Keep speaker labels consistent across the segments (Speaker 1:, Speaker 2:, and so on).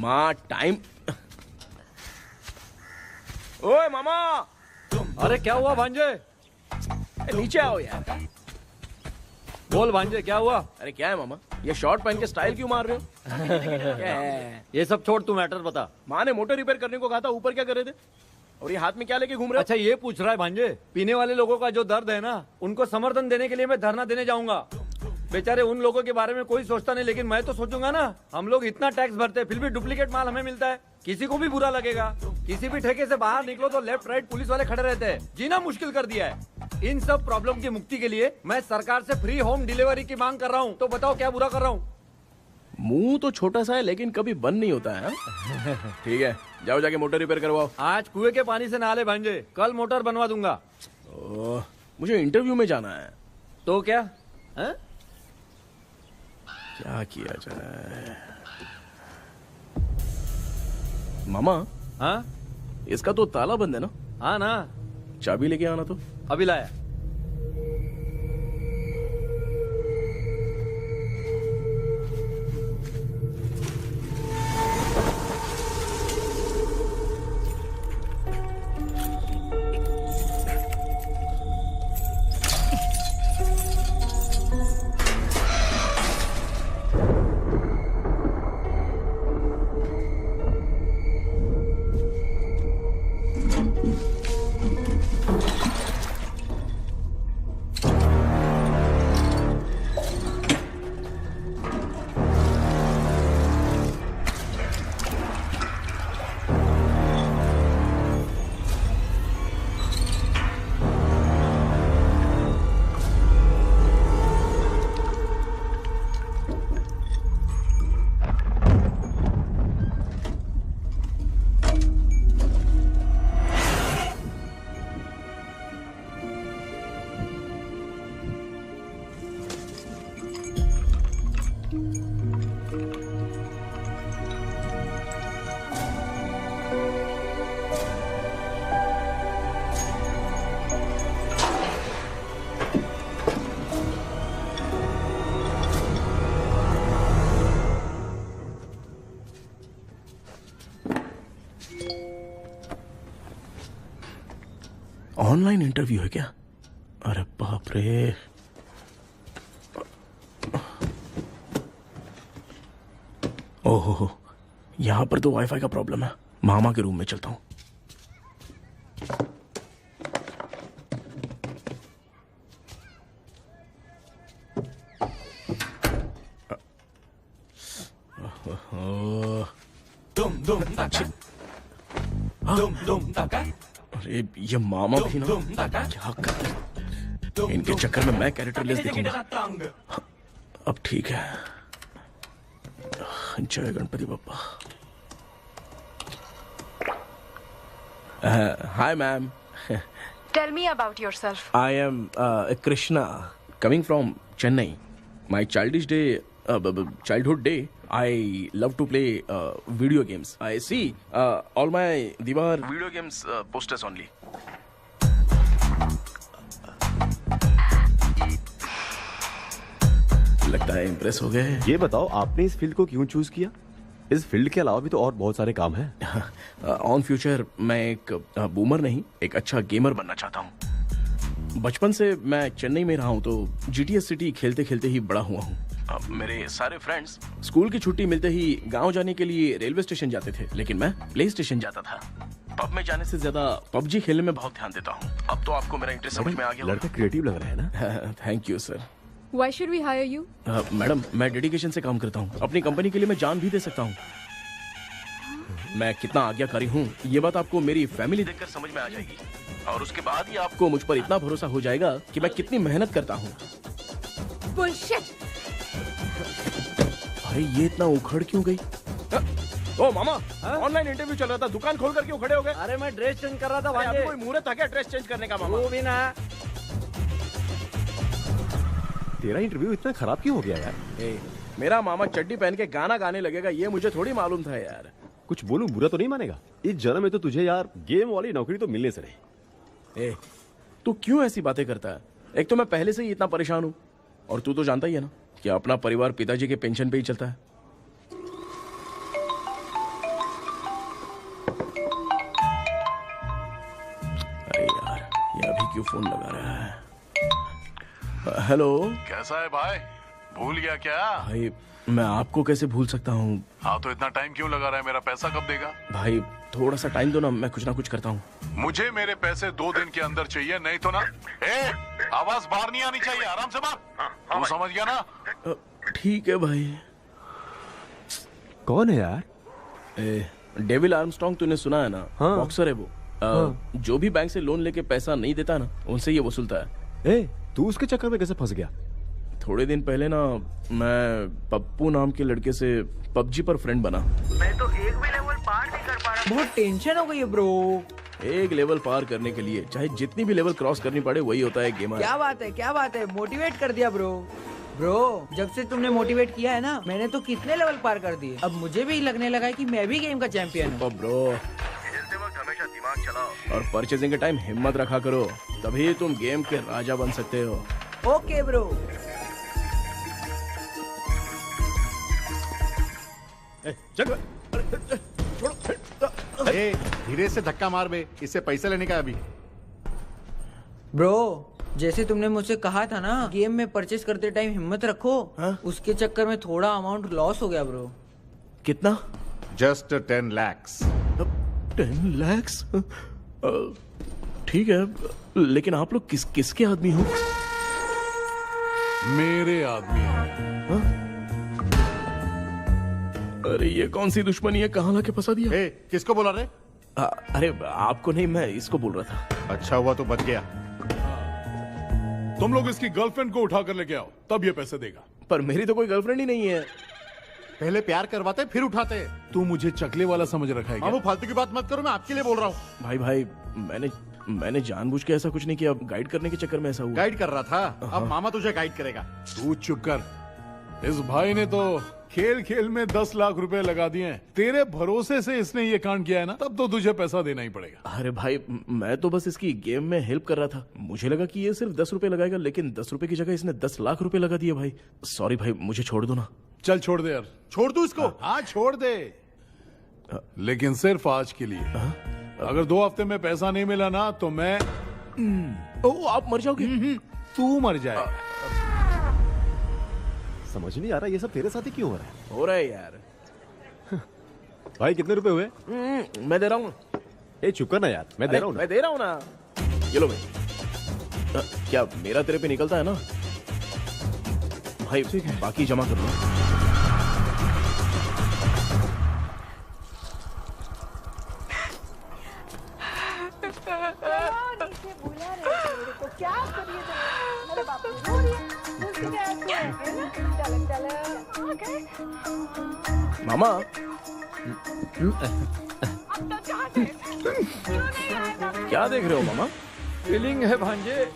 Speaker 1: माँ टाइम। ओए मामा।
Speaker 2: अरे क्या हुआ भांजे?
Speaker 1: नीचे आओ यार।
Speaker 2: बोल भांजे क्या हुआ?
Speaker 1: अरे क्या है मामा, ये शॉर्ट पहन के स्टाइल क्यों मार रहे हो? क्या है?
Speaker 2: ये सब छोड़, तू मैटर बता।
Speaker 1: माँ ने मोटर रिपेयर करने को कहा था, ऊपर क्या कर रहे थे? और ये हाथ में क्या लेके घूम रहे हो?
Speaker 2: अच्छा ये पूछ रहा है भांजे, पीने वाले लोगों का जो दर्द है ना, उनको समर्थन देने के लिए मैं धरना देने जाऊंगा। बेचारे उन लोगों के बारे में कोई सोचता नहीं, लेकिन मैं तो सोचूंगा ना। हम लोग इतना टैक्स भरते हैं, फिर भी डुप्लीकेट माल हमें मिलता है। किसी को भी बुरा लगेगा। किसी भी ठेके से बाहर निकलो तो लेफ्ट राइट पुलिस वाले खड़े रहते हैं। जीना मुश्किल कर दिया है। इन सब प्रॉब्लम की मुक्ति के लिए मैं सरकार से फ्री होम डिलीवरी की मांग कर रहा हूँ। तो बताओ क्या बुरा कर रहा हूँ?
Speaker 1: मुंह तो छोटा सा है लेकिन कभी बंद नहीं होता है। ठीक है, जाओ जाके मोटर रिपेयर करवाओ।
Speaker 2: आज कुएं के पानी से नहा ले भांजे, कल मोटर बनवा दूंगा।
Speaker 1: मुझे इंटरव्यू में जाना है।
Speaker 2: तो क्या है?
Speaker 1: क्या किया जाए? मामा।
Speaker 2: हाँ
Speaker 1: इसका तो ताला बंद है ना?
Speaker 2: हाँ ना।
Speaker 1: चाबी लेके आना तो।
Speaker 2: अभी लाया।
Speaker 1: ऑनलाइन इंटरव्यू है क्या? अरे बाप रे। ओहो, यहां पर तो वाईफाई का प्रॉब्लम है। मामा के रूम में चलता हूं। अरे ये मामा भी ना, क्या कर इनके चक्कर में मैं कैरेक्टरलेस दिखूंगा। अब ठीक है। जय Ganpati Bappa. Hi ma'am.
Speaker 3: Tell me about yourself.
Speaker 1: I am Krishna, coming from Chennai. My childhood day, I love to play video games. I see all my Diwar video games posters only. लगता है impress हो गए।
Speaker 4: ये बताओ आपने इस field को क्यों चूज किया? इस फील्ड के अलावा भी तो और बहुत सारे काम हैं।
Speaker 1: ऑन फ्यूचर मैं एक बूमर नहीं, एक अच्छा गेमर बनना चाहता हूँ। बचपन से मैं चेन्नई में रहा हूँ तो जीटीएस सिटी खेलते खेलते ही बड़ा हुआ हूँ। मेरे सारे फ्रेंड्स स्कूल की छुट्टी मिलते ही गांव जाने के लिए रेलवे स्टेशन जाते थे, लेकिन मैं प्ले स्टेशन जाता था। पब में जाने से ज्यादा पबजी खेलने में बहुत ध्यान देता हूँ। अब तो आपको मेरा इंटरेस्ट समझ में आ गया।
Speaker 4: लड़का क्रिएटिव लग रहा है ना।
Speaker 1: Thank you sir.
Speaker 3: Why should we hire you?
Speaker 1: Madam, मैं डेडिकेशन से काम करता हूँ। अपनी कंपनी के लिए मैं जान भी दे सकता हूँ। मैं कितना आज्ञाकारी हूँ ये बात आपको मेरी फैमिली देखकर समझ में आ जाएगी, और उसके बाद ही आपको मुझ पर इतना भरोसा हो जाएगा कि मैं कितनी मेहनत करता हूँ।
Speaker 3: Bullshit!
Speaker 1: अरे ये इतना उखड़ क्यों गई? ओ मामा, ऑनलाइन इंटरव्यू चल रहा था, दुकान खोल कर क्यों खड़े हो गए?
Speaker 2: अरे मैं ड्रेस चेंज कर रहा था
Speaker 1: भाई। कोई मुहूर्त था क्या ड्रेस चेंज करने का मामा?
Speaker 2: वो भी ना।
Speaker 4: तेरा इंटरव्यू इतना खराब क्यों हो गया यार?
Speaker 1: मेरा मामा चड्डी पहन के गाना गाने लगेगा ये मुझे थोड़ी मालूम था यार।
Speaker 4: कुछ बोलूं बुरा तो नहीं मानेगा? इस जन्म में तो तुझे यार गेम वाली नौकरी तो मिलने से नहीं।
Speaker 1: तू क्यों ऐसी बातें करता है? एक तो मैं पहले से ही इतना परेशान हूँ, और तू तो जानता ही है ना कि अपना परिवार पिताजी के पेंशन पे ही चलता है। ये अभी क्यों फोन लगा रहा है? हेलो
Speaker 5: कैसा है भाई? भूल गया क्या?
Speaker 1: भाई, मैं आपको कैसे भूल सकता हूँ?
Speaker 5: हाँ तो इतना टाइम क्यों लगा रहा है? मेरा पैसा कब देगा?
Speaker 1: भाई थोड़ा सा टाइम दो ना, मैं कुछ ना कुछ करता हूँ।
Speaker 5: मुझे मेरे पैसे 2 दिन के अंदर चाहिए, नहीं तो ना आवाज बाहर नहीं आनी चाहिए। आराम से बात, तू समझ गया ना?
Speaker 1: ठीक है भाई।
Speaker 4: कौन है यार?
Speaker 1: डेविल आर्मस्ट्रॉन्ग तूने सुना है ना?
Speaker 4: हाँ।
Speaker 1: बॉक्सर है वो। जो भी बैंक से लोन लेके पैसा नहीं देता ना, उनसे ये वसूलता है।
Speaker 4: तू उसके चक्कर में कैसे फंस गया?
Speaker 1: थोड़े दिन पहले ना मैं पप्पू नाम के लड़के से पबजी पर फ्रेंड बना।
Speaker 6: मैं तो एक भी लेवल पार नहीं कर पा रहा। बहुत टेंशन हो गई है ब्रो।
Speaker 1: एक लेवल पार करने के लिए चाहे जितनी भी लेवल क्रॉस करनी पड़े, वही होता है गेमर।
Speaker 6: क्या बात है, मोटिवेट कर दिया ब्रो। जब से तुमने मोटिवेट किया है ना, मैंने तो कितने लेवल पार कर दिए। अब मुझे भी लगने लगा है कि मैं भी गेम का चैंपियन हूँ।
Speaker 1: ब्रो,
Speaker 7: खेलते वक्त हमेशा दिमाग चलाओ
Speaker 1: और परचेजिंग के टाइम हिम्मत रखा करो, तभी तुम गेम के राजा बन सकते हो।
Speaker 6: Okay bro.
Speaker 8: धीरे से धक्का मार बे, इससे पैसे लेने का अभी।
Speaker 6: ब्रो, जैसे तुमने मुझसे कहा था ना, गेम में परचेस करते टाइम हिम्मत रखो। उसके चक्कर में थोड़ा अमाउंट लॉस हो गया ब्रो।
Speaker 1: कितना?
Speaker 8: Just 10 lakhs।
Speaker 1: 10 lakhs? ठीक है, लेकिन आप लोग किसके आदमी हो?
Speaker 5: मेरे आदमी है।
Speaker 1: अरे ये कौन सी दुश्मनी है, कहाँ लाके फंसा दिया?
Speaker 8: किसको बोला रे?
Speaker 1: अरे आपको नहीं, मैं इसको बोल रहा था।
Speaker 8: अच्छा हुआ तो बच गया।
Speaker 5: तुम लोग इसकी गर्लफ्रेंड को उठा कर लेके आओ, तब ये पैसे देगा।
Speaker 1: पर मेरी तो कोई गर्लफ्रेंड ही नहीं है।
Speaker 8: पहले प्यार करवाते फिर उठाते।
Speaker 5: तू मुझे चकले वाला समझ रखा है क्या?
Speaker 8: वो फालतू की बात मत करो, मैं आपके लिए बोल रहा हूँ।
Speaker 1: भाई मैंने जानबूझ के ऐसा कुछ नहीं किया, गाइड करने के चक्कर में ऐसा हुआ।
Speaker 8: गाइड कर रहा था, अब मामा तुझे गाइड करेगा।
Speaker 5: तू चुप कर। इस भाई ने तो खेल खेल में 10 लाख रुपए लगा दिए हैं। तेरे भरोसे से इसने ये कांड किया है ना, तब तो तुझे पैसा देना ही पड़ेगा।
Speaker 1: अरे भाई, मैं तो बस इसकी गेम में हेल्प कर रहा था। मुझे लगा कि ये सिर्फ 10 रुपए लगाएगा, लेकिन 10 रुपए की जगह इसने 10 लाख रुपए लगा दिए। भाई सॉरी भाई, मुझे छोड़ दो ना।
Speaker 5: चल छोड़ दे यार।
Speaker 8: छोड़ दू इसको?
Speaker 5: हाँ छोड़ दे, लेकिन सिर्फ आज के लिए। अगर 2 हफ्ते में पैसा नहीं मिला ना, तो मैं
Speaker 1: आप मर जाओगे।
Speaker 5: तू मर जाए।
Speaker 4: समझ नहीं आ रहा ये सब तेरे साथ ही क्यों हो रहा है?
Speaker 1: हो रहा है यार।
Speaker 4: भाई कितने रुपए हुए?
Speaker 1: मैं दे रहा हूँ।
Speaker 4: चुप कर ना यार, मैं दे रहा हूँ ना।
Speaker 1: मैं दे रहा हूँ ना। ये लो भाई। क्या मेरा तेरे पे निकलता है ना भाई? बाकी जमा कर लो। मामा, क्या देख रहे हो मामा?
Speaker 2: फीलिंग है भांजे,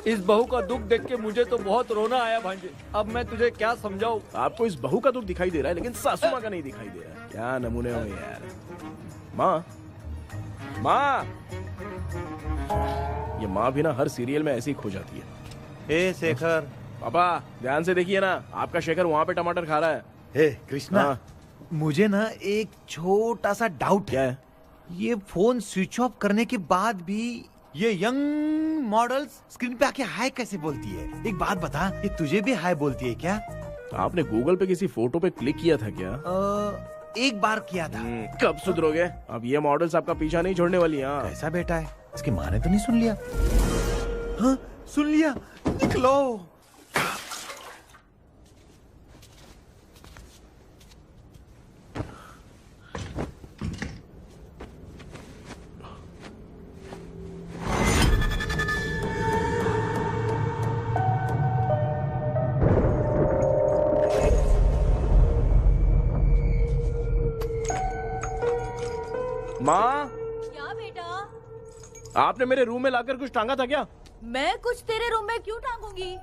Speaker 2: इस बहू का दुख देख के मुझे तो बहुत रोना आया भांजे। अब मैं तुझे क्या समझाऊं?
Speaker 1: आपको इस बहू का दुख दिखाई दे रहा है, लेकिन सासू माँ का नहीं दिखाई दे रहा है। क्या नमूने हो यार। माँ, ये माँ भी ना हर सीरियल में ऐसी खो जाती है।
Speaker 8: शेखर।
Speaker 1: पापा ध्यान से देखिए ना, आपका शेखर वहाँ पे टमाटर खा रहा है।
Speaker 9: कृष्णा,
Speaker 1: हाँ।
Speaker 9: मुझे ना एक छोटा सा डाउट
Speaker 1: क्या
Speaker 9: है।
Speaker 1: है?
Speaker 9: ये फोन स्विच ऑफ करने के बाद भी ये यंग मॉडल्स स्क्रीन पे आके हाय कैसे बोलती है? एक बात बता, ये तुझे भी हाय बोलती है क्या?
Speaker 1: आपने गूगल पे किसी फोटो पे क्लिक किया था क्या?
Speaker 9: एक बार किया था।
Speaker 1: कब सुधरोगे? अब ये मॉडल्स आपका पीछा नहीं छोड़ने वाली। हाँ,
Speaker 9: कैसा बेटा है? इसकी माँ ने तो नहीं सुन लिया? हाँ, सुन लिया। निकलो।
Speaker 1: माँ,
Speaker 10: क्या बेटा?
Speaker 1: आपने मेरे रूम में लाकर कुछ टांगा था क्या?
Speaker 10: मैं कुछ तेरे रूम में क्यों टांगूंगी?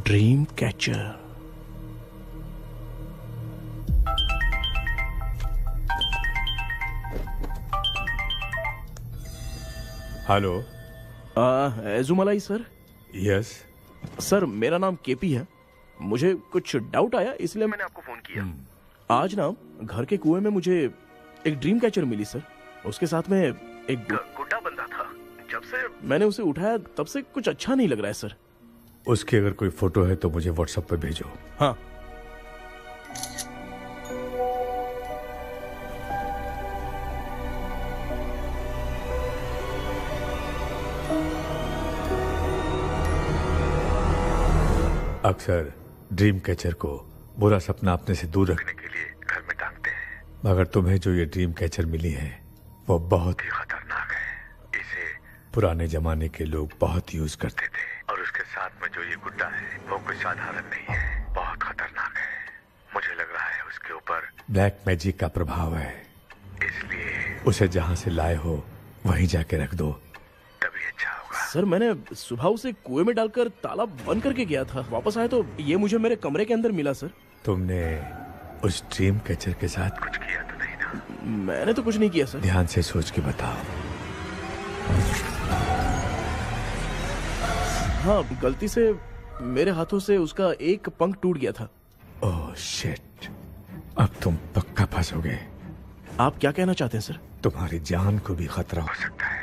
Speaker 1: Dream catcher.
Speaker 11: Hello.
Speaker 1: Ezhumalai sir.
Speaker 11: Yes.
Speaker 1: Sir मेरा नाम केपी है। मुझे कुछ डाउट आया इसलिए मैंने आपको फोन किया। आज ना घर के कुएं में मुझे एक ड्रीम कैचर मिली सर। उसके साथ में एक गुड्डा बंदा था। जब से मैंने उसे उठाया तब से कुछ अच्छा नहीं लग रहा है सर।
Speaker 11: उसकी अगर कोई फोटो है तो मुझे व्हाट्सएप पे भेजो।
Speaker 1: हाँ।
Speaker 11: अक्सर ड्रीम कैचर को बुरा सपना अपने से दूर रखने के लिए घर में टांगते हैं, मगर तुम्हें जो ये ड्रीम कैचर मिली है वो बहुत ही खतरनाक है। इसे पुराने जमाने के लोग बहुत यूज करते थे और उसके साथ में जो ये गुड्डा है वो कोई साधारण नहीं है, बहुत खतरनाक है। मुझे लग रहा है उसके ऊपर ब्लैक मैजिक का प्रभाव है, इसलिए उसे जहां से लाए हो वहीं जाके रख दो, तभी अच्छा होगा।
Speaker 1: सर मैंने सुबह उसे कुएं में डालकर ताला बंद करके गया था। वापस आया तो ये मुझे मेरे कमरे के अंदर मिला सर।
Speaker 11: तुमने उस ड्रीम कैचर के साथ कुछ किया तो नहीं ना?
Speaker 1: मैंने तो कुछ नहीं किया सर।
Speaker 11: ध्यान से सोच के बताओ।
Speaker 1: हाँ, गलती से मेरे हाथों से उसका एक पंख टूट गया था।
Speaker 11: ओह शिट, अब तुम पक्का फंसोगे।
Speaker 1: आप क्या कहना चाहते हैं सर?
Speaker 11: तुम्हारी जान को भी खतरा हो सकता है।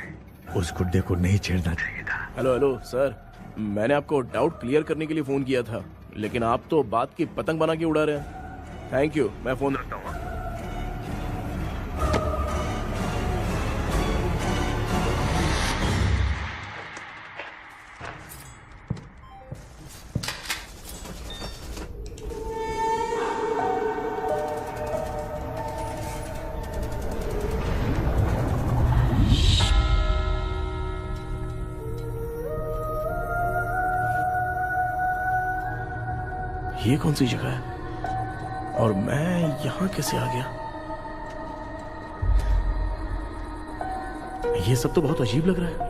Speaker 11: उस गुड्डे को नहीं छेड़ना चाहिए था।
Speaker 1: हेलो हेलो सर, मैंने आपको डाउट क्लियर करने के लिए फोन किया था, लेकिन आप तो बात की पतंग बना के उड़ा रहे हैं। थैंक यू, मैं फोन रखता हूँ। ये कौन सी जगह है और मैं यहां कैसे आ गया? ये सब तो बहुत अजीब लग रहा है।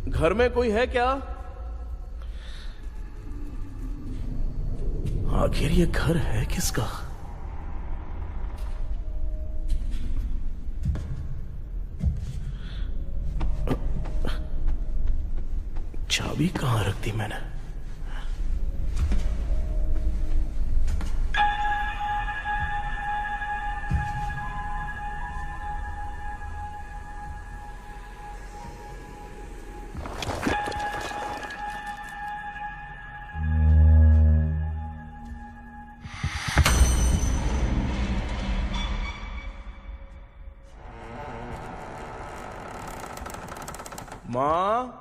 Speaker 1: घर में कोई है क्या? आखिर ये घर है किसका? चाबी कहां रख दी मैंने? माँ,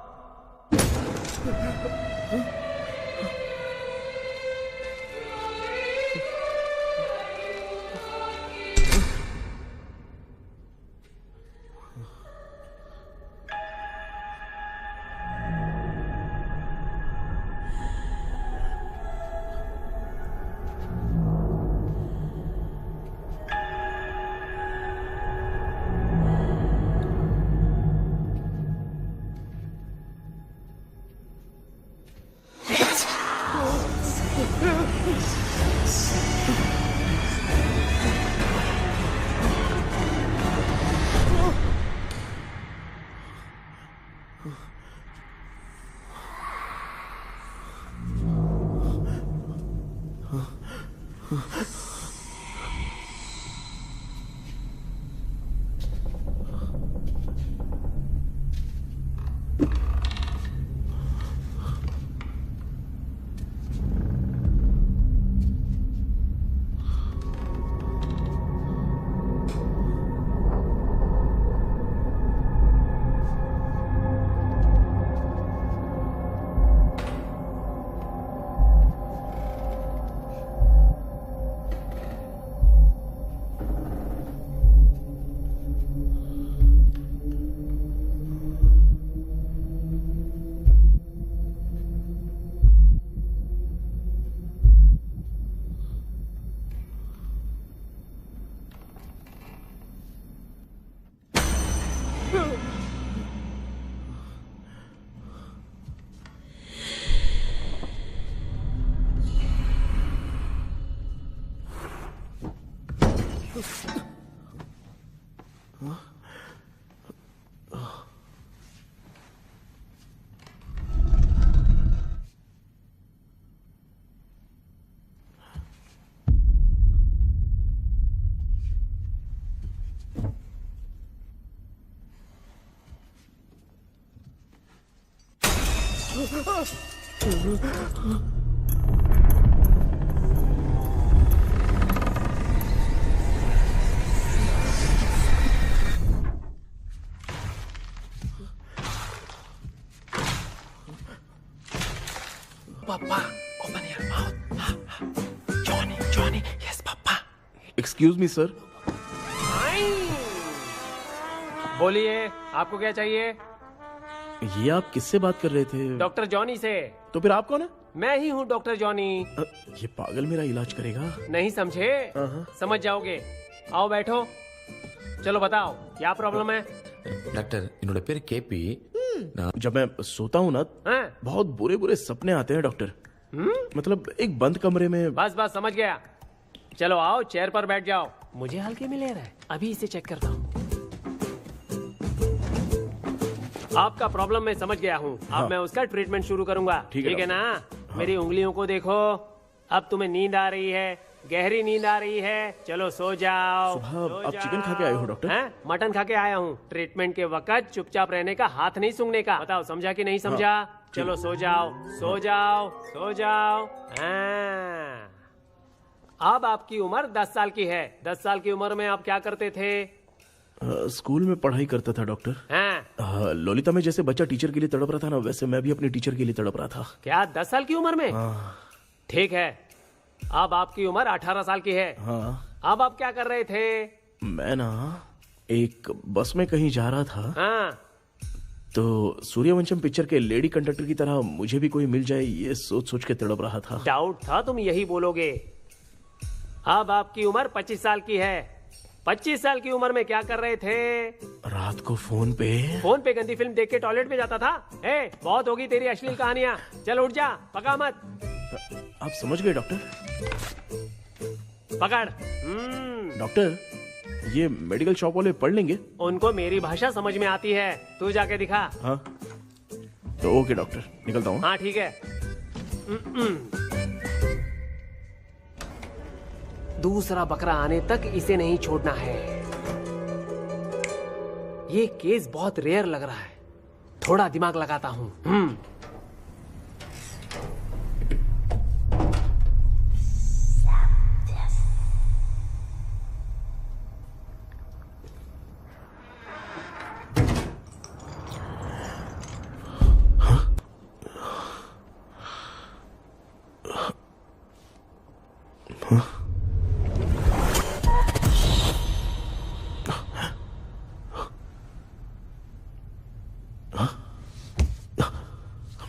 Speaker 12: Papa, open your mouth. Johnny, yes, Papa.
Speaker 1: Excuse me sir.
Speaker 12: बोलिए, आपको क्या चाहिए?
Speaker 1: ये आप किससे बात कर रहे थे?
Speaker 12: डॉक्टर जॉनी से।
Speaker 1: तो फिर आप कौन है?
Speaker 12: मैं ही हूँ डॉक्टर जॉनी।
Speaker 1: ये पागल मेरा इलाज करेगा?
Speaker 12: नहीं समझे? समझ जाओगे। आओ बैठो। चलो बताओ क्या प्रॉब्लम है?
Speaker 13: डॉक्टर इन्होंने पेर केपी
Speaker 1: जब मैं सोता हूँ ना बहुत बुरे बुरे सपने आते हैं डॉक्टर। मतलब एक बंद कमरे में।
Speaker 12: बस समझ गया। चलो आओ चेयर पर बैठ जाओ। मुझे हल्के में ले रहा है, अभी इसे चेक करता हूँ। आपका प्रॉब्लम मैं समझ गया हूँ। अब मैं उसका ट्रीटमेंट शुरू करूंगा। ठीक है ना? मेरी उंगलियों को देखो। अब तुम्हें नींद आ रही है, गहरी नींद आ रही है। चलो सो जाओ।
Speaker 1: सुबह आप चिकन खा के आए हो डॉक्टर?
Speaker 12: मटन खा के आया हूँ। ट्रीटमेंट के वक्त चुपचाप रहने का, हाथ नहीं सूंघने का। बताओ समझा कि नहीं समझा? चलो सो जाओ, सो जाओ, सो जाओ। अब आपकी उम्र 10 साल की है। 10 साल की उम्र में आप क्या करते थे?
Speaker 1: स्कूल में पढ़ाई करता था डॉक्टर। लोलिता में जैसे बच्चा टीचर के लिए तड़प रहा था ना, वैसे मैं भी अपने टीचर के लिए तड़प रहा था।
Speaker 12: क्या 10 साल की उम्र में? ठीक है, अब आपकी उम्र 18 साल की है। अब आप क्या कर रहे थे?
Speaker 1: मैं ना एक बस में कहीं जा रहा था। तो सूर्यवंशम पिक्चर के लेडी कंडक्टर की तरह मुझे भी कोई मिल जाए, ये सोच सोच के तड़प रहा था।
Speaker 12: डाउट था तुम यही बोलोगे। अब आपकी उम्र 25 साल की है। 25 साल की उम्र में क्या कर रहे थे?
Speaker 1: रात को फोन पे
Speaker 12: गंदी फिल्म देख के टॉयलेट में जाता था। बहुत होगी तेरी अश्लील कहानियां। चल उठ जा, पका मत।
Speaker 1: आप समझ गए डॉक्टर?
Speaker 12: पकड़।
Speaker 1: डॉक्टर, ये मेडिकल शॉप वाले पढ़ लेंगे?
Speaker 12: उनको मेरी भाषा समझ में आती है। तू जाके दिखा।
Speaker 1: हाँ तो ओके डॉक्टर, निकलता हूँ।
Speaker 12: हाँ ठीक है। दूसरा बकरा आने तक इसे नहीं छोड़ना है। ये केस बहुत रेयर लग रहा है, थोड़ा दिमाग लगाता हूँ।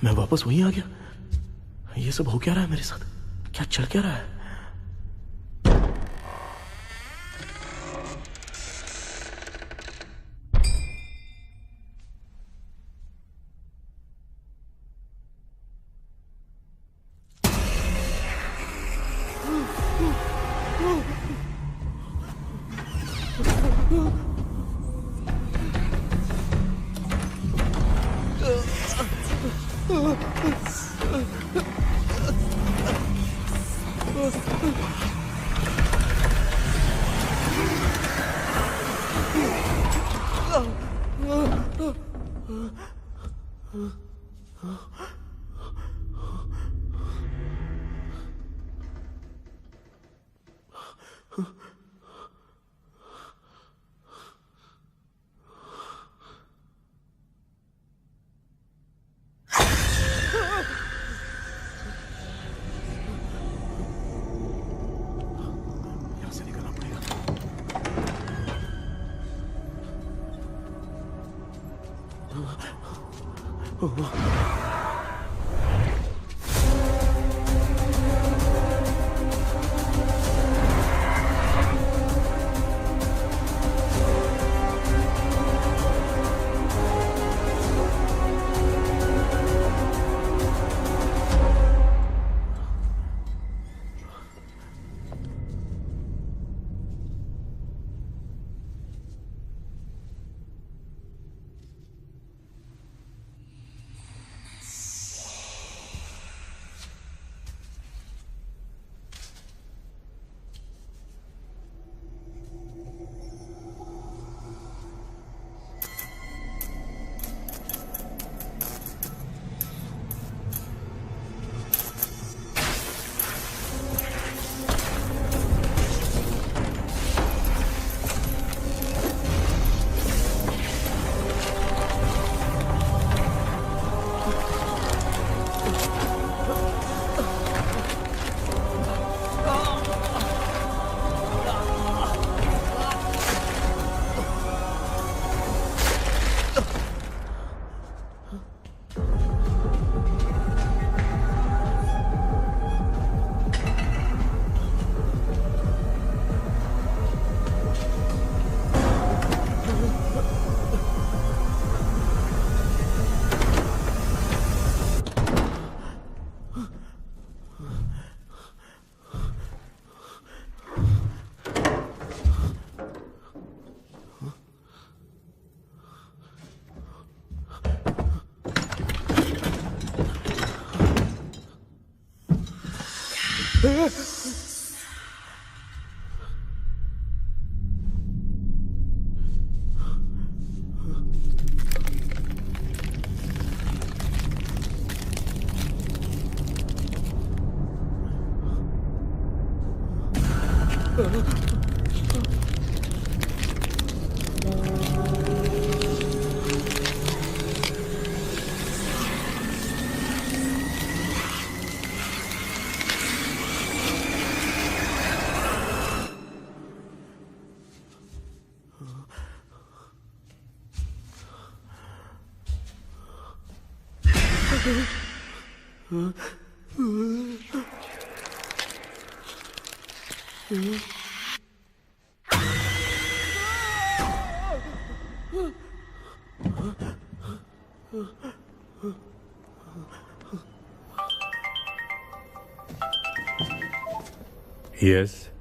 Speaker 1: मैं वापस वहीं आ गया। ये सब हो क्या रहा है मेरे साथ? क्या चल क्या रहा है?
Speaker 11: यस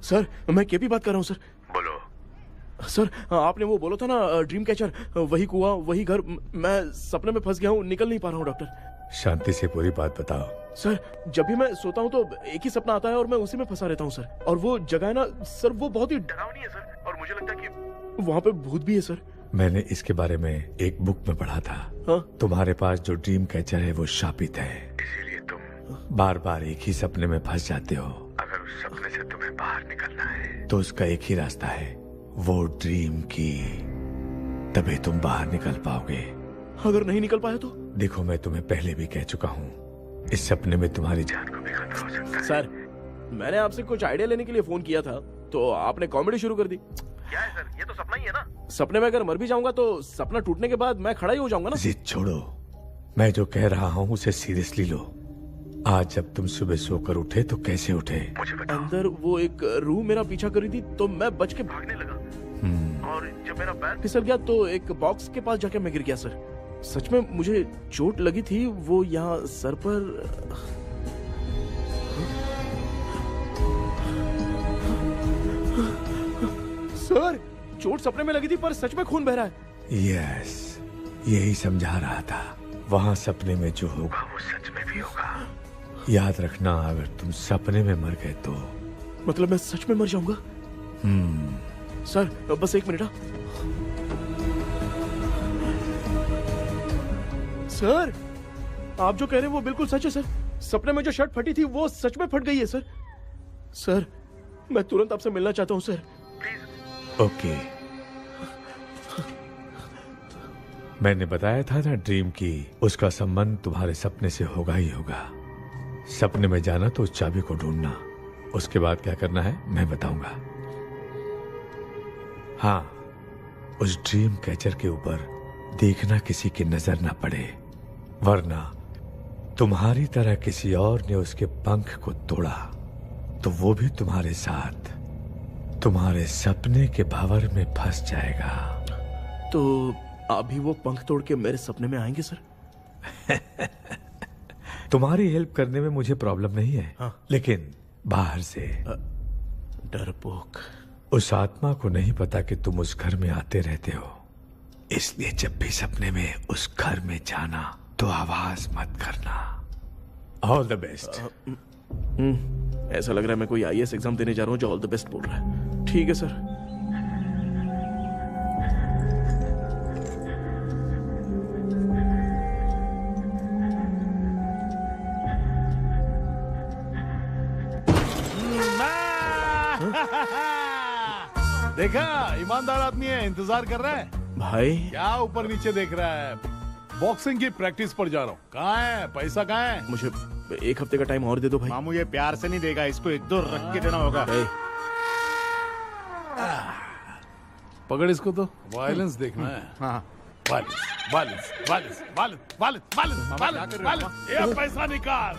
Speaker 1: सर, मैं केपी बात कर रहा हूँ सर।
Speaker 7: बोलो।
Speaker 1: सर, आपने वो बोला था ना, ड्रीम कैचर, वही कुआं, वही घर। मैं सपने में फंस गया हूँ, निकल नहीं पा रहा हूँ डॉक्टर।
Speaker 11: शांति से पूरी बात बताओ।
Speaker 1: सर, जब भी मैं सोता हूँ तो एक ही सपना आता है और मैं उसी में फंसा रहता हूँ सर। और वो जगह है ना सर, वो बहुत ही
Speaker 7: डरावनी है सर, और मुझे लगता है कि
Speaker 1: वहाँ पे भूत भी है सर।
Speaker 11: मैंने इसके बारे में एक बुक में पढ़ा था।
Speaker 1: हाँ?
Speaker 11: तुम्हारे पास जो ड्रीम कैचर है वो शापित है,
Speaker 7: इसीलिए तुम
Speaker 11: बार बार एक ही सपने में फंस जाते हो।
Speaker 7: अगर उस सपने से तुम्हें बाहर निकलना है
Speaker 11: तो उसका एक ही रास्ता है, वो ड्रीम की, तभी तुम बाहर निकल पाओगे।
Speaker 1: अगर नहीं निकल पाया तो?
Speaker 11: देखो, मैं तुम्हें पहले भी कह चुका हूँ, इस सपने में तुम्हारी जान
Speaker 7: को भी खतरा हो सकता है।
Speaker 1: सर, मैंने आपसे कुछ आइडिया लेने के लिए फोन किया था तो आपने कॉमेडी शुरू कर दी।
Speaker 7: क्या है सर, ये तो सपना ही है ना।
Speaker 1: सपने में अगर मर भी जाऊंगा तो सपना टूटने के बाद मैं खड़ा ही हो जाऊंगा ना।
Speaker 11: जिद छोड़ो, मैं जो कह रहा हूँ उसे सीरियसली लो। आज जब तुम सुबह सोकर उठे तो कैसे उठे?
Speaker 7: मुझे बताओ।
Speaker 1: अंदर वो एक रूह मेरा पीछा कर रही थी तो मैं बच के
Speaker 7: भागने लगा, और जब मेरा पैर
Speaker 1: फिसल गया तो एक बॉक्स के पास जाके मैं गिर गया सर। सच में मुझे चोट लगी थी, वो यहाँ सर पर। सर, चोट सपने में लगी थी पर सच में खून बह रहा है।
Speaker 11: यस, यही समझा रहा था। वहाँ सपने में जो होगा
Speaker 7: वो सच में भी होगा।
Speaker 11: याद रखना, अगर तुम सपने में मर गए तो
Speaker 1: मतलब मैं सच में मर जाऊंगा? सर, बस एक मिनट। सर, आप जो कह रहे हैं वो बिल्कुल सच है सर। सपने में जो शर्ट फटी थी वो सच में फट गई है सर। सर, मैं तुरंत आपसे मिलना चाहता हूँ सर।
Speaker 11: ओके, मैंने बताया था ना ड्रीम की, उसका संबंध तुम्हारे सपने से होगा ही होगा। सपने में जाना तो उस चाबी को ढूंढना, उसके बाद क्या करना है मैं बताऊंगा। हाँ, उस ड्रीम कैचर के ऊपर देखना किसी की नजर ना पड़े, वरना तुम्हारी तरह किसी और ने उसके पंख को तोड़ा तो वो भी तुम्हारे साथ तुम्हारे सपने के भंवर में फंस जाएगा।
Speaker 1: तो आप भी वो पंख तोड़ के मेरे सपने में आएंगे सर?
Speaker 11: तुम्हारी हेल्प करने में मुझे प्रॉब्लम नहीं है।
Speaker 1: हाँ।
Speaker 11: लेकिन बाहर से
Speaker 1: डरपोक,
Speaker 11: उस आत्मा को नहीं पता कि तुम उस घर में आते रहते हो, इसलिए जब भी सपने में उस घर में जाना तो आवाज मत करना। All the best.
Speaker 1: ऐसा लग रहा है मैं कोई आईएएस एग्जाम देने जा रहा हूँ जो ऑल द बेस्ट बोल रहा है। ठीक है सर।
Speaker 5: देखा, ईमानदार आदमी है, इंतजार कर रहा है।
Speaker 1: भाई
Speaker 5: क्या ऊपर नीचे देख रहा है? बॉक्सिंग की प्रैक्टिस पर जा रहा हूँ। कहाँ है पैसा? कहाँ है?
Speaker 1: मुझे एक हफ्ते का टाइम और दे दो भाई।
Speaker 8: मामू ये प्यार से नहीं देगा, इसको एक दो रख के देना होगा।
Speaker 5: पकड़ इसको, तो वायलेंस देखना है।
Speaker 8: हाँ,
Speaker 5: violence violence violence violence violence violence violence. ये पैसा निकाल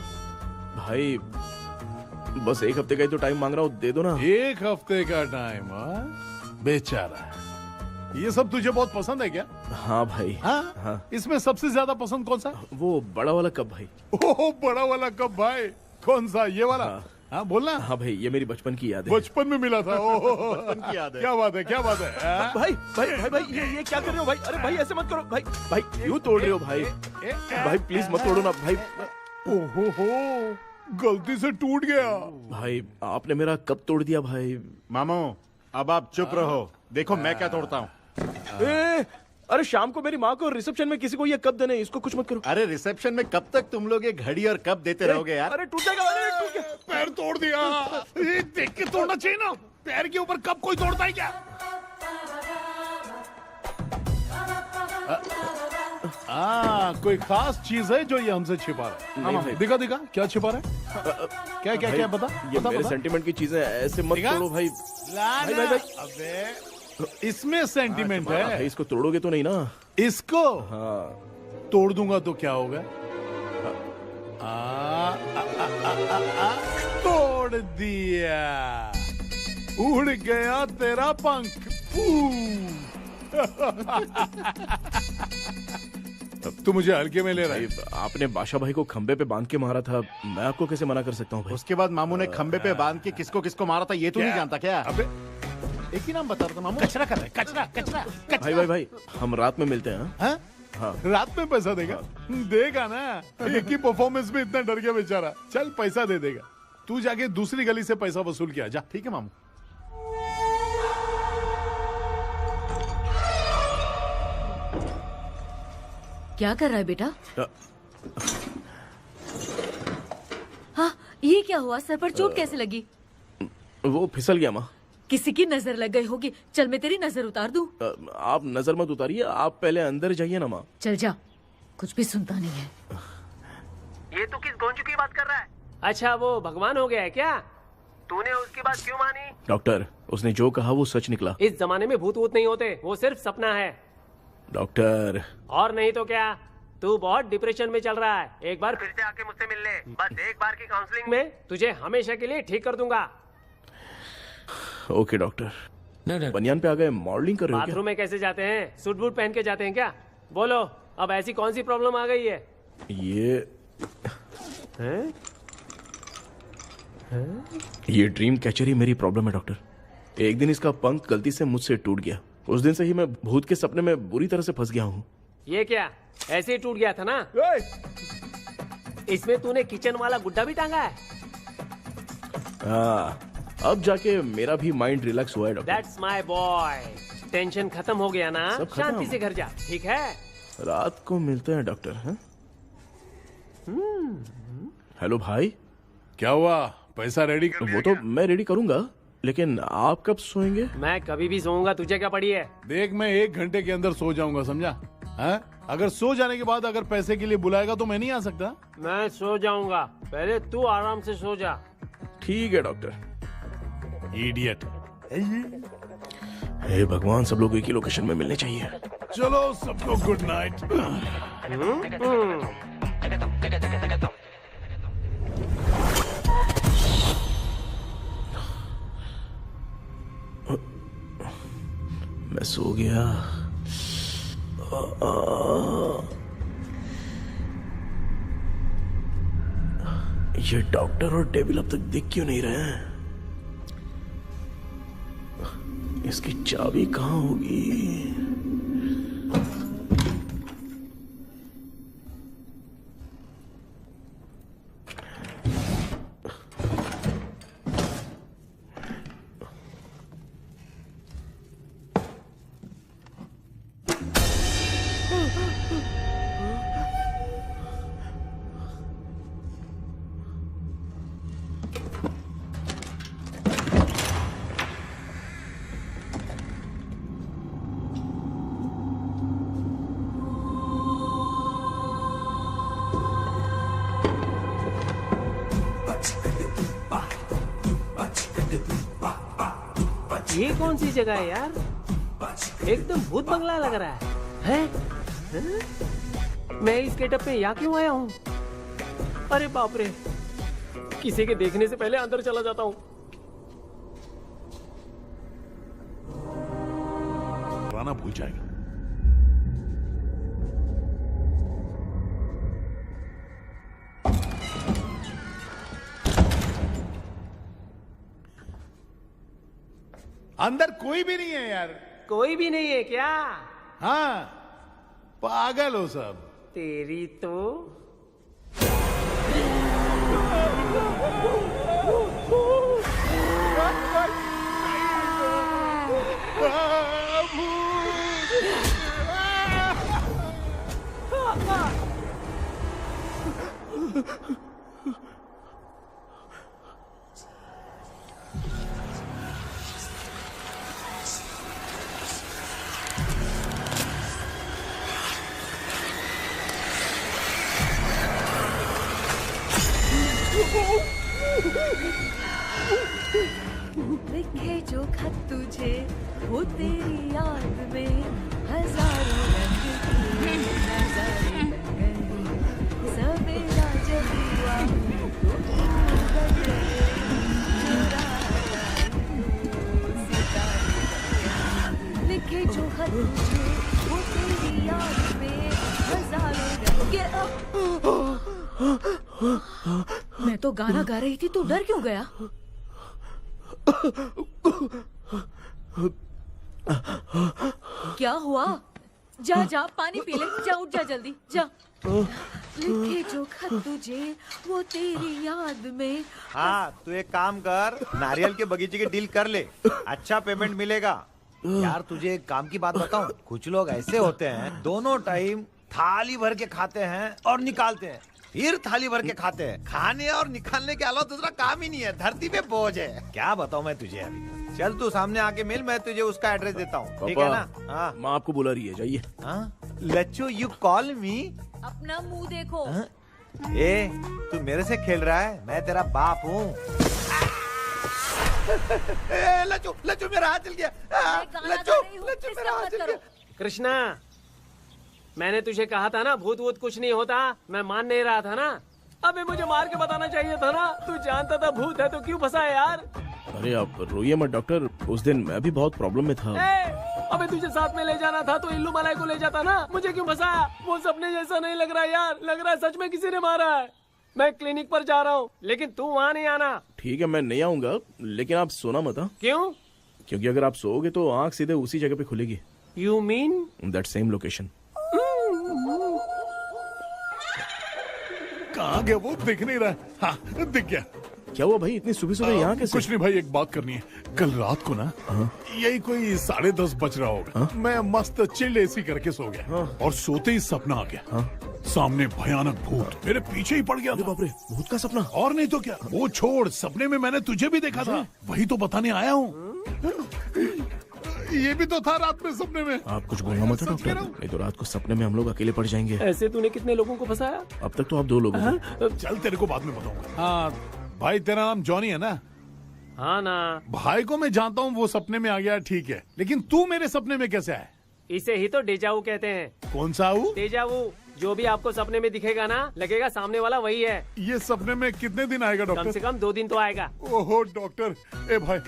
Speaker 1: भाई, बस एक हफ्ते का ही तो टाइम मांग रहा हूँ, दे दो ना।
Speaker 5: एक हफ्ते का टाइम? बेचारा, ये सब तुझे बहुत पसंद है क्या?
Speaker 1: हाँ भाई।
Speaker 5: हाँ? इसमें सबसे ज्यादा पसंद कौन सा?
Speaker 1: वो बड़ा वाला कप भाई।
Speaker 5: ओह, बड़ा वाला कप भाई। कौन सा? ये वाला? हाँ, बोलना।
Speaker 1: हाँ भाई, ये मेरी बचपन की याद है।
Speaker 5: बचपन में मिला था। ओह,
Speaker 8: बचपन की याद है।
Speaker 5: क्या बात है, क्या बात है।
Speaker 1: भाई भाई भाई भाई, ये क्या कर रहे हो भाई? अरे भाई ऐसे मत करो भाई। भाई क्यों तोड़ रहे हो भाई? भाई प्लीज मत तोड़ो ना भाई।
Speaker 5: ओहो, गलती से टूट गया।
Speaker 1: भाई आपने मेरा कब तोड़ दिया भाई?
Speaker 8: मामू अब आप चुप रहो, देखो मैं क्या तोड़ता हूँ।
Speaker 1: अरे शाम को मेरी माँ को रिसेप्शन में किसी को ये कप देने, इसको कुछ मत करो।
Speaker 8: अरे रिसेप्शन में कब तक तुम लोग ये घड़ी और कप देते रहोगे यार?
Speaker 1: अरे टूट जाएगा, अरे टूट गया।
Speaker 5: पैर तोड़ दिया। ये देख के तोड़ना चाहिए ना, पैर के ऊपर कब कोई तोड़ता है क्या? कोई खास चीज है जो ये हमसे छिपा रहा है?
Speaker 1: नहीं भाई।
Speaker 5: दिखा दिखा क्या छिपा रहा है? क्या क्या क्या बता,
Speaker 1: ये
Speaker 5: बता,
Speaker 1: मेरे
Speaker 5: बता।
Speaker 1: सेंटिमेंट की चीजें ऐसे मत
Speaker 5: दिखा?
Speaker 1: तोड़ो भाई।
Speaker 5: लाना।
Speaker 1: भाई, भाई,
Speaker 5: अबे इसमें सेंटिमेंट है।
Speaker 1: भाई इसको तोड़ोगे तो नहीं ना?
Speaker 5: इसको
Speaker 1: हाँ।
Speaker 5: तोड़ दूंगा तो क्या होगा? तोड़ दिया, उड़ गया तेरा पंख। तू मुझे हल्के में ले रहा है।
Speaker 1: आपने बादशाह भाई को खंबे पे बांध के मारा था, मैं आपको कैसे मना कर सकता हूँ भाई?
Speaker 8: उसके बाद मामू ने खंबे पे बांध के किसको किसको मारा था ये तू नहीं जानता क्या?
Speaker 5: अबे
Speaker 8: एक ही नाम बता रहा था मामू।
Speaker 5: कचरा कर रहा है, कचरा कचरा
Speaker 1: भाई भाई भाई हम रात में मिलते हैं।
Speaker 5: हाँ?
Speaker 1: हाँ।
Speaker 5: रात में पैसा देगा? देगा ना, एक ही परफॉर्मेंस में इतना डर गया बेचारा। चल पैसा दे देगा, तू जाके दूसरी गली से पैसा वसूल किया जा।
Speaker 8: ठीक है मामू।
Speaker 10: क्या कर रहा है बेटा? हाँ, ये क्या हुआ? सर पर चोट कैसे लगी?
Speaker 1: वो फिसल गया माँ।
Speaker 10: किसी की नजर लग गई होगी। चल मैं तेरी नजर उतार दूं।
Speaker 1: आप नजर मत उतारिए, आप पहले अंदर जाइए ना माँ।
Speaker 10: चल जा, कुछ भी सुनता नहीं है।
Speaker 12: ये तू किस गोंचू की बात कर रहा है? अच्छा वो भगवान हो गया है क्या? तूने उसकी बात क्यों मानी?
Speaker 1: डॉक्टर, उसने जो कहा वो सच निकला।
Speaker 12: इस जमाने में भूत वूत नहीं होते, वो सिर्फ सपना है।
Speaker 1: डॉक्टर।
Speaker 12: और नहीं तो क्या, तू बहुत डिप्रेशन में चल रहा है। एक बार फिर से आके मुझसे मिल ले, बस एक बार की काउंसलिंग में तुझे हमेशा के लिए ठीक कर दूंगा।
Speaker 1: Okay doctor. बनियान पे आ गए, मॉडलिंग कर रहे हो क्या?
Speaker 12: बाथरूम में कैसे जाते हैं? सूट बूट पहन के जाते हैं क्या? बोलो, अब ऐसी कौन सी प्रॉब्लम आ गई है?
Speaker 1: ये ड्रीम कैचर ही मेरी प्रॉब्लम है डॉक्टर। एक दिन इसका पंख गलती से मुझसे टूट गया, उस दिन से ही मैं भूत के सपने में बुरी तरह से फंस गया हूँ।
Speaker 12: ये क्या ऐसे ही टूट गया था ना? इसमें तूने किचन वाला गुड्डा भी टांगा है?
Speaker 1: अब जाके मेरा भी माइंड रिलैक्स हुआ है doctor.
Speaker 12: That's my boy। Tension खत्म हो गया ना?
Speaker 1: सब खत्म।
Speaker 12: शांति से घर जा, ठीक है?
Speaker 1: रात को मिलते हैं डॉक्टर। हाँ? हेलो भाई।
Speaker 5: क्या हुआ, पैसा रेडी कर?
Speaker 1: वो तो मैं रेडी करूंगा, लेकिन आप कब सोएंगे?
Speaker 12: मैं कभी भी सोऊंगा, तुझे क्या पड़ी है?
Speaker 5: देख मैं 1 घंटे के अंदर सो जाऊंगा, समझा? हाँ? अगर सो जाने के बाद अगर पैसे के लिए बुलाएगा तो मैं नहीं आ सकता।
Speaker 12: मैं सो जाऊंगा, पहले तू आराम से सो जा।
Speaker 1: ठीक है डॉक्टर।
Speaker 5: इडियट।
Speaker 1: हे भगवान, सब लोग एक ही लोकेशन में मिलने चाहिए।
Speaker 5: चलो सबको गुड नाइट।
Speaker 1: मैं सो गया। ये डॉक्टर और डेविल अब तक दिख क्यों नहीं रहे हैं? इसकी चाबी कहाँ होगी?
Speaker 12: ये कौन सी जगह है यार? एकदम भूत बंगला लग रहा है। मैं इस गेटअप में यहाँ क्यों आया हूँ? अरे बाप रे, किसी के देखने से पहले अंदर चला जाता हूँ।
Speaker 5: राना भूल जाएगा। अंदर कोई भी नहीं है यार।
Speaker 12: कोई भी नहीं है क्या?
Speaker 5: हाँ, पागल हो सब।
Speaker 12: तेरी तो
Speaker 10: लिखे जो खत तुझे वो तेरी याद में हजारों रंग की नजारे बन गए। सवेरा जब हुआ तो तू बन गए, चुराया तू सितारे बन गए। लिखे जो खत तुझे वो तेरी याद में हजारों रंग के। मैं तो गाना गा रही थी, तू डर क्यों गया? क्या हुआ? जा जा पानी पी ले, जा उठ जा जल्दी जा। लिखे जो खत तुझे वो तेरी याद में।
Speaker 9: हाँ, तू एक काम कर, नारियल के बगीचे की डील कर ले, अच्छा पेमेंट मिलेगा। यार तुझे एक काम की बात बताऊं, कुछ लोग ऐसे होते हैं दोनों टाइम थाली भर के खाते हैं और निकालते हैं, फिर थाली भर के खाते हैं। खाने और निकालने के अलावा दूसरा काम ही नहीं है, धरती पे बोझ है। क्या बताऊं मैं तुझे अभी। चल तू सामने आके मिल, मैं तुझे उसका एड्रेस देता हूँ, ठीक है ना? हाँ,
Speaker 1: माँ आपको बुला रही है, जाइए।
Speaker 9: लच्चू यू कॉल मी?
Speaker 10: अपना मुंह देखो।
Speaker 9: ए, तू मेरे से खेल रहा है? मैं तेरा बाप हूँ। लच्चू लच्चू मेरा हाथ चल गया। लच्चू लच्चू मेरा हाथ चल गया।
Speaker 12: कृष्णा, मैंने तुझे कहा था ना भूत वूत कुछ नहीं होता, मैं मान नहीं रहा था ना। अबे मुझे मार के बताना चाहिए था ना, तू जानता था भूत है तो क्यों फंसा है यार?
Speaker 1: अरे आप रोइए मत डॉक्टर, उस दिन मैं भी बहुत प्रॉब्लम में था।
Speaker 12: अबे तुझे साथ में ले जाना था तो इल्लू मलाई को ले जाता ना, मुझे क्यों फंसाया? वो सपने जैसा नहीं लग रहा यार, लग रहा है सच में किसी ने मारा है। मैं क्लिनिक पर जा रहा हूँ, लेकिन तू वहाँ नहीं आना।
Speaker 1: ठीक है, मैं नहीं आऊंगा, लेकिन आप सोना मत।
Speaker 12: क्यों?
Speaker 1: क्योंकि अगर आप सोओगे तो आंख सीधे उसी जगह पे खुलेगी।
Speaker 12: You mean
Speaker 1: that same location.
Speaker 5: कहाँ गया वो? दिख नहीं रहा। हाँ, दिख गया।
Speaker 1: क्या हुआ भाई, इतनी सुबह सुबह यहाँ कैसे?
Speaker 5: कुछ नहीं भाई, एक बात करनी है। कल रात को ना यही कोई 10:30 बज रहा होगा, मैं मस्त चिल्ड एसी करके सो गया और सोते ही सपना आ गया। सामने भयानक भूत मेरे पीछे ही पड़ गया।
Speaker 1: बाप रे, भूत का सपना?
Speaker 5: और नहीं तो क्या। वो छोड़, सपने में मैंने तुझे भी देखा था, वही तो बताने आया हूँ। ये भी तो था रात में सपने में।
Speaker 1: आप कुछ बोलना मत डॉक्टर, नहीं तो रात को सपने में हम लोग अकेले पड़ जाएंगे।
Speaker 12: ऐसे तूने कितने लोगों को फंसाया?
Speaker 1: अब तक तो आप 2 लोग हो।
Speaker 5: चल तेरे को बाद में बताऊंगा। हाँ भाई, तेरा नाम जॉनी है ना?
Speaker 12: हाँ ना।
Speaker 5: भाई को मैं जानता हूँ, वो सपने में आ गया, ठीक है, लेकिन तू मेरे सपने में कैसे आया?
Speaker 12: इसे ही तो डेजावू कहते हैं।
Speaker 5: कौन सा वो?
Speaker 12: डेजावू, जो भी आपको सपने में दिखेगा ना, लगेगा सामने वाला वही है।
Speaker 5: ये सपने में कितने दिन आएगा डॉक्टर?
Speaker 12: कम से कम 2 दिन तो आएगा।
Speaker 5: ओहो डॉक्टर, ए भाई,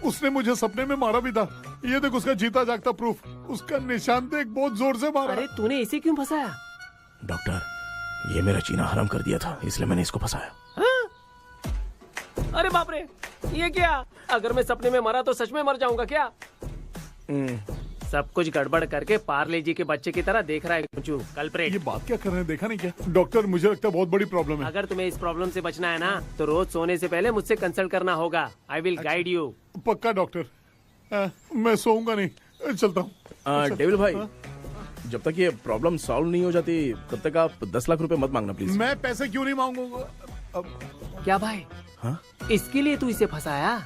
Speaker 5: उसने मुझे सपने में मारा भी था। ये देख उसका जीता जागता प्रूफ, उसका निशान देख, बहुत जोर से मारा।
Speaker 12: अरे तूने इसे क्यों फंसाया?
Speaker 1: डॉक्टर, ये मेरा जीना हराम कर दिया था, इसलिए मैंने इसको फंसाया।
Speaker 12: अरे बाप रे, ये क्या? अगर मैं सपने में मरा तो सच में मर जाऊंगा क्या? सब कुछ गड़बड़ करके पार्ले जी के बच्चे की तरह देख रहा है कुचू, कल्प्रेट।
Speaker 5: ये बात क्या कर रहे हैं, देखा नहीं क्या? डॉक्टर, मुझे लगता है बहुत बड़ी प्रॉब्लम है।
Speaker 12: अगर तुम्हें इस प्रॉब्लम से बचना है ना, तो रोज सोने से पहले मुझसे कंसल्ट करना होगा। I will guide you.
Speaker 5: पक्का डॉक्टर, मैं सोऊंगा नहीं, चलता हूँ।
Speaker 1: डेविल भाई, जब तक ये प्रॉब्लम सॉल्व नहीं हो जाती तब तक आप 10 लाख रुपए मत मांगना प्लीज।
Speaker 5: मैं पैसे क्यों नहीं मांगूंगा?
Speaker 12: क्या भाई?
Speaker 1: हाँ?
Speaker 12: इसके लिए तू इसे फंसाया?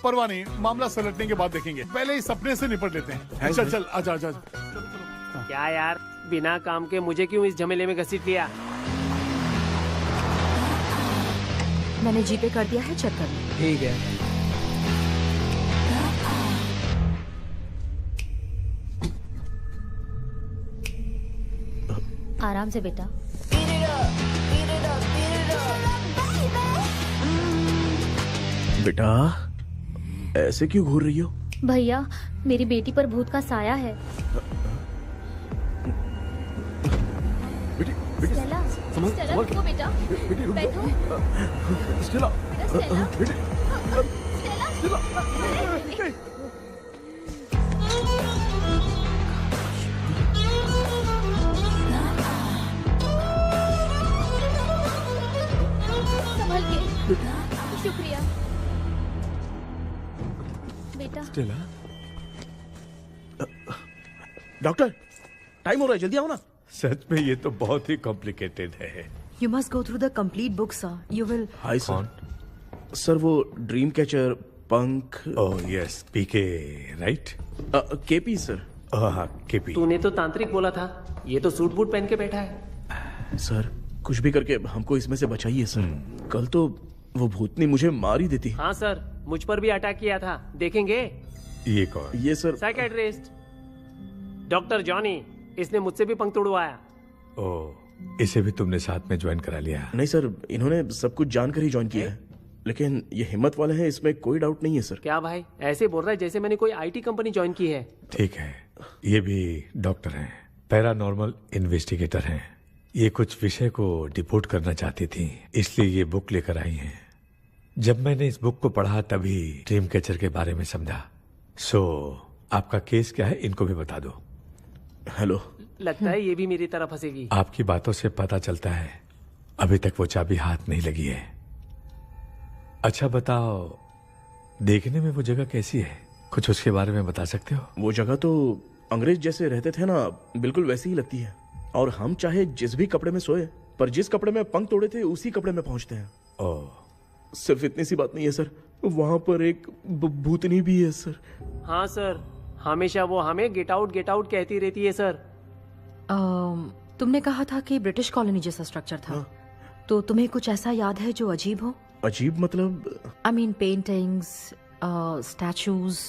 Speaker 5: परवाह नहीं, मामला सलटने के बाद देखेंगे, पहले इस सपने से निपट लेते हैं। चल चल, आजा आजा।
Speaker 12: क्या यार, बिना काम के मुझे क्यों इस झमेले में घसीट लिया?
Speaker 10: मैंने जीपे कर दिया है, चेक कर लो।
Speaker 6: ठीक है।
Speaker 10: आराम से बेटा।
Speaker 1: बेटा, ऐसे क्यों घूर रही हो?
Speaker 10: भैया, मेरी बेटी पर भूत का साया है। स्टेला, स्टेला रुको बेटा, बैठो।
Speaker 1: स्टेला,
Speaker 10: संभल के। शुक्रिया बेटा।
Speaker 1: डॉक्टर, टाइम हो रहा है, जल्दी आओ ना।
Speaker 11: सच में ये तो बहुत ही कॉम्प्लिकेटेड है।
Speaker 10: You must go through the complete book, sir. You will.
Speaker 1: Hi sir. Sir वो ड्रीम कैचर पंख।
Speaker 11: ओह यस, पीके राइट?
Speaker 1: KP sir.
Speaker 11: हाँ केपी।
Speaker 12: तूने तो तांत्रिक बोला था, ये तो सूट बूट पहन के बैठा है।
Speaker 1: सर कुछ भी करके हमको इसमें से बचाइए सर। कल तो वो भूतनी मुझे मार ही देती।
Speaker 12: हाँ सर, मुझ पर भी अटैक किया था, देखेंगे?
Speaker 11: ये कौन?
Speaker 1: ये सर
Speaker 12: साइकेट्रिस्ट डॉक्टर जॉनी, इसने मुझसे भी पंख तोड़वाया।
Speaker 11: ओह, इसे भी तुमने साथ में ज्वाइन करा लिया?
Speaker 1: नहीं सर, इन्होंने सब कुछ जानकर ही ज्वाइन किया है, लेकिन ये हिम्मत वाले हैं, इसमें कोई डाउट नहीं है सर।
Speaker 12: क्या भाई, ऐसे बोल रहा है जैसे मैंने कोई आईटी कंपनी ज्वाइन की है।
Speaker 11: ठीक है, ये भी डॉक्टर हैं, पैरानॉर्मल इन्वेस्टिगेटर हैं। ये कुछ विषय को डिपोर्ट करना चाहती थी, इसलिए ये बुक लेकर आई हैं। जब मैंने इस बुक को पढ़ा तभी ड्रीम कैचर के बारे में समझा। सो आपका केस क्या है, इनको भी बता दो।
Speaker 1: हेलो।
Speaker 12: लगता है ये भी मेरी तरह फंसेगी।
Speaker 11: आपकी बातों से पता चलता है अभी तक वो चाबी हाथ नहीं लगी है। अच्छा बताओ, देखने में वो जगह कैसी है, कुछ उसके बारे में बता सकते हो?
Speaker 1: वो जगह तो अंग्रेज जैसे रहते थे ना, बिल्कुल वैसी ही लगती है। और हम चाहे जिस भी कपड़े में सोए, पर जिस कपड़े में पंख तोड़े थे उसी कपड़े में पहुंचते हैं।
Speaker 11: ओह,
Speaker 1: सिर्फ इतनी सी बात नहीं है सर, वहां पर एक भूतनी भी है सर।
Speaker 12: हाँ सर, हमेशा वो हमें गेट आउट कहती रहती है सर।
Speaker 10: तुमने कहा था कि ब्रिटिश कॉलोनी जैसा स्ट्रक्चर था। तो तुम्हें कुछ ऐसा याद है जो अजीब हो?
Speaker 1: अजीब मतलब?
Speaker 10: आई मीन पेंटिंग्स, स्टैचूज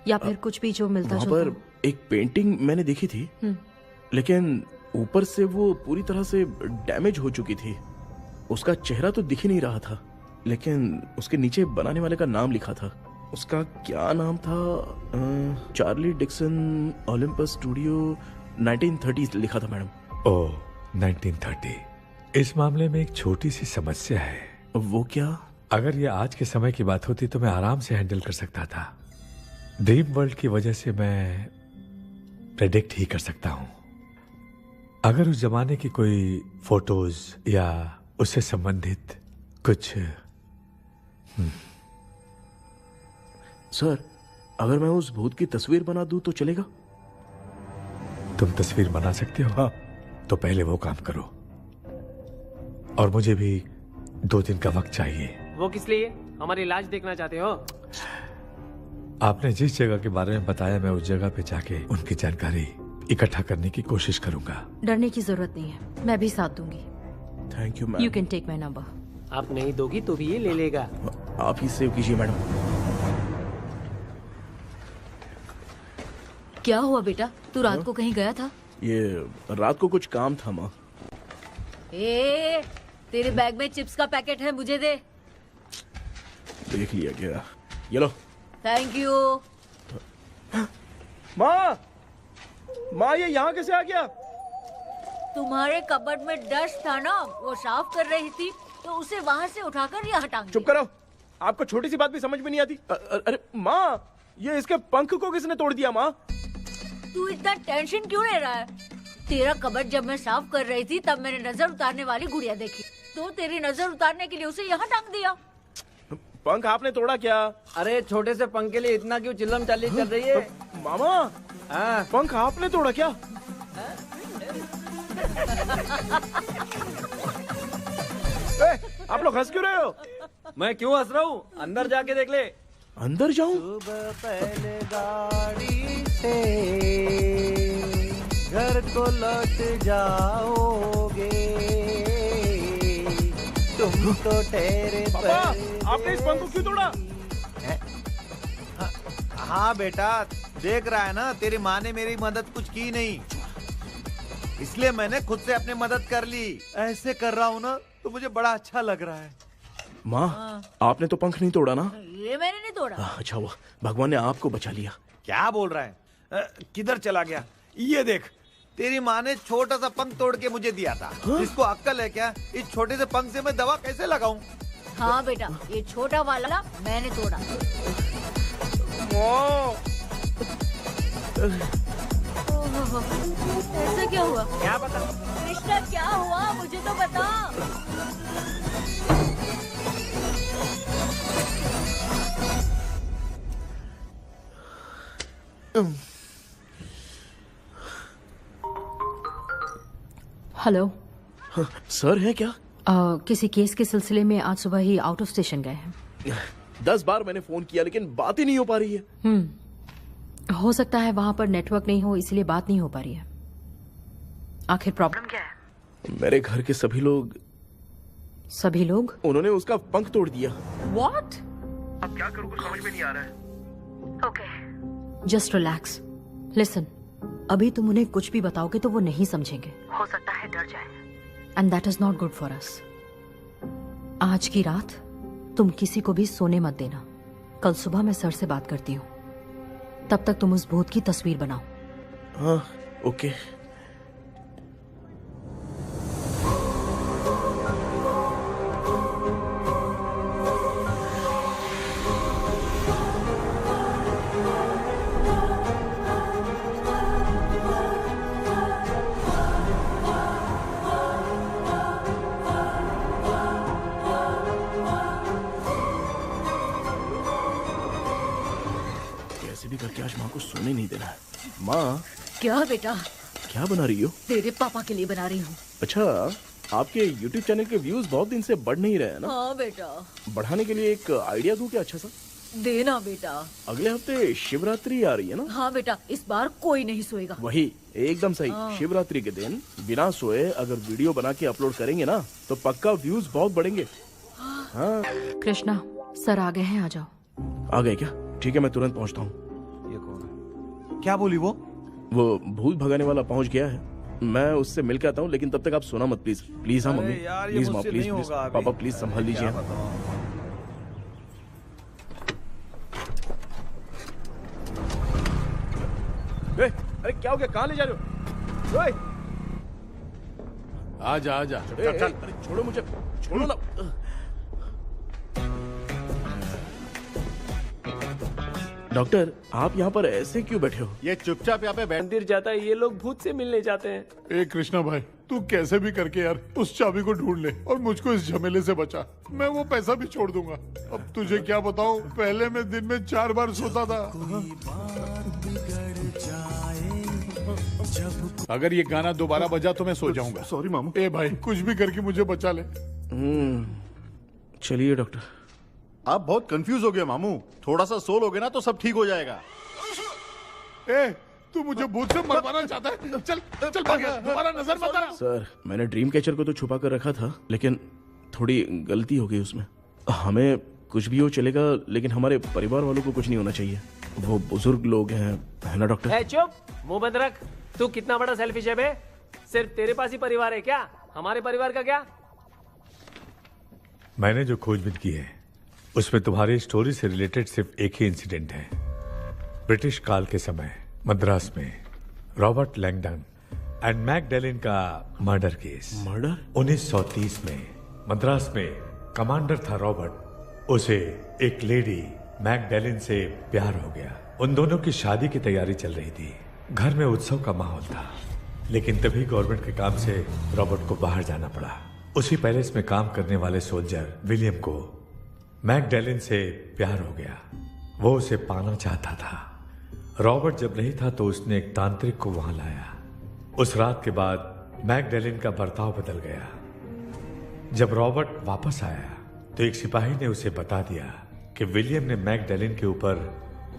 Speaker 10: या फिर कुछ भी जो मिलता
Speaker 1: वहां
Speaker 10: जुलता।
Speaker 1: पर एक पेंटिंग मैंने देखी थी, लेकिन ऊपर से वो पूरी तरह से डैमेज हो चुकी थी। उसका चेहरा तो दिख ही नहीं रहा था, लेकिन उसके नीचे बनाने वाले का नाम लिखा था। उसका क्या नाम था? चार्ली डिक्सन, ओलंपस स्टूडियो, 1930 लिखा था मैडम।
Speaker 11: ओह, 1930। इस मामले में एक छोटी सी समस्या है।
Speaker 1: वो क्या?
Speaker 11: अगर ये आज के समय की बात होती तो मैं आराम से हैंडल कर सकता था। ड्रीम वर्ल्ड की वजह से मैं प्रेडिक्ट ही कर सकता हूं। अगर उस जमाने की कोई फोटोज या उससे संबंधित कुछ।
Speaker 1: सर, अगर मैं उस भूत की तस्वीर बना दूं तो चलेगा?
Speaker 11: तुम तस्वीर बना सकते हो? हाँ। तो पहले वो काम करो, और मुझे भी 2 दिन का वक्त चाहिए।
Speaker 12: वो किस लिए? हमारी इलाज देखना चाहते हो?
Speaker 11: आपने जिस जगह के बारे में बताया, मैं उस जगह पे जाके उनकी जानकारी इकट्ठा करने की कोशिश करूंगा।
Speaker 10: डरने की जरूरत नहीं है, मैं भी साथ दूंगी।
Speaker 1: Thank you ma'am.
Speaker 10: You can take my number.
Speaker 12: आप नहीं दोगी तो भी ये ले लेगा।
Speaker 1: आप ही सेव कीजिए मैडम।
Speaker 10: क्या हुआ बेटा, तू रात को कहीं गया था?
Speaker 1: ये रात को कुछ काम था माँ।
Speaker 10: ए, तेरे बैग में चिप्स का पैकेट है, मुझे दे।
Speaker 1: देख लिया क्या? ये लो।
Speaker 10: Thank you.
Speaker 1: माँ, माँ ये यहाँ कैसे आ गया?
Speaker 10: तुम्हारे कबर्ड में डस्ट था ना, वो साफ कर रही थी तो उसे वहाँ से उठाकर यहाँ टांग
Speaker 1: चुप करो, आपको छोटी सी बात भी समझ में नहीं आती। अरे माँ, ये इसके पंख को किसने तोड़ दिया? माँ
Speaker 10: तू इतना टेंशन क्यों ले रहा है? तेरा कबर्ड जब मैं साफ कर रही थी तब मैंने नजर उतारने वाली गुड़िया देखी, तो तेरी नजर उतारने के लिए उसे यहाँ टांग दिया।
Speaker 1: पंख आपने तोड़ा क्या?
Speaker 2: अरे छोटे से पंख के लिए इतना क्यों चिल्लम चाली कर रही है?
Speaker 1: मामा, पंख आपने तोड़ा क्या? आप लोग हंस क्यों रहे हो?
Speaker 2: मैं क्यों हंस रहा हूँ? अंदर जाके देख ले।
Speaker 1: अंदर जाऊं?
Speaker 9: सुबह पहले गाड़ी से घर को लौट जाओगे, तुम तो ठहरे।
Speaker 1: पापा, आपने इस पंख को क्यों तोड़ा?
Speaker 9: हाँ बेटा, देख रहा है ना, तेरी माँ ने मेरी मदद कुछ की नहीं, इसलिए मैंने खुद से अपनी मदद कर ली। ऐसे कर रहा हूँ ना तो मुझे बड़ा अच्छा लग रहा है।
Speaker 1: माँ, आपने तो पंख नहीं तोड़ा ना?
Speaker 10: ये मैंने नहीं तोड़ा।
Speaker 1: अच्छा हुआ भगवान ने आपको बचा लिया।
Speaker 9: क्या बोल रहा है? किधर चला गया? ये देख, तेरी माँ ने छोटा सा पंख तोड़ के मुझे दिया था। इसको अक्ल है क्या? इस छोटे से पंख से मैं दवा कैसे लगाऊं?
Speaker 10: हाँ बेटा, ये छोटा वाला मैंने तोड़ा। ऐसा क्या हुआ?
Speaker 12: क्या पता?
Speaker 10: कृष्णा क्या हुआ, मुझे तो बता।
Speaker 14: हेलो
Speaker 1: सर है क्या?
Speaker 14: किसी केस के सिलसिले में आज सुबह ही आउट ऑफ स्टेशन गए हैं।
Speaker 1: 10 बार मैंने फोन किया लेकिन बात ही नहीं हो पा रही है।
Speaker 14: हो सकता है वहां पर नेटवर्क नहीं हो, इसलिए बात नहीं हो पा रही है। आखिर प्रॉब्लम क्या है?
Speaker 1: मेरे घर के सभी लोग उन्होंने उसका पंख तोड़ दिया।
Speaker 14: What?
Speaker 7: अब क्या करूँ कुछ समझ में नहीं आ रहा है।
Speaker 14: Okay just relax. लिसन, अभी तुम उन्हें कुछ भी बताओगे तो वो नहीं समझेंगे।
Speaker 3: हो सकता है डर जाए।
Speaker 14: And that is not good for us. आज की रात तुम किसी को भी सोने मत देना। कल सुबह मैं सर से बात करती हूँ। तब तक तुम उस भूत की तस्वीर बनाओ।
Speaker 1: हाँ ओके। करके आज माँ को सोने नहीं देना है। माँ
Speaker 10: क्या बेटा?
Speaker 1: क्या बना रही हो?
Speaker 10: तेरे पापा के लिए बना रही हूँ।
Speaker 1: अच्छा, आपके YouTube चैनल के व्यूज बहुत दिन से बढ़ नहीं रहे हैं ना?
Speaker 10: हाँ बेटा।
Speaker 1: बढ़ाने के लिए एक आइडिया दूं क्या अच्छा सा?
Speaker 10: देना बेटा।
Speaker 1: अगले हफ्ते शिवरात्रि आ रही है ना?
Speaker 10: हाँ बेटा, इस बार कोई नहीं सोएगा।
Speaker 1: वही एकदम सही। शिवरात्रि के दिन बिना सोए अगर वीडियो बना के अपलोड करेंगे ना तो पक्का व्यूज बहुत बढ़ेंगे। हाँ।
Speaker 14: कृष्णा सर आ गए हैं, आ जाओ।
Speaker 1: आ गए क्या? ठीक है मैं तुरंत पहुँचता हूँ।
Speaker 9: क्या बोली वो?
Speaker 1: भूत भगाने वाला पहुंच गया है। मैं उससे मिल के आता हूँ, लेकिन तब तक आप सोना मत प्लीज। प्लीज हाँ मम्मी, प्लीज माँ, प्लीज प्लीज पापा प्लीज संभाल लीजिए। अरे क्या हो गया? कहाँ ले जा रहे हो?
Speaker 5: आजा आजा।
Speaker 1: चल छोड़ो मुझे, छोड़ो ना। डॉक्टर आप यहाँ पर ऐसे क्यों बैठे हो?
Speaker 8: ये चुपचाप यहाँ पे
Speaker 12: मंदिर जाता है, ये लोग भूत से मिलने जाते हैं।
Speaker 5: ए कृष्णा भाई, तू कैसे भी करके यार उस चाबी को ढूंढ ले और मुझको इस झमेले से बचा। मैं वो पैसा भी छोड़ दूंगा। अब तुझे क्या बताऊं, पहले मैं दिन में 4 बार सोता था। अगर ये गाना दोबारा बजा तो मैं सो जाऊंगा।
Speaker 8: सॉरी मामू।
Speaker 5: ए भाई कुछ भी करके मुझे बचा ले।
Speaker 1: चलिए डॉक्टर।
Speaker 8: आप बहुत कंफ्यूज हो गए मामू, थोड़ा सा सो लोगे ना तो सब ठीक हो जाएगा।
Speaker 5: ए तू मुझे भूत से मरवाना चाहता है? चल चल भाग, दोबारा नजर मत आना।
Speaker 1: सर मैंने ड्रीम कैचर को तो छुपा कर रखा था, लेकिन थोड़ी गलती हो गई उसमें। हमें कुछ भी हो चलेगा, लेकिन हमारे परिवार वालों को कुछ नहीं होना चाहिए। वो बुजुर्ग लोग हैं, है ना डॉक्टर?
Speaker 12: चुप, मुंह बंद रख। तू कितना बड़ा सेल्फिश है बे? सिर्फ तेरे पास ही परिवार है क्या? हमारे परिवार का क्या?
Speaker 11: मैंने जो खोजबीन की है उसमें तुम्हारी स्टोरी से रिलेटेड सिर्फ एक ही इंसिडेंट है। ब्रिटिश काल के समय मद्रास में रॉबर्ट लैंगडन एंड मैकडैलिन का मर्डर केस।
Speaker 1: मर्डर?
Speaker 11: 1930 में मद्रास में कमांडर था रॉबर्ट। उसे एक लेडी मैकडैलिन से प्यार हो गया। उन दोनों की शादी की तैयारी चल रही थी। घर में उत्सव का माहौल था, लेकिन तभी गवर्नमेंट के काम से रॉबर्ट को बाहर जाना पड़ा। उसी पैलेस में काम करने वाले सोल्जर विलियम को मैकडैलिन से प्यार हो गया। वो उसे पाना चाहता था। रॉबर्ट जब नहीं था तो उसने एक तांत्रिक को वहां लाया। उस रात के बाद मैकडैलिन का बर्ताव बदल गया। जब रॉबर्ट वापस आया तो एक सिपाही ने उसे बता दिया कि विलियम ने मैकडैलिन के ऊपर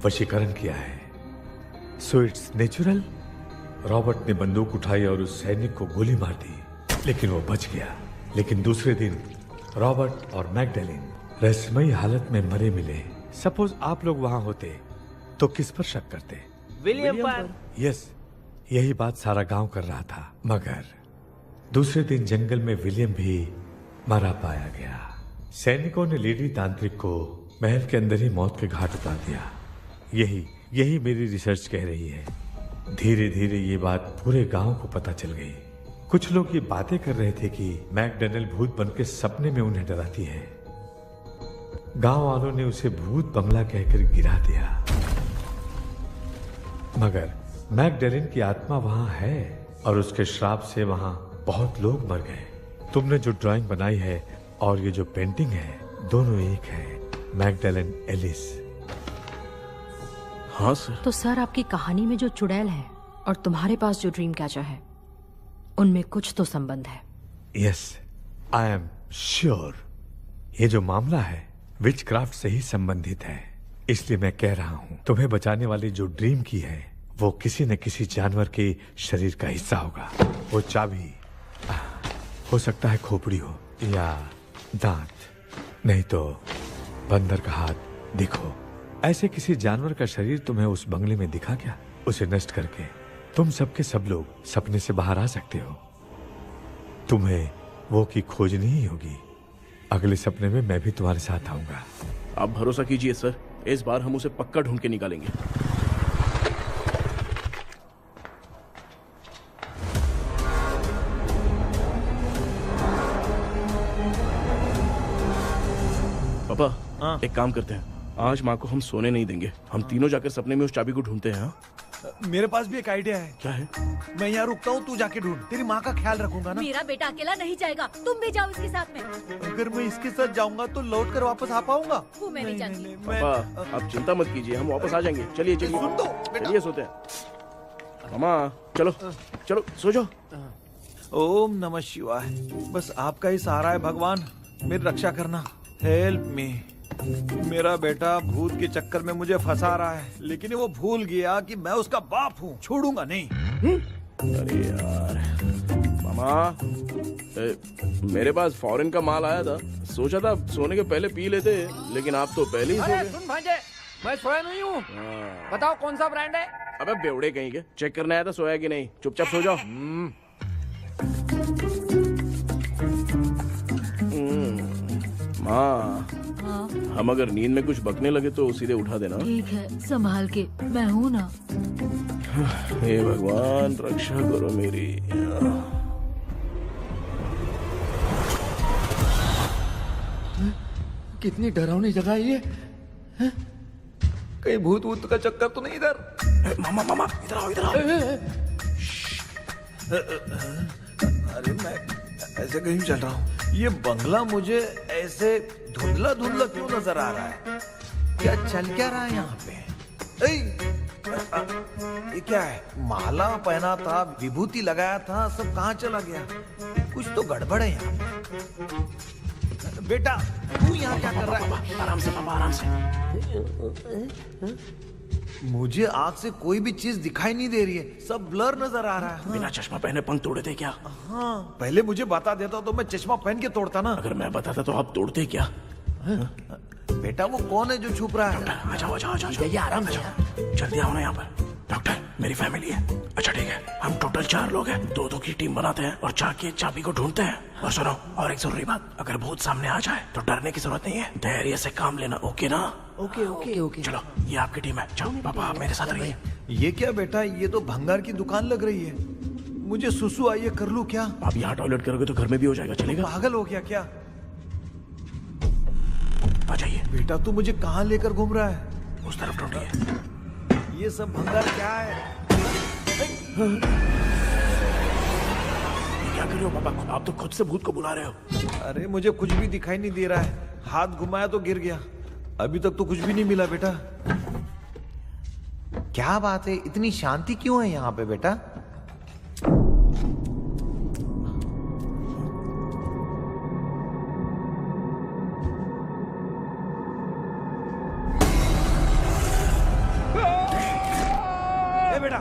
Speaker 11: वशीकरण किया है। So it's natural. रॉबर्ट ने बंदूक उठाई और उस सैनिक को गोली मार दी, लेकिन वो बच गया। लेकिन दूसरे दिन रॉबर्ट और मैकडैलिन रहस्यमयी हालत में मरे मिले। सपोज आप लोग वहां होते तो किस पर शक करते?
Speaker 12: विलियम पर।
Speaker 11: यस, यही बात सारा गांव कर रहा था। मगर दूसरे दिन जंगल में विलियम भी मरा पाया गया। सैनिकों ने लेडी तांत्रिक को महल के अंदर ही मौत के घाट उतार दिया। यही मेरी रिसर्च कह रही है। धीरे धीरे ये बात पूरे गांव को पता चल गई। कुछ लोग ये बातें कर रहे थे कि मैकडैनियल भूत बनके सपने में उन्हें डराती है। गांव वालों ने उसे भूत बंगला कहकर गिरा दिया। मगर मैकडैलिन की आत्मा वहां है और उसके श्राप से वहां बहुत लोग मर गए। तुमने जो ड्राइंग बनाई है और ये जो पेंटिंग है, दोनों एक है। मैकडैलिन एलिस।
Speaker 1: हाँ सर।
Speaker 14: तो सर आपकी कहानी में जो चुड़ैल है और तुम्हारे पास जो ड्रीम कैचर है, उनमें कुछ तो संबंध है।
Speaker 11: यस, आई एम श्योर ये जो मामला है विच क्राफ्ट से ही संबंधित है। इसलिए मैं कह रहा हूँ तुम्हें बचाने वाली जो ड्रीम की है वो किसी न किसी जानवर के शरीर का हिस्सा होगा। वो चाबी हो सकता है खोपड़ी हो या दांत, नहीं तो बंदर का हाथ। देखो, ऐसे किसी जानवर का शरीर तुम्हें उस बंगले में दिखा क्या? उसे नष्ट करके तुम सबके सब लोग सपने से बाहर आ सकते हो। तुम्हें वो की खोजनी ही होगी। अगले सपने में मैं भी तुम्हारे साथ आऊंगा।
Speaker 1: आप भरोसा कीजिए सर, इस बार हम उसे पक्का ढूंढ के निकालेंगे। पापा, एक काम करते हैं, आज माँ को हम सोने नहीं देंगे। हम तीनों जाकर सपने में उस चाबी को ढूंढते हैं।
Speaker 9: मेरे पास भी एक आइडिया है।
Speaker 1: क्या है?
Speaker 9: मैं यहाँ रुकता हूँ, तू जाके ढूंढ। तेरी माँ का ख्याल रखूंगा ना।
Speaker 10: मेरा बेटा अकेला नहीं जाएगा, तुम भी जाओ इसके साथ में।
Speaker 9: अगर मैं इसके साथ जाऊंगा तो लौट कर वापस आ पाऊंगा?
Speaker 10: वो मैं नहीं जानती।
Speaker 1: पापा, आप चिंता मत कीजिए, हम वापस आ जाएंगे। चलिए चलिए,
Speaker 9: सुन दो,
Speaker 1: चलिए सोते हैं। मामा चलो चलो सो जाओ।
Speaker 9: ओम नमः शिवाय। बस आपका ही सहारा है भगवान, मेरी रक्षा करना। Help me. मेरा बेटा भूत के चक्कर में मुझे फंसा रहा है, लेकिन वो भूल गया कि मैं उसका बाप हूँ। छोड़ूंगा नहीं।
Speaker 1: अरे यार मामा, मेरे पास फॉरेन का माल आया था, सोचा था सोने के पहले पी लेते, लेकिन आप तो पहले ही सो
Speaker 2: अरे
Speaker 1: गए।
Speaker 2: सुन भांजे, मैं सोया नहीं हूँ। बताओ कौन सा ब्रांड है?
Speaker 1: अबे बेवड़े कहीं के, चेक करने आया था सोया कि नहीं। चुपचाप सो जाओ। माँ, हम अगर नींद में कुछ बकने लगे तो सीधे उठा देना।
Speaker 10: ठीक है, संभाल के, मैं हूँ ना।
Speaker 1: हे भगवान, रक्षा करो मेरी।
Speaker 2: कितनी डरावनी जगह है ये। कहीं भूत वूत का चक्कर तो नहीं इधर?
Speaker 1: मामा मामा, इधर आओ, इधर आओ।
Speaker 9: अरे मैं ऐसे कहीं चल रहा हूँ। ये बंगला मुझे ऐसे धुंधला धुंधला क्यों नजर आ रहा है? क्या चल क्या रहा है यहाँ पे? ये क्या है? माला पहना था, विभूति लगाया था, सब कहाँ चला गया? कुछ तो गड़बड़ है यहाँ पे। बेटा, तू यहाँ क्या कर रहा है?
Speaker 1: आराम से पापा, आराम से।
Speaker 9: मुझे आग से कोई भी चीज दिखाई नहीं दे रही है, सब ब्लर नजर आ रहा है।
Speaker 1: बिना चश्मा पहने पंख तोड़े थे क्या?
Speaker 9: हाँ, पहले मुझे बता देता तो मैं चश्मा पहन के तोड़ता ना।
Speaker 1: अगर मैं बताता तो आप तोड़ते क्या?
Speaker 9: बेटा, वो कौन है जो छुप रहा है?
Speaker 1: आ जाओ, आ जाओ, आ जाओ। ये आराम से, जल्दी आओ ना यहाँ पर। डॉक्टर, मेरी फैमिली है। अच्छा ठीक है, हम टोटल 4 लोग हैं, 2-2 की टीम बनाते हैं और जाके चाबी को ढूंढते हैं। और सुनो, और एक जरूरी बात, अगर भूत सामने आ जाए तो डरने की जरूरत नहीं है, धैर्य से काम लेना। ओके ना?
Speaker 6: Okay okay okay.
Speaker 1: चलो, ये आपकी टीम है। चलो पापा, आप मेरे साथ रहिए।
Speaker 9: ये क्या बेटा, ये तो भंगार की दुकान लग रही है। मुझे सुसु आई है, कर लूं क्या?
Speaker 1: आप यहाँ टॉयलेट करोगे तो घर में भी हो जाएगा, चलेगा?
Speaker 9: पागल हो गया क्या?
Speaker 1: आ जाइए।
Speaker 9: बेटा, तू मुझे कहाँ लेकर घूम रहा है?
Speaker 1: उस तरफ ढूंढिए।
Speaker 9: ये सब भंगार क्या है?
Speaker 1: क्या कर रहे हो पापा? आप तो खुद से भूत को बुला रहे हो।
Speaker 9: अरे मुझे कुछ भी दिखाई नहीं दे रहा है, हाथ घुमाया तो गिर गया। अभी तक तो कुछ भी नहीं मिला बेटा। क्या बात है, इतनी शांति क्यों है यहाँ पे बेटा? ए बेटा,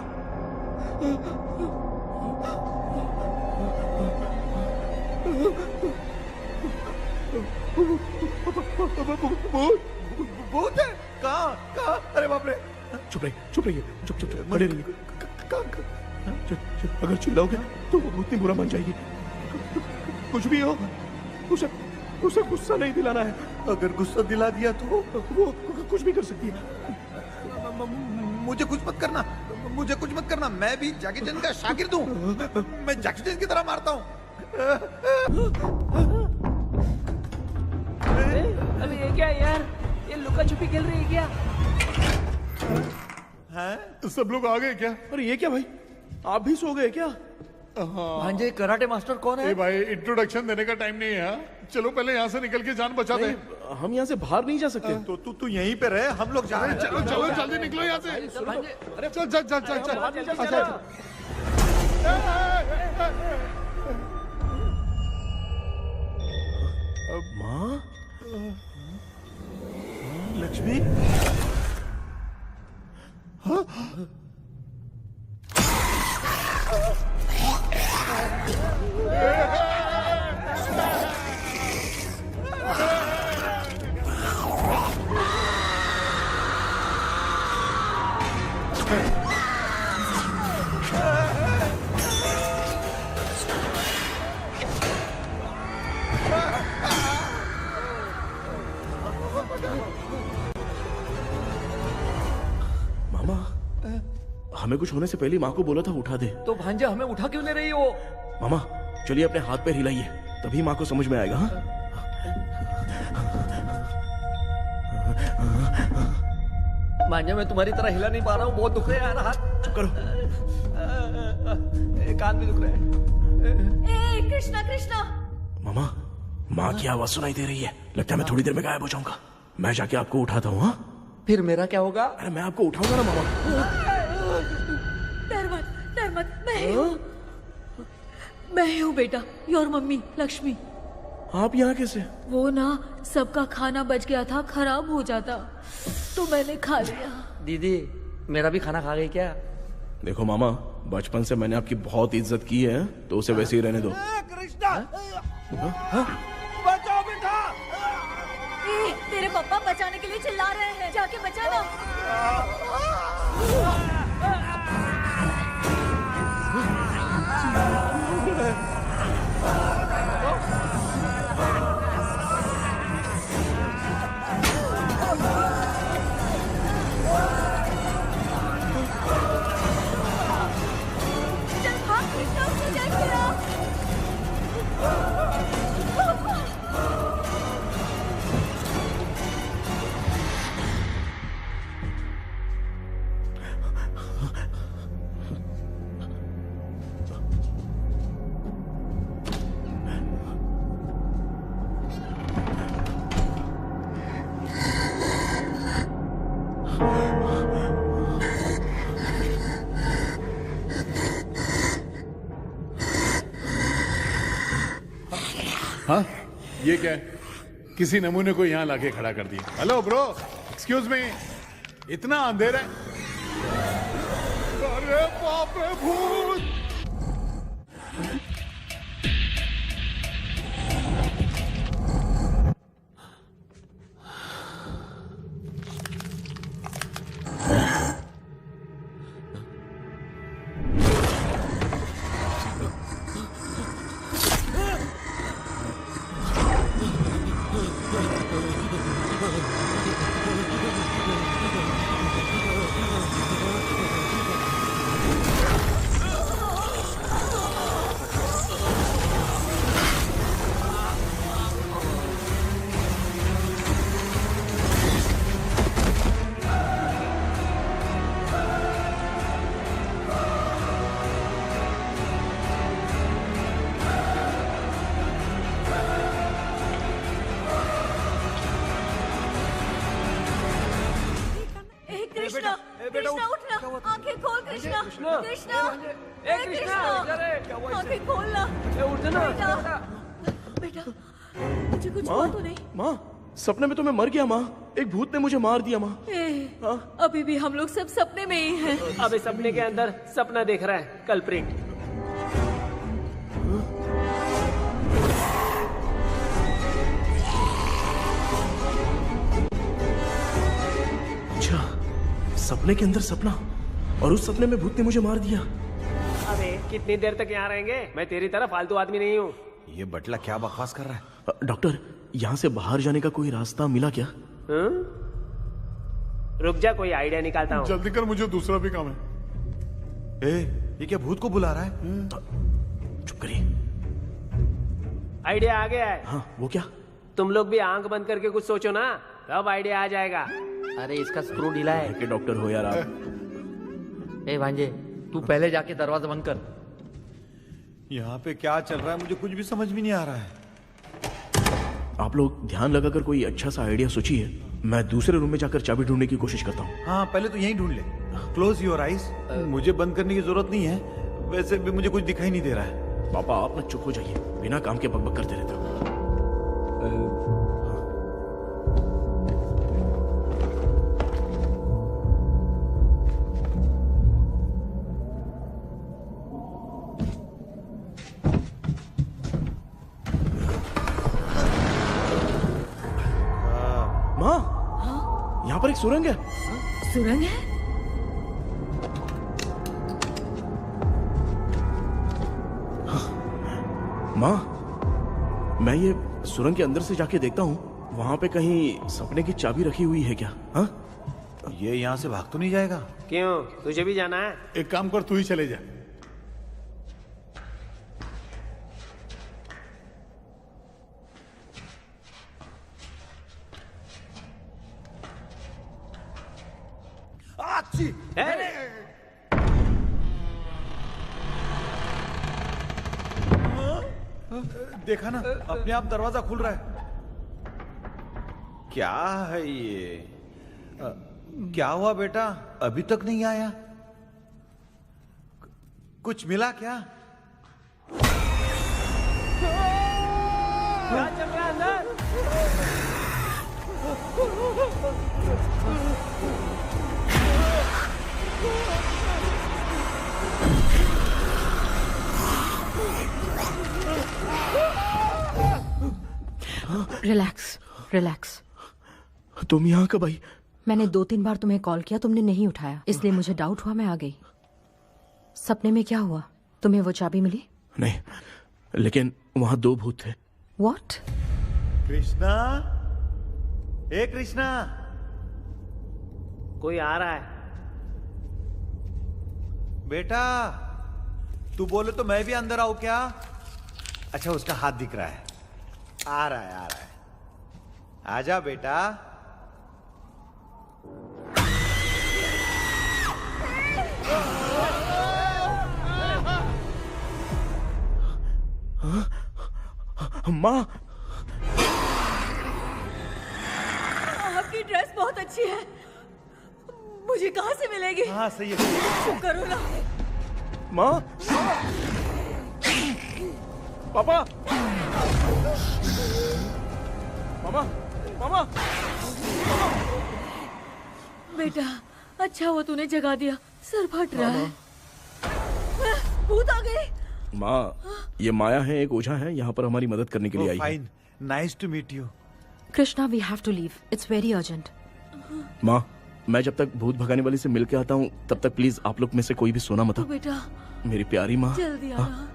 Speaker 9: भूत है? कहाँ कहाँ? अरे बाप रे!
Speaker 1: चुप रहिए, चुप रहिए, चुप चुप चुप खड़े रहिए। अगर चिल्लाओगे तो वो भूतनी बुरा मान जाएगी। कुछ भी हो, उसे गुस्सा नहीं दिलाना है।
Speaker 9: अगर गुस्सा दिला दिया तो
Speaker 1: वो कुछ भी कर सकती है।
Speaker 9: मुझे कुछ मत करना, मुझे कुछ मत करना। मैं भी जैकी चैन का शागिर्द हूँ। मैं जैकी चैन की तरह मारता हूँ।
Speaker 12: अरे ये क्या यार, ये लुका छुपी खेल रही है क्या?
Speaker 5: हैं? सब लोग आ गए क्या?
Speaker 1: अरे ये क्या भाई, आप भी सो गए क्या?
Speaker 2: भांजे, कराटे मास्टर कौन है?
Speaker 5: ए भाई, इंट्रोडक्शन देने का टाइम नहीं है। चलो पहले यहाँ से निकल के जान बचा दे।
Speaker 1: हम यहाँ से बाहर नहीं जा सकते।
Speaker 9: तो तू यहीं पे रहे, हम लोग जा रहे हैं।
Speaker 5: चलो चलो जल्दी निकलो यहाँ से।
Speaker 2: अरे
Speaker 5: चल चल चल चल चल।
Speaker 1: माँ,
Speaker 9: लक्ष्मी,
Speaker 1: मामा, हमें कुछ होने से पहले माँ को बोला था उठा दे।
Speaker 2: तो भांजा हमें उठा क्यों ले रही हो?
Speaker 1: मामा चलिए अपने हाथ पैर हिलाइए, तभी माँ को समझ में आएगा। हाँ?
Speaker 2: भांजा मैं तुम्हारी तरह हिला नहीं पा रहा हूँ, बहुत दुख रहा है यार हाथ।
Speaker 1: चुप करो।
Speaker 2: कान भी दुख रहा है।
Speaker 10: ए कृष्णा कृष्णा।
Speaker 1: मामा, माँ की आवाज सुनाई दे रही है, लगता है मैं थोड़ी देर में गायब हो जाऊंगा। मैं जाके आपको उठाता हूँ। हाँ
Speaker 2: फिर मेरा क्या होगा?
Speaker 1: अरे मैं आपको उठाऊंगा ना मामा।
Speaker 10: डर मत, मैं हूँ बेटा, योर मम्मी लक्ष्मी।
Speaker 1: आप यहाँ कैसे?
Speaker 10: वो ना सबका खाना बच गया था, खराब हो जाता तो मैंने खा लिया।
Speaker 2: दीदी मेरा भी खाना खा गई क्या?
Speaker 1: देखो मामा, बचपन से मैंने आपकी बहुत इज्जत की है, तो उसे वैसे ही रहने दो।
Speaker 2: कृष्णा, बचाओ बेटा।
Speaker 10: तेरे पापा बचाने के लिए चिल्ला रहे हैं, जाके बचाना। चल भाग कृष्णा, उसे देख गिरा।
Speaker 5: हाँ, ये क्या है? किसी नमूने को यहाँ लाके खड़ा कर दिया। हेलो ब्रो, एक्सक्यूज मी, इतना अंधेरा है। अरे बाप रे, भूत!
Speaker 10: कृष्णा, कृष्णा उठना, आंखें खोल कृष्णा, कृष्णा, ए कृष्णा, आंखें खोलना,
Speaker 2: उठना
Speaker 10: बेटा, मुझे कुछ हुआ तो नहीं?
Speaker 1: माँ, सपने में तो मैं मर गया माँ, एक भूत ने मुझे मार दिया माँ।
Speaker 10: अभी भी हम लोग सब सपने में ही हैं।
Speaker 12: अबे सपने के अंदर सपना देख रहा है कल्प्रिट।
Speaker 1: अच्छा, सपने के अंदर सपना, और उस सपने में भूत ने मुझे मार दिया।
Speaker 12: अबे कितनी देर तक यहाँ रहेंगे? मैं तेरी तरह फालतू आदमी नहीं हूँ।
Speaker 9: ये बटला क्या बकवास कर रहा है?
Speaker 1: डॉक्टर, यहाँ से बाहर जाने का कोई रास्ता मिला क्या?
Speaker 12: रुक जा, कोई आइडिया निकालता हूँ।
Speaker 5: जल्दी कर, मुझे दूसरा भी काम है।
Speaker 9: ये क्या भूत को बुला रहा है?
Speaker 1: चुप करिए।
Speaker 12: आइडिया आ गया है।
Speaker 1: हाँ, वो क्या?
Speaker 12: तुम लोग भी आंख बंद करके कुछ सोचो ना, तब आइडिया आ जाएगा।
Speaker 2: अरे इसका स्क्रू ढीला है।
Speaker 1: के डॉक्टर हो यार आप।
Speaker 2: ए भांजे, तू पहले जाके दरवाजा बंद कर।
Speaker 9: यहाँ पे क्या चल रहा है मुझे कुछ भी समझ में नहीं आ रहा है।
Speaker 1: आप लोग ध्यान लगाकर कोई अच्छा सा आइडिया सोचिए, मैं दूसरे रूम में जाकर चाबी ढूंढने की कोशिश करता हूँ।
Speaker 9: हाँ, पहले तो यहीं ढूंढ ले। Close your eyes. मुझे बंद करने की जरूरत नहीं है, वैसे भी मुझे कुछ दिखाई नहीं दे रहा है।
Speaker 1: पापा आप ना चुप हो जाइए, बिना काम के बकबक करते रहते हो। माँ, यहाँ पर एक सुरंग है।
Speaker 14: सुरंग है?
Speaker 1: माँ, मैं ये सुरंग के अंदर से जाके देखता हूँ, वहाँ पे कहीं सपने की चाबी रखी हुई है क्या? हाँ?
Speaker 9: ये यहाँ से भाग तो नहीं जाएगा?
Speaker 12: क्यों, तुझे भी जाना है?
Speaker 5: एक काम कर, तू ही चले जा।
Speaker 9: देखा ना, अपने आप दरवाजा खुल रहा है। क्या है ये? क्या हुआ बेटा, अभी तक नहीं आया? कुछ मिला क्या?
Speaker 12: क्या चल रहा है अंदर?
Speaker 14: Relax relax.
Speaker 1: तुम यहाँ कब आई?
Speaker 14: मैंने 2-3 बार तुम्हें कॉल किया, तुमने नहीं उठाया, इसलिए मुझे डाउट हुआ, मैं आ गई। सपने में क्या हुआ? तुम्हें वो चाबी मिली?
Speaker 1: नहीं, लेकिन वहाँ 2 भूत थे।
Speaker 14: व्हाट?
Speaker 9: कृष्णा, ए कृष्णा,
Speaker 12: कोई आ रहा है।
Speaker 9: बेटा तू बोले तो मैं भी अंदर आऊं क्या? अच्छा, उसका हाथ दिख रहा है। आ रहा है, आ रहा है। आजा बेटा।
Speaker 1: माँ,
Speaker 10: आपकी ड्रेस बहुत अच्छी है, मुझे कहाँ से मिलेगी?
Speaker 9: हाँ सही है।
Speaker 10: चुप करो ना।
Speaker 1: माँ, पापा, मामा, मामा,
Speaker 10: बेटा अच्छा हुआ तूने जगा दिया, सर फट रहा है। भूत आ गए।
Speaker 1: माँ, ये माया है, एक ओझा है, यहाँ पर हमारी मदद करने के लिए आई है।
Speaker 9: Fine, nice to meet you.
Speaker 14: Krishna, we have to leave, it's very urgent.
Speaker 1: माँ, मैं जब तक भूत भगाने वाली से मिल के आता हूँ, तब तक प्लीज आप लोग में से कोई भी सोना मत।
Speaker 10: बेटा
Speaker 1: मेरी प्यारी माँ,
Speaker 10: जल्दी आना।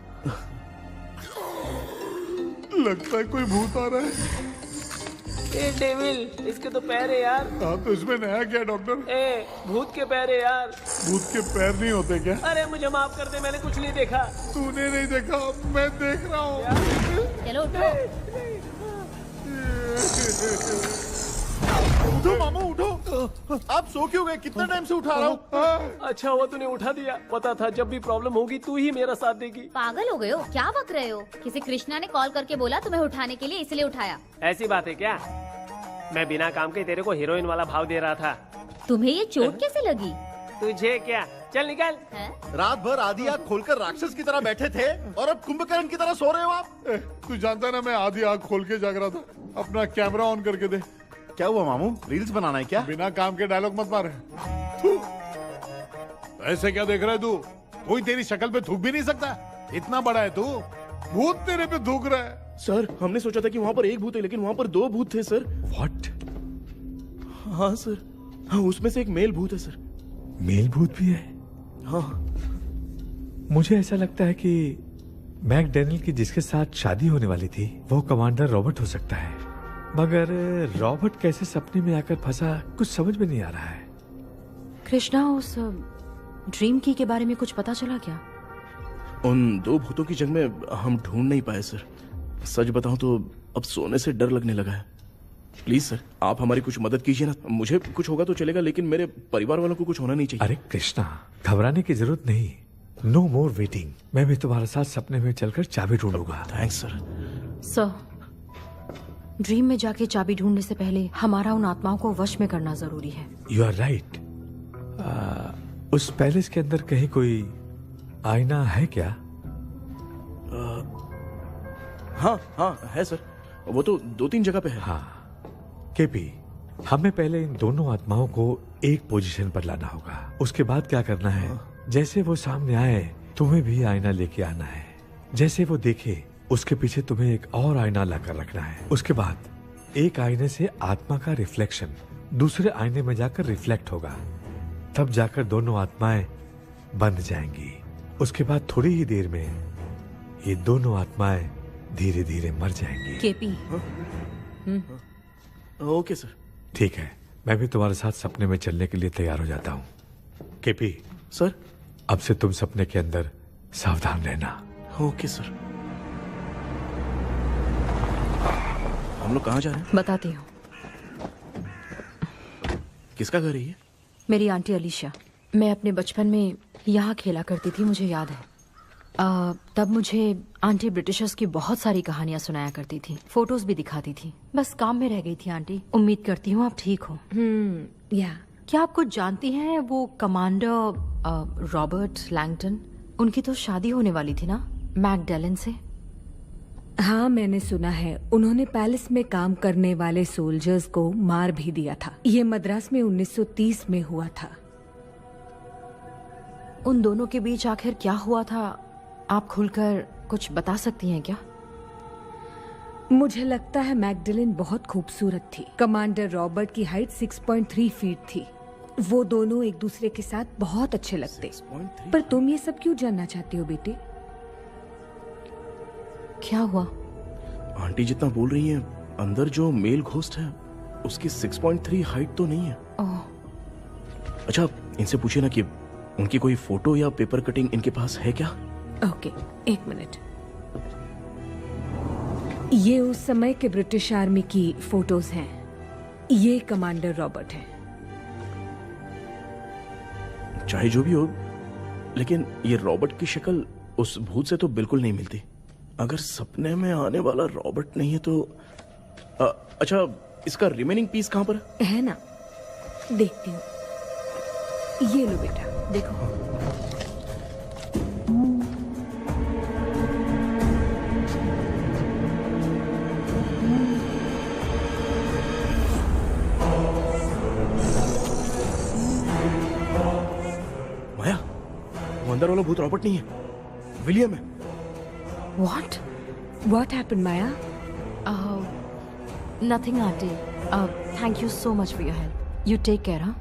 Speaker 5: लगता है कोई भूत आ रहा है।
Speaker 12: ए डेविल, इसके तो पैर है यार।
Speaker 5: हाँ, तो इसमें नया क्या डॉक्टर?
Speaker 12: ए, भूत के पैर है यार।
Speaker 5: भूत के पैर नहीं होते क्या?
Speaker 12: अरे मुझे माफ कर दे, मैंने कुछ नहीं देखा।
Speaker 5: तूने नहीं देखा, मैं देख रहा हूँ।
Speaker 10: चलो उठो।
Speaker 8: उठो मामू, उठो। आप सो क्यों गए? कितना टाइम से उठा रहा हूँ।
Speaker 12: अच्छा हुआ तूने उठा दिया, पता था जब भी प्रॉब्लम होगी तू ही मेरा साथ देगी।
Speaker 10: पागल हो गए हो क्या? बक रहे हो? किसी कृष्णा ने कॉल करके बोला तुम्हें उठाने के लिए, इसलिए उठाया।
Speaker 12: ऐसी बात है क्या? मैं बिना काम के तेरे को हीरोइन वाला भाव दे रहा था।
Speaker 10: तुम्हें ये चोट कैसे लगी?
Speaker 12: तुझे क्या, चल निकल।
Speaker 8: रात भर आधी आँख खोलकर राक्षस की तरह बैठे थे और अब कुंभकर्ण की तरह सो रहे हो आप।
Speaker 5: तू जानता ना, मैं आधी आँख खोल के जाग रहा था। अपना कैमरा ऑन करके दे।
Speaker 8: क्या हुआ मामू, रील्स बनाना है क्या?
Speaker 5: बिना काम के डायलॉग मत मार। ऐसे क्या देख रहा है तू? कोई तेरी शक्ल पे थूक भी नहीं सकता, इतना बड़ा है तू। भूत तेरे पे थूक रहा है।
Speaker 1: सर, हमने सोचा था कि वहाँ पर एक भूत है, लेकिन वहाँ पर 2 भूत थे सर।
Speaker 11: व्हाट?
Speaker 1: हाँ सर, हाँ, उसमें से एक मेल भूत है सर।
Speaker 11: मेल भूत भी है?
Speaker 1: हाँ।
Speaker 11: मुझे ऐसा लगता है कि मैकडैनियल की जिसके साथ शादी होने वाली थी वो कमांडर रॉबर्ट हो सकता है, मगर रॉबर्ट कैसे सपने में आकर फंसा कुछ समझ में नहीं आ रहा है।
Speaker 14: कृष्णा, उस ड्रीम की के बारे में कुछ पता चला क्या?
Speaker 1: उन 2 भूतों की जंग में हम ढूंढ नहीं पाए सर। सच बताऊं तो अब सोने से डर लगने लगा है। प्लीज सर, आप हमारी कुछ मदद कीजिए ना। मुझे कुछ होगा तो चलेगा, लेकिन मेरे परिवार वालों को कुछ होना नहीं चाहिए।
Speaker 11: अरे कृष्णा, घबराने की जरूरत नहीं। No more waiting. मैं भी तुम्हारे साथ सपने में चलकर चाबी ढूंढूंगा।
Speaker 1: Thanks sir.
Speaker 14: सर, ड्रीम में जाके चाबी ढूंढने से पहले हमारा उन आत्माओं को वश में करना जरूरी है।
Speaker 11: You are right. उस पैलेस के अंदर कहीं कोई आईना है क्या?
Speaker 1: हाँ हाँ है सर, वो तो 2-3 जगह पे है।
Speaker 11: हाँ केपी, हमें पहले इन दोनों आत्माओं को एक पोजीशन पर लाना होगा। उसके बाद क्या करना है, जैसे वो सामने आए तुम्हें भी आईना लेके आना है। जैसे वो देखे उसके पीछे तुम्हें एक और आईना लाकर रखना है। उसके बाद एक आईने से आत्मा का रिफ्लेक्शन दूसरे आईने में जाकर रिफ्लेक्ट होगा, तब जाकर दोनों आत्माएं बंध जाएंगी। उसके बाद थोड़ी ही देर में ये दोनों आत्माएं धीरे धीरे मर जाएंगी।
Speaker 14: केपी।
Speaker 1: Okay sir.
Speaker 11: ठीक है, मैं भी तुम्हारे साथ सपने में चलने के लिए तैयार हो जाता हूँ। केपी
Speaker 1: सर,
Speaker 11: अब से तुम सपने के अंदर सावधान रहना।
Speaker 1: Okay sir. हम लोग कहाँ जा रहे हैं?
Speaker 14: बताती हूँ।
Speaker 1: किसका घर है ये?
Speaker 14: मेरी आंटी अलीशा। मैं अपने बचपन में यहाँ खेला करती थी, मुझे याद है। तब मुझे आंटी ब्रिटिशर्स की बहुत सारी कहानियां सुनाया करती थी, फोटोज भी दिखाती थी। बस काम में रह गई थी आंटी। उम्मीद करती हूँ आप ठीक हो।
Speaker 3: या
Speaker 14: क्या आप कुछ जानती हैं वो कमांडर रॉबर्ट लैंगटन? उनकी तो शादी होने वाली थी ना मैकडलेन से।
Speaker 3: हाँ, मैंने सुना है उन्होंने पैलेस में काम करने वाले सोल्जर्स को मार भी दिया था। ये मद्रास में 1930 में हुआ था।
Speaker 14: उन दोनों के बीच आखिर क्या हुआ था, आप खुलकर कुछ बता सकती हैं क्या?
Speaker 3: मुझे लगता है मैकडलेन बहुत खूबसूरत थी। कमांडर रॉबर्ट की हाइट 6.3 फीट थी। वो दोनों एक दूसरे के साथ बहुत अच्छे लगते। पर तुम ये सब क्यों जानना चाहती हो बेटे?
Speaker 14: क्या हुआ?
Speaker 1: आंटी जितना बोल रही है, अंदर जो मेल घोस्ट है उसकी 6.3 हाइट तो नहीं है। अच्छा, इनसे पूछे ना कि उनकी कोई फोटो या पेपर कटिंग इनके पास है क्या?
Speaker 3: ओके, एक मिनट। ये उस समय के ब्रिटिश आर्मी की फोटोज हैं। ये कमांडर रॉबर्ट है।
Speaker 1: चाहे जो भी हो, लेकिन ये रॉबर्ट की शक्ल उस भूत से तो बिल्कुल नहीं मिलती। अगर सपने में आने वाला रॉबर्ट नहीं है तो अच्छा, इसका रिमेनिंग पीस कहां पर
Speaker 3: है ना? देखती हूँ। ये लो बेटा, देखो।
Speaker 1: माया, वो अंदर वाला भूत रॉबर्ट नहीं है, विलियम है।
Speaker 3: What happened, Maya?
Speaker 14: Nothing, auntie. Thank you so much for your help. You take care, huh?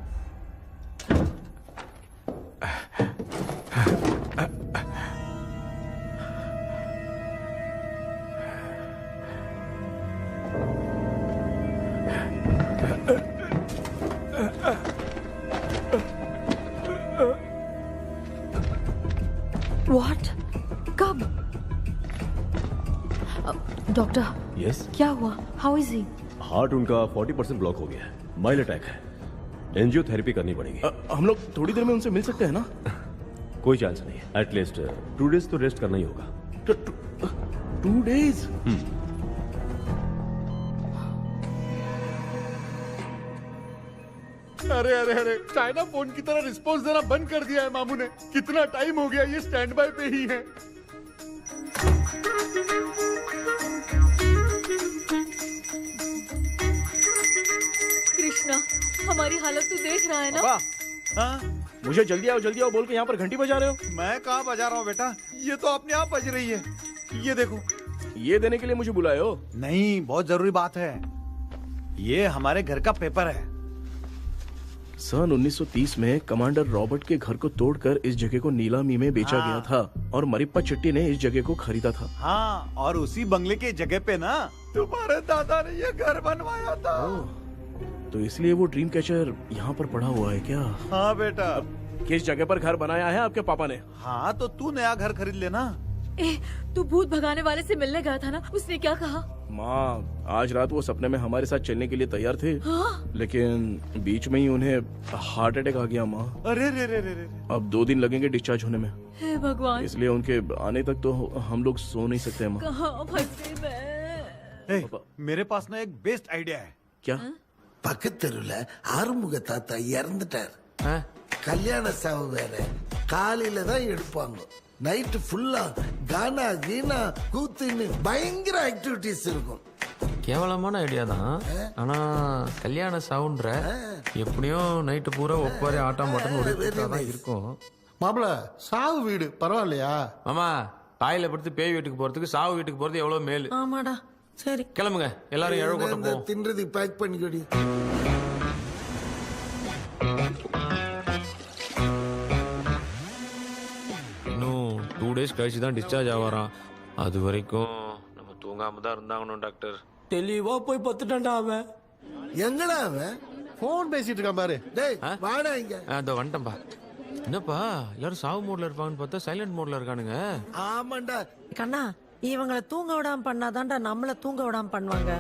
Speaker 14: What? कब? डॉक्टर।
Speaker 4: यस।
Speaker 14: क्या हुआ? How is he?
Speaker 4: हार्ट उनका 40% ब्लॉक हो गया है। माइल्ड अटैक है। एंजियोथेरेपी करनी पड़ेगी।
Speaker 1: हम लोग थोड़ी देर में उनसे मिल सकते हैं ना?
Speaker 4: कोई चांस नहीं है। एटलीस्ट 2 डेज तो रेस्ट करना ही होगा।
Speaker 1: 2 डेज?
Speaker 8: अरे अरे अरे, चाइना फोन की तरह रिस्पॉन्स देना बंद कर दिया है मामू ने। कितना टाइम हो गया ये स्टैंड बाय पे ही है।
Speaker 10: कृष्णा, हमारी हालत तो देख रहा है ना?
Speaker 8: हाँ?
Speaker 1: मुझे जल्दी आओ बोल के यहाँ पर घंटी बजा रहे हो।
Speaker 8: मैं कहाँ बजा रहा हूँ बेटा, ये तो अपने आप बज रही है। ये देखो।
Speaker 1: ये देने के लिए मुझे बुलाए हो?
Speaker 9: नहीं, बहुत जरूरी बात है। ये हमारे घर का पेपर है।
Speaker 1: सन 1930 में कमांडर रॉबर्ट के घर को तोड़कर इस जगह को नीलामी में बेचा गया था और मरिप्पा चिट्टी ने इस जगह को खरीदा था।
Speaker 9: हाँ, और उसी बंगले के जगह पे ना तुम्हारे दादा ने ये घर बनवाया था।
Speaker 1: तो इसलिए वो ड्रीम कैचर यहाँ पर पड़ा हुआ है क्या?
Speaker 9: हाँ बेटा।
Speaker 1: किस जगह पर घर बनाया है आपके पापा ने?
Speaker 9: हाँ, तो तू नया घर खरीद लेना।
Speaker 10: तू भूत भगाने वाले से मिलने गया था ना, उसने क्या कहा?
Speaker 1: माँ, आज रात वो सपने में हमारे साथ चलने के लिए तैयार थे।
Speaker 10: हाँ?
Speaker 1: लेकिन बीच में ही उन्हें हार्ट अटैक आ गया माँ।
Speaker 9: अरे रे रे रे रे।
Speaker 1: अब 2 दिन लगेंगे डिस्चार्ज होने में।
Speaker 10: हे भगवान।
Speaker 1: इसलिए उनके आने तक तो हम लोग सो नहीं सकते माँ।
Speaker 10: कहाँ फंसे मैं?
Speaker 9: मेरे पास ना एक बेस्ट आइडिया है।
Speaker 1: क्या?
Speaker 15: பக்கத்தெருவுல ஆறுமுக தாத்தா இறந்துட்டார். கல்யாண சாவு வேற காலையில தான் எடுப்பாங்க. நைட் ஃபுல்லா கானா கீனா கூத்துன்னு பயங்கர ஆக்டிவிட்டிஸ் இருக்கும்.
Speaker 13: கேவலமான ஐடியா தான். ஆனா கல்யாண சவுண்ட்ற எப்படியும் நைட்டு பூரா ஒப்பாரி ஆட்டம் மாட்டோம்னு ஒரு தான் இருக்கும்.
Speaker 15: மாப்பிள சாவு வீடு பரவாயில்லையா?
Speaker 13: மாமா தாயில படுத்து பேய் வீட்டுக்கு போறதுக்கு சாவு வீட்டுக்கு போறது எவ்வளவு மேலு.
Speaker 6: ஆமாடா சரி
Speaker 13: கிளம்புங்க எல்லாரும் எழவு போட்டு போவோம்.
Speaker 15: தின்றது பேக் பண்ணிக்கடி.
Speaker 13: இன்னும் 2 days கழிச்சு தான் டிஸ்சார்ஜ் ஆவாராம். அது வரைக்கும் நம்ம தூங்காம தான் இருந்தாங்கணும் டாக்டர்.
Speaker 6: தெளிவா போய் பத்துட்டான்டா அவன்.
Speaker 15: எங்கடா அவன்? போன் பேசிட்டு இருக்கான் பாரு. டேய் வாடா இங்க.
Speaker 13: அதோ வந்துட்டேன்பா. என்னப்பா எல்லாரும் சாவு மோட்ல இருப்பாங்கன்னு பார்த்தா சைலண்ட் மோட்ல இருக்கானுங்க.
Speaker 15: ஆமாண்டா
Speaker 6: கண்ணா இவங்களை தூங்க விடாம பண்ணாதான்டா நம்மள தூங்க விடாம பண்ணுவாங்க.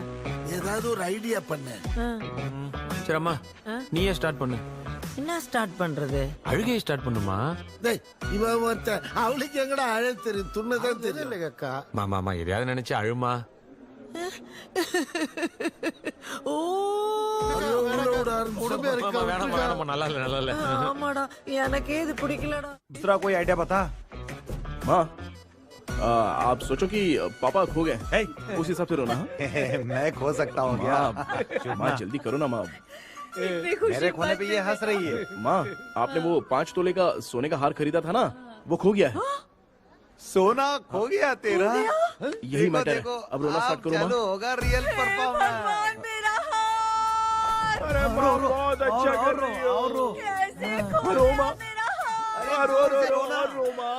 Speaker 15: ஏதாவது ஒரு ஐடியா பண்ணு.
Speaker 13: சரி அம்மா நீயே ஸ்டார்ட் பண்ணு.
Speaker 6: என்ன ஸ்டார்ட் பண்றது?
Speaker 13: அழுகையை ஸ்டார்ட் பண்ணுமா?
Speaker 15: டேய் இவன் ஒருத்தன் அவளுக்கு எங்கடா அழ தெரியும்? துண்ணதான் தெரியல அக்கா.
Speaker 13: மாமா எதையாவது நினைச்சு அழுமா.
Speaker 6: ஓ
Speaker 13: வேணாமா நல்லா இல்ல.
Speaker 6: ஆமாடா எனக்கே இது பிடிக்கலடா.
Speaker 9: दूसरा कोई आइडिया बता।
Speaker 1: माँ आप सोचो कि पापा खो गए उस हिसाब से रोना।
Speaker 9: मैं खो सकता हूँ क्या?
Speaker 1: माँ जल्दी करो ना माँ।
Speaker 9: मेरे खोने पे ये हंस रही है।
Speaker 1: माँ आपने वो 5 तोले का सोने का हार खरीदा था ना, वो खो गया है।
Speaker 9: सोना खो गया तेरा?
Speaker 1: यही मैटर है। अब रोना स्टार्ट करो माँ।
Speaker 9: होगा रियल परफॉर्मेंस।
Speaker 1: अरे माँ बहुत अच्छा कर रही हो। रो माँ। रो माँ।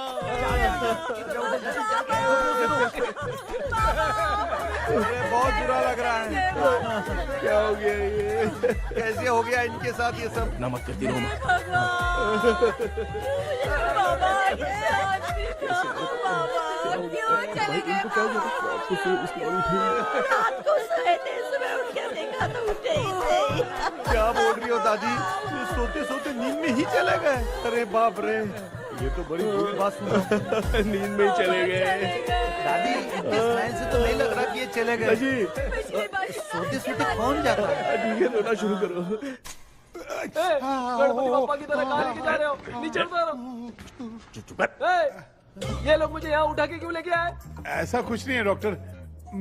Speaker 9: बहुत बुरा लग रहा है।
Speaker 1: क्या हो गया ये?
Speaker 9: कैसे हो गया इनके साथ ये सब?
Speaker 1: ना मत करती रो माँ।
Speaker 9: क्या बोल रही हो दादी? ये सोते सोते नींद में ही चले गए? अरे बाप रे ये तो बड़ी बुरी बात सुना।
Speaker 1: नींद में ही चले गए।
Speaker 9: दादी इस लाइन से तो नहीं लग रहा कि ये चले गए।
Speaker 1: जी
Speaker 9: सोते सोते कौन जाता है?
Speaker 1: ठीक है रोना शुरू करो।
Speaker 12: गणपति बप्पा की तरह कहाँ लेके जा रहे हो? नीचे उतारो। ये लोग मुझे यहाँ उठा के क्यों लेके आए?
Speaker 5: ऐसा कुछ नहीं है डॉक्टर,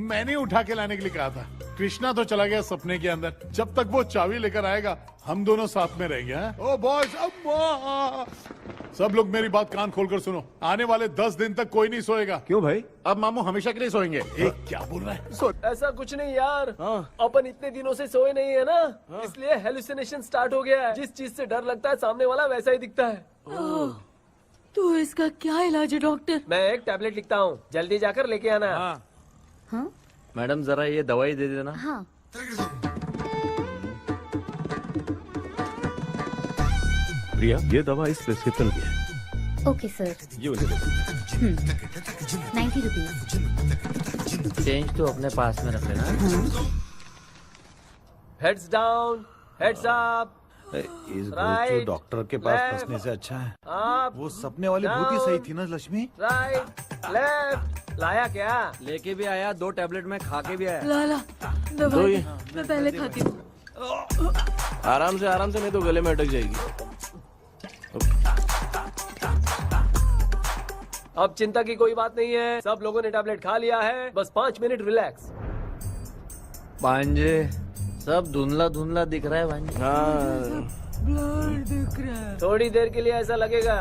Speaker 5: मैंने उठा के लाने के लिए कहा था। कृष्णा तो चला गया सपने के अंदर, जब तक वो चाबी लेकर आएगा हम दोनों साथ में रहेंगे। ओ बॉयज अम्मा सब लोग मेरी बात कान खोलकर सुनो, आने वाले 10 दिन तक कोई नहीं सोएगा।
Speaker 4: क्यों भाई?
Speaker 5: अब मामू हमेशा के लिए सोएंगे। एक क्या बोल रहा है?
Speaker 12: ऐसा कुछ नहीं यार, अपन इतने दिनों से सोए नहीं है ना, इसलिए हेलुसिनेशन स्टार्ट हो गया है। जिस चीज से डर लगता है सामने वाला वैसा ही दिखता है।
Speaker 14: तो इसका क्या इलाज है डॉक्टर?
Speaker 12: मैं एक टैबलेट लिखता हूँ, जल्दी जाकर लेके आना।
Speaker 2: हाँ? मैडम जरा ये दवाई दे देना।
Speaker 10: हाँ।
Speaker 4: प्रिया ये दवा इस प्रिस्क्रिप्शन की है।
Speaker 10: Okay sir.
Speaker 4: ये वाली दो।
Speaker 10: 90 रुपीज।
Speaker 6: चेंज तो अपने पास में रख लेना।
Speaker 12: Heads down, heads up.
Speaker 9: इस
Speaker 12: Right,
Speaker 9: डॉक्टर के पास
Speaker 12: left,
Speaker 9: फंसने से अच्छा है
Speaker 12: अप,
Speaker 9: वो सपने वाली भूत ही
Speaker 12: down,
Speaker 9: सही थी ना लक्ष्मी।
Speaker 12: Right left. लाया क्या?
Speaker 2: लेके भी आया, 2 टैबलेट में खा के भी आया।
Speaker 14: लाला दवाई मैं पहले खाती हूँ।
Speaker 1: आराम से नहीं तो गले में अटक जाएगी।
Speaker 12: अब चिंता की कोई बात नहीं है, सब लोगों ने टैबलेट खा लिया है, बस 5 मिनट रिलैक्स।
Speaker 2: भांजे सब धुंधला धुंधला दिख रहा है भांजे।
Speaker 1: हाँ
Speaker 12: थोड़ी देर के लिए ऐसा लगेगा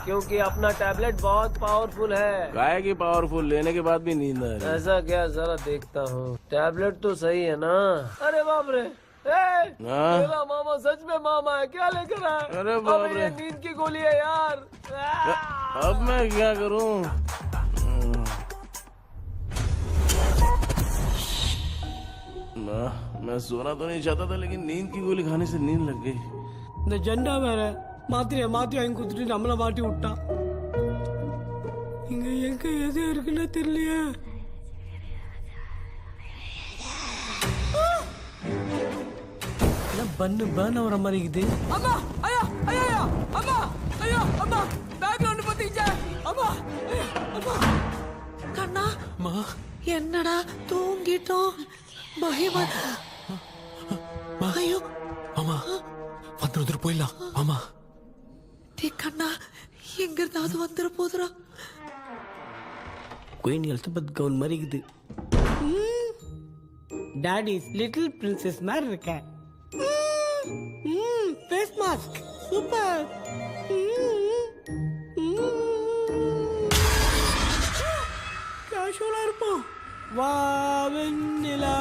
Speaker 12: क्योंकि अपना टैबलेट बहुत पावरफुल है।
Speaker 1: गाय की पावरफुल लेने के बाद भी नींद आ रही है।
Speaker 12: ऐसा क्या, जरा देखता हूँ। टैबलेट तो सही है ना? अरे बाप रे, मेरा मामा सच में मामा है, क्या लेकर आया?
Speaker 1: अरे बाप रे,
Speaker 12: नींद की गोली है यार।
Speaker 1: अब मैं क्या करूँ? मैं सोना तो नहीं चाहता था, लेकिन नींद की गोली खाने से नींद लग गई।
Speaker 6: இந்த ஜெண்டா வேற மாத்திரைய மாத்தி வாங்கி கொடுத்துட்டு நம்மள மாட்டி விட்டான். இங்க எங்க எது இருக்குன்னு தெரியலையே. என்ன பண்ணு பர்ன் ஆவற மாதிரி இருக்குது. அம்மா ஐயா ஐயா அம்மா ஐயா அம்மா பேக்ரவுண்ட் பத்திச்சே. அம்மா அம்மா கண்ணா அம்மா என்னடா தூங்கிட்டோம். பயமா ஐயோ
Speaker 13: மாமா வந்துட்டு போயிடலாம். மாமா
Speaker 6: கண்ணா எங்கிருந்தாவது வந்துட போதுரா.
Speaker 16: குயின் எலிசபெத் கவுன் மாதிரி இருக்குது. டாடி லிட்டில் பிரின்சஸ் மாதிரி இருக்கேன். Face mask super. கேஷுவலா இருப்போம். வா வெண்ணிலா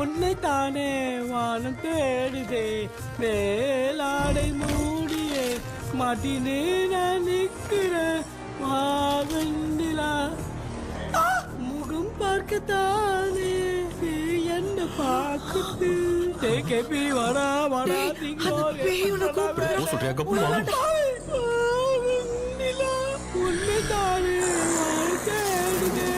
Speaker 16: உன்னை தானே வானம் தேடுதே, மேலாடை மூடியே மாட்டினே நான் நிற்கிறேன். வா வெண்ணிலா முகம் பார்க்கத்தானே என்ன பார்க்குது. கேபி வாடா வாடா உன்னை தானே வானம் தேடுதே.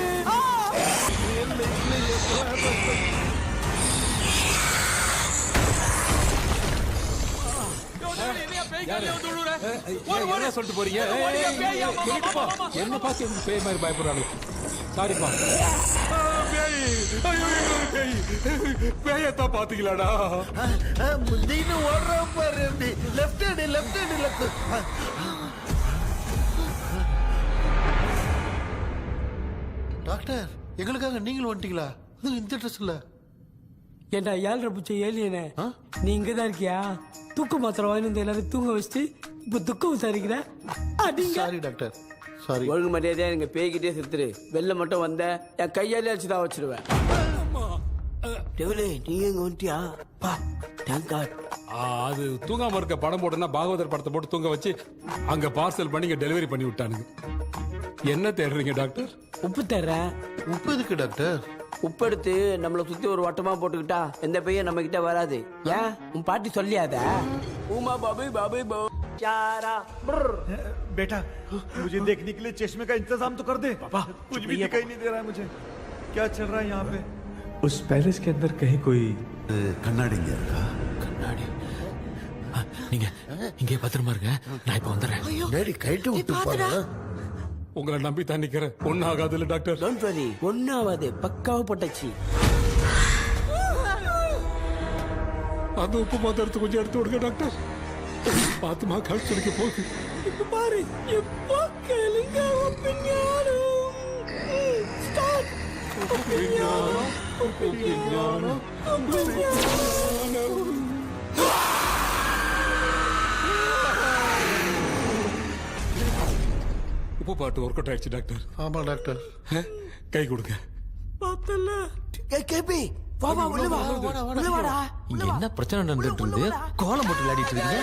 Speaker 17: சொல்லிட்டு போறீங்க? என்ன பார்த்து பேய் மாதிரி பயப்படுறாங்க. சாரிப்பா. பேயத்தான் பாத்தீங்களாடா?
Speaker 15: முந்தின்னு ஓடுறோம் பாரு. Left hand left hand left. Doctor எங்களுக்காக நீங்களும் வந்துட்டீங்களா? இந்த ட்ரெஸ் இல்ல.
Speaker 16: ஏண்டா 7:30 பூச்ச ஏலியனே, நீ இங்க தான் இருக்கியா? தூக்க மாத்திரை வாங்கி வந்து எல்லாரும் தூங்க வச்சுட்டு இப்ப துக்கம் விசாரிக்கிற.
Speaker 15: Sorry doctor, sorry.
Speaker 16: ஒழுங்கு மரியாதையா எங்க பேய்கிட்டே செத்துரு. வெளில மட்டும் வந்த என் கையாலே அடிச்சுதான் வச்சிருவேன். நீ எங்க வந்துட்டியா?
Speaker 17: அது தூங்காம இருக்க படம் போட்டுனா பாகவதர் படத்தை போட்டு தூங்க வச்சு அங்க பார்சல் பண்ணி இங்க டெலிவரி பண்ணி விட்டானுங்க. என்ன தேடுறீங்க டாக்டர்?
Speaker 16: உப்பு தர்றேன்.
Speaker 15: உப்பு எதுக்கு டாக்டர்?
Speaker 16: உப்பு எடுத்து நம்மளை சுத்தி ஒரு வட்டமா போட்டுக்கிட்டா எந்த பையன் நம்ம கிட்ட வராது. ஏன் உன் பாட்டி சொல்லியாத? உமா பாபு பாபு பாபு
Speaker 9: बेटा मुझे देखने के लिए चश्मे का इंतजाम तो कर दे। पापा कुछ भी दिखाई नहीं दे रहा है मुझे. क्या चल रहा है यहाँ पे?
Speaker 11: उस पैलेस के अंदर कहीं कोई
Speaker 15: கண்ணாடி இங்க இருக்கா?
Speaker 13: கண்ணாடி நீங்க இங்கே பத்திரமா இருங்க, நான் இப்ப வந்துடுறேன்.
Speaker 15: டேடி கைட்டு விட்டு போறா.
Speaker 17: உங்களை நம்பி தான் நிக்கிறேன். ஒன்னும் ஆகாது இல்ல டாக்டர்?
Speaker 16: டோன்ட் வரி, ஒன்னும் ஆகாது. பக்காவா போட்டாச்சு.
Speaker 17: அந்த உப்பு மாத்திரத்தை கொஞ்சம் எடுத்து விடுங்க டாக்டர். பாத்துமா கால் சொல்லிக்க போகுது.
Speaker 16: இப்ப பாரு எப்போ கேளுங்க.
Speaker 17: உப்பு பாட்டு ஒர்க் அவுட் ஆயிடுச்சு டாக்டர்.
Speaker 15: ஆமா டாக்டர்.
Speaker 17: கை கொடுங்க.
Speaker 16: பார்த்தல கேபி வா வா உள்ள வா உள்ள வாடா.
Speaker 13: இங்க என்ன பிரச்சனை நடந்துட்டு இருந்து கோலம் போட்டு விளையாடிட்டு இருக்கீங்க?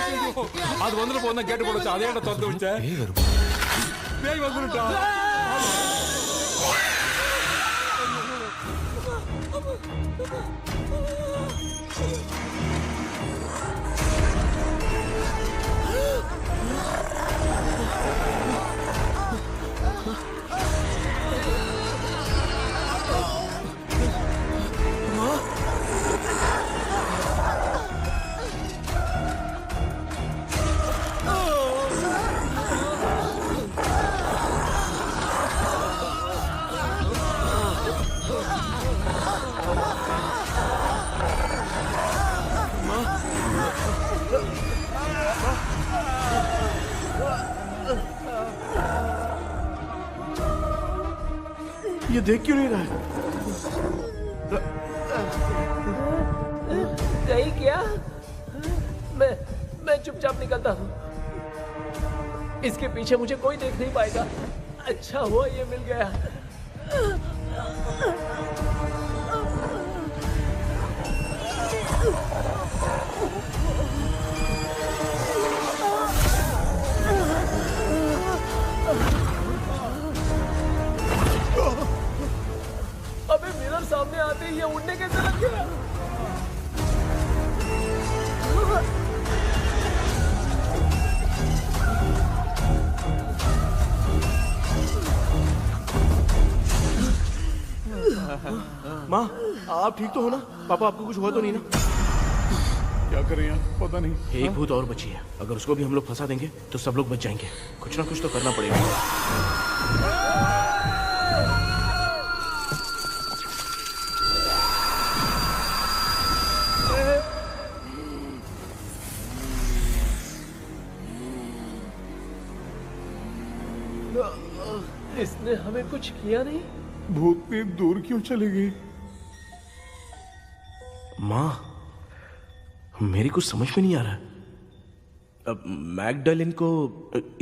Speaker 17: அது வந்துட்டு போனா கேட்டு போடுச்சு. அதே இடம் திறந்து வச்சேன். பேய் வந்துட்டா.
Speaker 1: ये देख क्यों नहीं रहा है?
Speaker 12: नहीं किया? मैं चुपचाप निकलता हूँ. इसके पीछे मुझे कोई देख नहीं पाएगा. अच्छा हुआ ये मिल गया. अबे मिरर सामने आते ही ये उड़ने कैसे लग गया?
Speaker 1: माँ आप ठीक तो हो ना? पापा आपको कुछ हुआ तो नहीं ना?
Speaker 5: क्या करें यार, पता नहीं.
Speaker 1: एक भूत और बची है. अगर उसको भी हम लोग फंसा देंगे तो सब लोग बच जाएंगे. कुछ ना कुछ तो करना पड़ेगा.
Speaker 12: इसने हमें कुछ किया नहीं।
Speaker 5: भूतनी दूर क्यों चली गई?
Speaker 1: माँ, मेरी कुछ समझ में नहीं आ रहा है। अब मैगडालिन को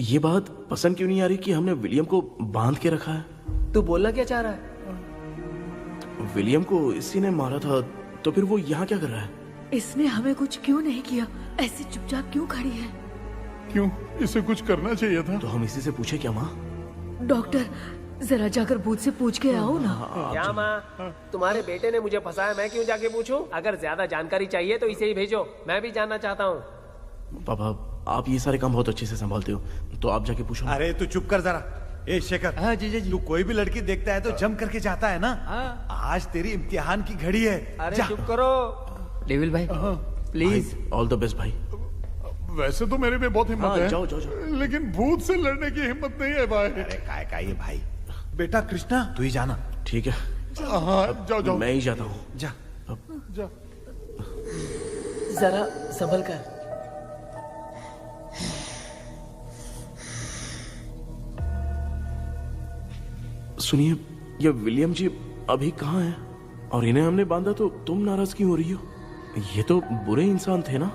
Speaker 1: ये बात पसंद क्यों नहीं आ रही कि हमने विलियम को बांध के रखा है?
Speaker 12: तू बोलना क्या चाह रहा है?
Speaker 1: विलियम को इसी ने मारा था, तो फिर वो यहाँ क्या कर रहा है?
Speaker 6: इसने हमें कुछ क्यों नहीं किया? ऐसे चुपचाप क्यों खड़ी है?
Speaker 5: क्यों, इसे कुछ करना चाहिए था।
Speaker 1: तो हम इसी से पूछे क्या माँ?
Speaker 6: डॉक्टर, जरा जाकर भूत से पूछ के आओ ना।
Speaker 12: क्या माँ, तुम्हारे बेटे ने मुझे फंसाया, मैं क्यों जाके पूछूं? अगर ज्यादा जानकारी चाहिए तो इसे ही भेजो, मैं भी जानना चाहता हूँ।
Speaker 1: पापा, आप ये सारे काम बहुत अच्छे से संभालते हो, तो आप जाके पूछो।
Speaker 9: अरे तू चुप कर जरा। ए शेखर,
Speaker 2: हाँ जी जी,
Speaker 9: तू कोई भी लड़की देखता है तो जम करके जाता है ना। आज तेरी इम्तिहान की घड़ी है।
Speaker 2: अरे चुप करो
Speaker 12: डेविल भाई, प्लीज।
Speaker 1: ऑल द बेस्ट भाई।
Speaker 5: वैसे तो मेरे में बहुत हिम्मत है,
Speaker 1: जाओ, जाओ, जाओ।
Speaker 5: लेकिन भूत से लड़ने की हिम्मत नहीं है भाई।
Speaker 9: अरे काय का ये भाई। बेटा कृष्णा, तू ही जाना।
Speaker 1: ठीक है।
Speaker 5: हाँ, जाओ जाओ।
Speaker 1: मैं ही जाता हूँ।
Speaker 9: जा
Speaker 5: जा।
Speaker 6: जरा संभल कर।
Speaker 1: सुनिए, ये विलियम जी अभी कहाँ हैं? और इन्हें हमने बांधा तो तुम नाराज क्यों हो रही हो? ये तो बुरे इंसान थे ना?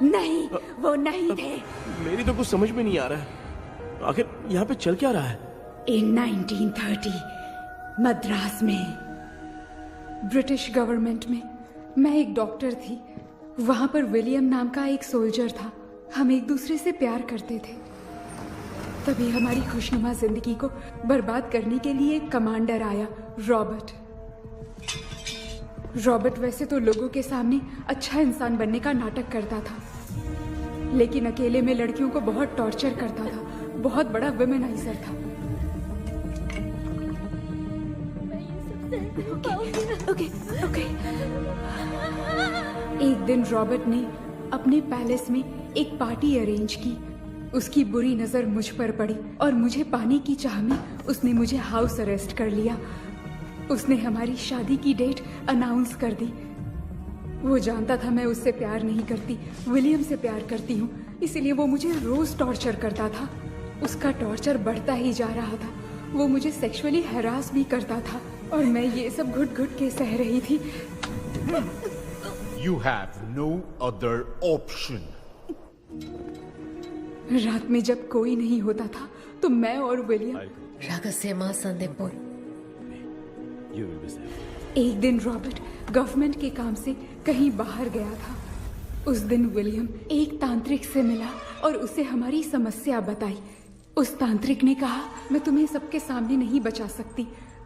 Speaker 3: नहीं, वो नहीं थे।
Speaker 1: मेरी तो कुछ समझ में नहीं आ रहा है। आखिर यहाँ पे चल क्या रहा है?
Speaker 3: इन 1930 मद्रास में ब्रिटिश गवर्नमेंट में मैं एक डॉक्टर थी। वहां पर विलियम नाम का एक सोल्जर था। हम एक दूसरे से प्यार करते थे। तभी हमारी खुशनुमा जिंदगी को बर्बाद करने के लिए एक कमांडर आया, रॉबर्ट। रॉबर्ट वैसे तो लोगों के सामने अच्छा इंसान बनने का नाटक करता था, लेकिन अकेले में लड़कियों को बहुत टॉर्चर करता था। बहुत बड़ा वुमेनाइजर था। ओके। एक दिन रॉबर्ट ने अपने पैलेस में एक पार्टी अरेंज की। उसकी बुरी नजर मुझ पर पड़ी और मुझे पाने की चाह में उसने मुझे हाउस अरेस्ट कर लिया। उसने हमारी शादी की डेट अनाउंस कर दी। वो जानता था मैं उससे प्यार नहीं करती, विलियम से प्यार करती हूँ, इसीलिए वो मुझे रोज टॉर्चर करता था। उसका टॉर्चर बढ़ता ही जा रहा था। वो मुझे सेक्सुअली हैरास भी करता था और मैं ये सब घुट घुट के सह रही थी।
Speaker 8: You have no other option.
Speaker 3: रात में जब कोई नहीं होता था तो मैं और विलियम
Speaker 6: रहस्यमा संदेपुर।
Speaker 3: एक दिन रॉबर्ट गवर्नमेंट के काम से कहीं बाहर गया था। उस दिन विलियम एक तांत्रिक से मिला और उसे हमारी समस्या बताई। उस तांत्रिक ने कहा, मैं तुम्हें सबके सामने नहीं बचा सकती,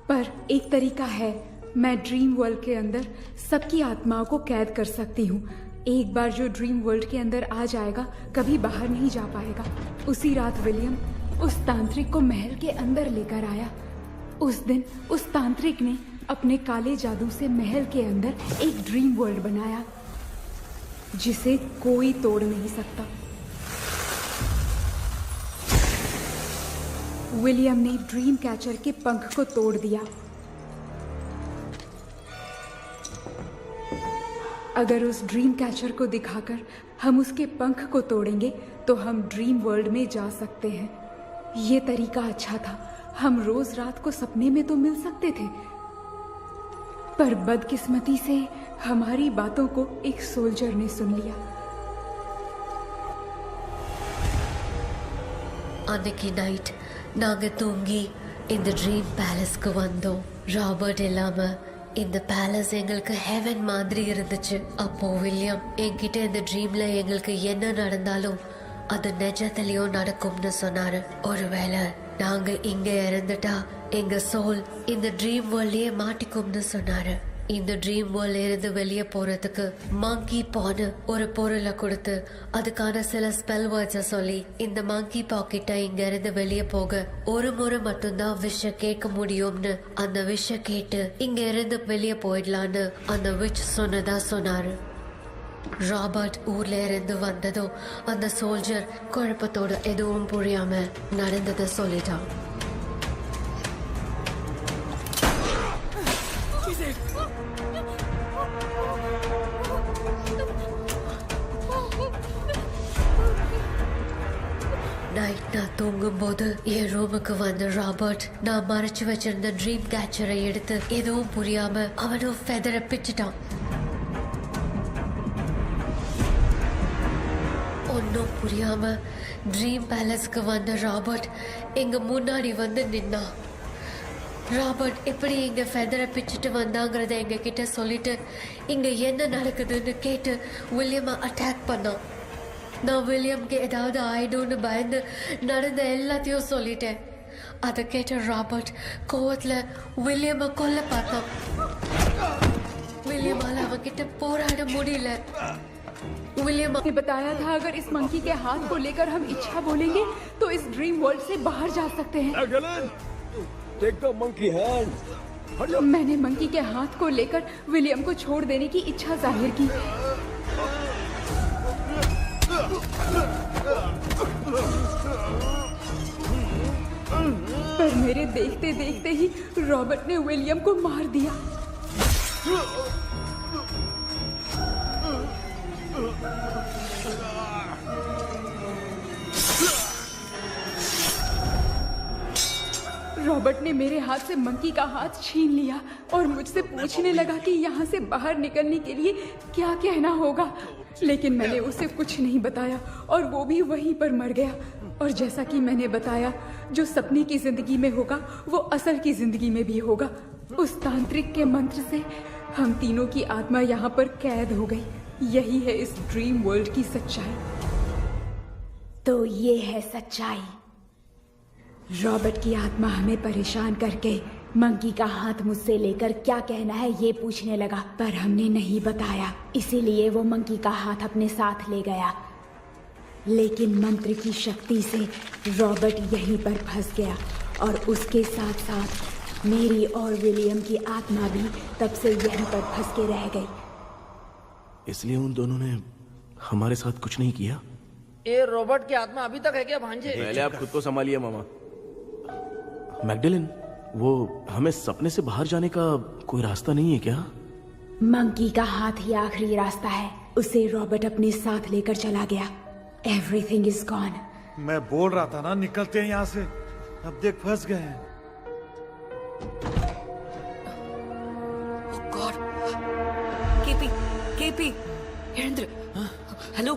Speaker 3: पर एक तरीका है। मैं ड्रीम वर्ल्ड के अंदर सबकी आत्माओं को कैद कर सकती हूँ। एक बार जो ड्रीम वर्ल्ड के अंदर आ जाएगा कभी बाहर नहीं जा पाएगा। उसी रात विलियम उस तांत्रिक को महल के अंदर लेकर आया। उस दिन उस तांत्रिक ने अपने काले जादू से महल के अंदर एक ड्रीम वर्ल्ड बनाया जिसे कोई तोड़ नहीं सकता। विलियम ने ड्रीम कैचर के पंख को तोड़ दिया। अगर उस ड्रीम कैचर को दिखाकर हम उसके पंख को तोड़ेंगे तो हम ड्रीम वर्ल्ड में जा सकते हैं। ये तरीका अच्छा था। हम रोज रात को सपने में तो मिल सकते थे, पर बदकिस्मती से हमारी बातों को एक सोल्जर ने सुन लिया।
Speaker 18: அன்னைக்கு நைட் நாங்க தூங்கி இந்த ட்ரீம் பேலஸ்க்கு வந்தோம். ராபர்ட் இல்லாம இந்த பேலஸ் எங்களுக்கு ஹெவன் மாதிரி இருந்துச்சு. அப்போ வில்லியம் என்கிட்ட இந்த ட்ரீம்ல எங்களுக்கு என்ன நடந்தாலும் அது நிஜத்திலயும் நடக்கும்னு சொன்னாரு. ஒருவேளை நாங்க இங்க இறந்துட்டா எங்க சோல் இந்த ட்ரீம் வேர்ல்ட்லயே மாட்டிக்கும்னு சொன்னாரு. இந்த ட்ரீம் வேர்ல்ட்ல இருந்து வெளியே போறதுக்கு மங்கி பான்னு ஒரு பொருளை கொடுத்து அதுக்கான சில ஸ்பெல் வேர்ட்ஸை சொல்லி இந்த மங்கி பாக்கெட்டை இங்க இருந்து வெளியே போக ஒரு முறை மட்டும்தான் விஷ கேட்க முடியும்னு அந்த விஷ கேட்டு இங்க இருந்து வெளியே போயிடலான்னு அந்த விச் சொன்னதா சொன்னாரு. ராபர்ட் ஊர்ல இருந்து வந்ததும் அந்த சோல்ஜர் குழப்பத்தோட எதுவும் புரியாம நடந்ததை சொல்லிட்டான். நைட் நான் தூங்கும்போது என் ரூமுக்கு வந்த ராபர்ட் நான் மறைச்சு வச்சிருந்த ட்ரீம் கேச்சரை எடுத்து எதுவும் புரியாம அவனும் ஃபெதரை பிச்சுட்டான். ஒன்னும் புரியாம ட்ரீம் பேலஸ்க்கு வந்த ராபர்ட் எங்க முன்னாடி வந்து நின்னான். ராபர்ட் எப்படி இங்க ஃபெதரை பிச்சுட்டு வந்தாங்கிறத எங்க கிட்ட சொல்லிட்டு இங்க என்ன நடக்குதுன்னு கேட்டு வில்லியமை அட்டாக் பண்ணான். நான் வில்லியம்க்கு ஏதாவது ஆயிடும்னு பயந்து நடந்த எல்லாத்தையும் சொல்லிட்டேன். அதை கேட்ட ராபர்ட் கோவத்துல வில்லியமை கொல்ல பார்த்தான். विलियम அவன்கிட்ட போராட முடியல.
Speaker 3: विलियम ने बताया था अगर इस मंकी के हाथ को लेकर हम इच्छा बोलेंगे तो इस ड्रीम वर्ल्ड से बाहर जा सकते हैं.
Speaker 19: Take the monkey hand.
Speaker 3: मैंने मंकी के हाथ को लेकर विलियम को छोड़ देने की इच्छा जाहिर की. पर मेरे देखते देखते ही रॉबर्ट ने विलियम को मार दिया. रॉबर्ट ने मेरे हाथ से मंकी का हाथ छीन लिया और मुझसे पूछने लगा कि यहाँ से बाहर निकलने के लिए क्या कहना होगा. लेकिन मैंने उसे कुछ नहीं बताया और वो भी वहीं पर मर गया. और जैसा कि मैंने बताया, जो सपने की जिंदगी में होगा वो असल की जिंदगी में भी होगा. उस तांत्रिक के मंत्र से हम तीनों की आत्मा यहाँ पर कैद हो गई. यही है इस ड्रीम वर्ल्ड की सच्चाई. तो ये है सच्चाई. रॉबर्ट की आत्मा हमें परेशान करके मंकी का हाथ मुझसे लेकर क्या कहना है ये पूछने लगा, पर हमने नहीं बताया. इसीलिए वो मंकी का हाथ अपने साथ ले गया. लेकिन मंत्र की शक्ति से रॉबर्ट यहीं पर फंस गया और उसके साथ साथ मेरी और विलियम की आत्मा भी तब से यहीं पर फंस के रह गई.
Speaker 1: इसलिए उन दोनों ने हमारे साथ कुछ नहीं किया.
Speaker 16: ये रॉबर्ट की आत्मा अभी तक है क्या भांजे?
Speaker 1: पहले आप खुद को संभालिए मामा. मैगडेलिन, वो हमें सपने से बाहर जाने का कोई रास्ता नहीं है क्या?
Speaker 3: मंकी का हाथ ही आखिरी रास्ता है. उसे रॉबर्ट अपने साथ लेकर चला गया. Everything is gone.
Speaker 9: मैं बोल रहा था ना निकलते हैं यहाँ से. अब देख फंस गए हैं.
Speaker 6: God. கேபி எழுந்துரு. ஹலோ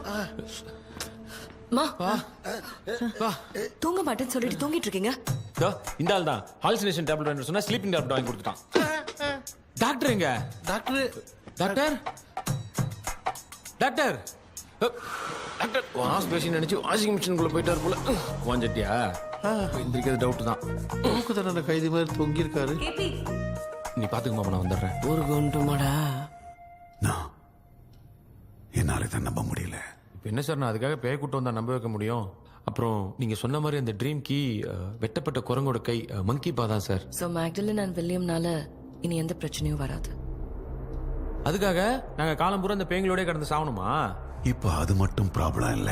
Speaker 6: மா, தூங்க மாட்டேன்னு சொல்லிட்டு தூங்கிட்டு இருக்கீங்க.
Speaker 13: இந்த ஆள் தான் ஹாலுசினேஷன் டேப்லெட் வாங்கி சொன்னா ஸ்லீப்பிங் டேப்லெட் வாங்கி கொடுத்துட்டான். டாக்டர் எங்க? Doctor doctor doctor doctor wash basin நினைச்சு வாஷிங் மிஷினுக்குள்ள போயிட்டார் போல. வாஞ்சிட்டியா? எந்திரிக்கிறது டவுட் தான்.
Speaker 8: தூக்கு தண்டனை கைதி மாதிரி தொங்கி இருக்காரு.
Speaker 13: நீ பாத்துக்குமா, நான் வந்துடுறேன்.
Speaker 16: ஒரு கொண்டுமாடா.
Speaker 5: என்னால இதை நம்ப முடியல.
Speaker 13: இப்போ என்ன சார், நான் அதுக்காக பேய் கூட்டம் வந்தா நம்ப வைக்க முடியும்? அப்புறம் நீங்க சொன்ன மாதிரி அந்த ட்ரீம் கீ வெட்டப்பட்ட குரங்கோட கை மங்கி பா தான் சார்.
Speaker 6: ஸோ மேக்டலின் அண்ட் வில்லியம்னால இனி எந்த பிரச்சனையும் வராது.
Speaker 13: அதுக்காக நாங்க காலம் பூரா அந்த பேய்களோட கடந்து சாவணுமா?
Speaker 20: இப்ப அது மட்டும் ப்ராப்ளம் இல்ல.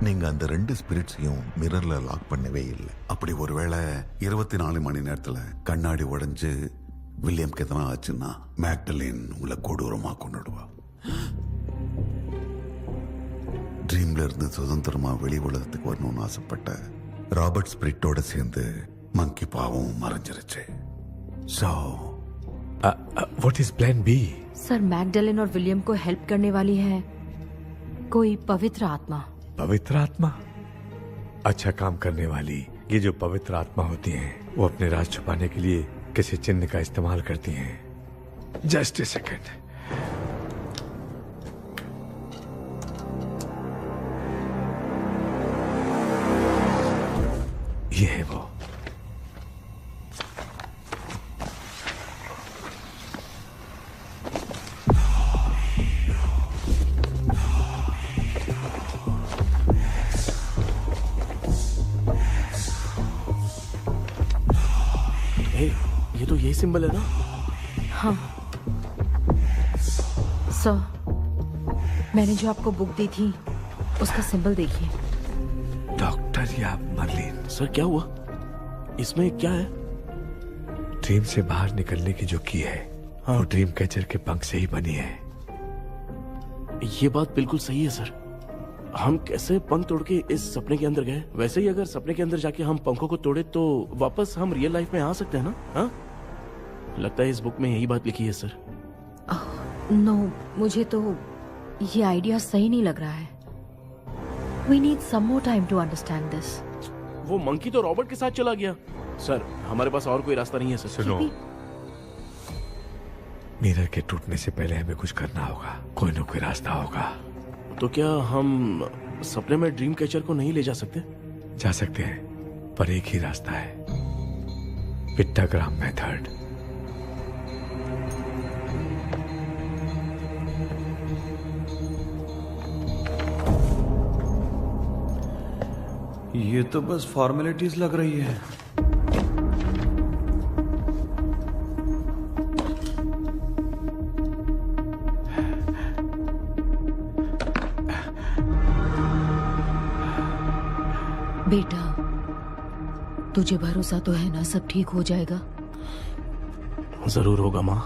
Speaker 20: நீங்க அந்த 2 ஸ்பிரிட்ஸையும் மிரர்ல லாக் பண்ணவே இல்லை. அப்படி ஒருவேளை 24 மணி நேரத்துல கண்ணாடி உடைஞ்சு வில்லியம்க்கு எதனா ஆச்சுன்னா மேக்டலின் உங்களை கொடூரமா கொண்டுடுவா. ட்ரீம்ல இருந்து சுதந்திரமா வெளி உலகத்துக்கு வரணும்னு ஆசைப்பட்ட ராபர்ட் ஸ்பிரிட்டோட சேர்ந்து மங்கி பாவம் மறைஞ்சிருச்சு. So
Speaker 11: what is plan B?
Speaker 14: Sir, Magdalene और विलियम को हेल्प करने वाली है कोई पवित्र आत्मा.
Speaker 11: पवित्र आत्मा? अच्छा काम करने वाली ये जो पवित्र आत्मा होती हैं, वो अपने राज छुपाने के लिए किसी चिन्ह का इस्तेमाल करती हैं. Just a second. ये है वो.
Speaker 1: ये तो यही सिंबल है ना?
Speaker 14: हाँ सर, मैंने जो आपको बुक दी थी उसका सिंबल देखिए.
Speaker 11: डॉक्टर या मर्लिन?
Speaker 1: सर क्या हुआ? इसमें क्या है?
Speaker 11: ड्रीम से बाहर निकलने की जो की है, वो ड्रीम कैचर के पंख से ही बनी है.
Speaker 1: ये बात बिल्कुल सही है सर. हम कैसे पंख तोड़ के इस सपने के अंदर गए? वैसे ही अगर सपने के अंदर जाके हम पंखों को तोड़े तो वापस हम रियल लाइफ में आ सकते हैं ना? हाँ, लगता है इस बुक में यही बात लिखी है सर।
Speaker 14: नो, मुझे तो ये आइडिया सही नहीं लग रहा है। We need some more time to understand this.
Speaker 1: वो मंकी तो रॉबर्ट के साथ चला गया। सर, हमारे पास और कोई रास्ता नहीं है सर।
Speaker 11: सुनो, मिरर के टूटने से पहले हमें कुछ करना होगा। कोई ना कोई रास्ता होगा।
Speaker 1: तो क्या हम सपने में ड्रीम कैचर को नहीं ले जा सकते?
Speaker 11: जा सकते हैं, पर एक ही रास्ता है, पिट्टाग्राम मेथड।
Speaker 9: ये तो बस फॉर्मेलिटीज लग रही है।
Speaker 14: बेटा, तुझे भरोसा तो है ना सब ठीक हो जाएगा?
Speaker 1: जरूर होगा माँ,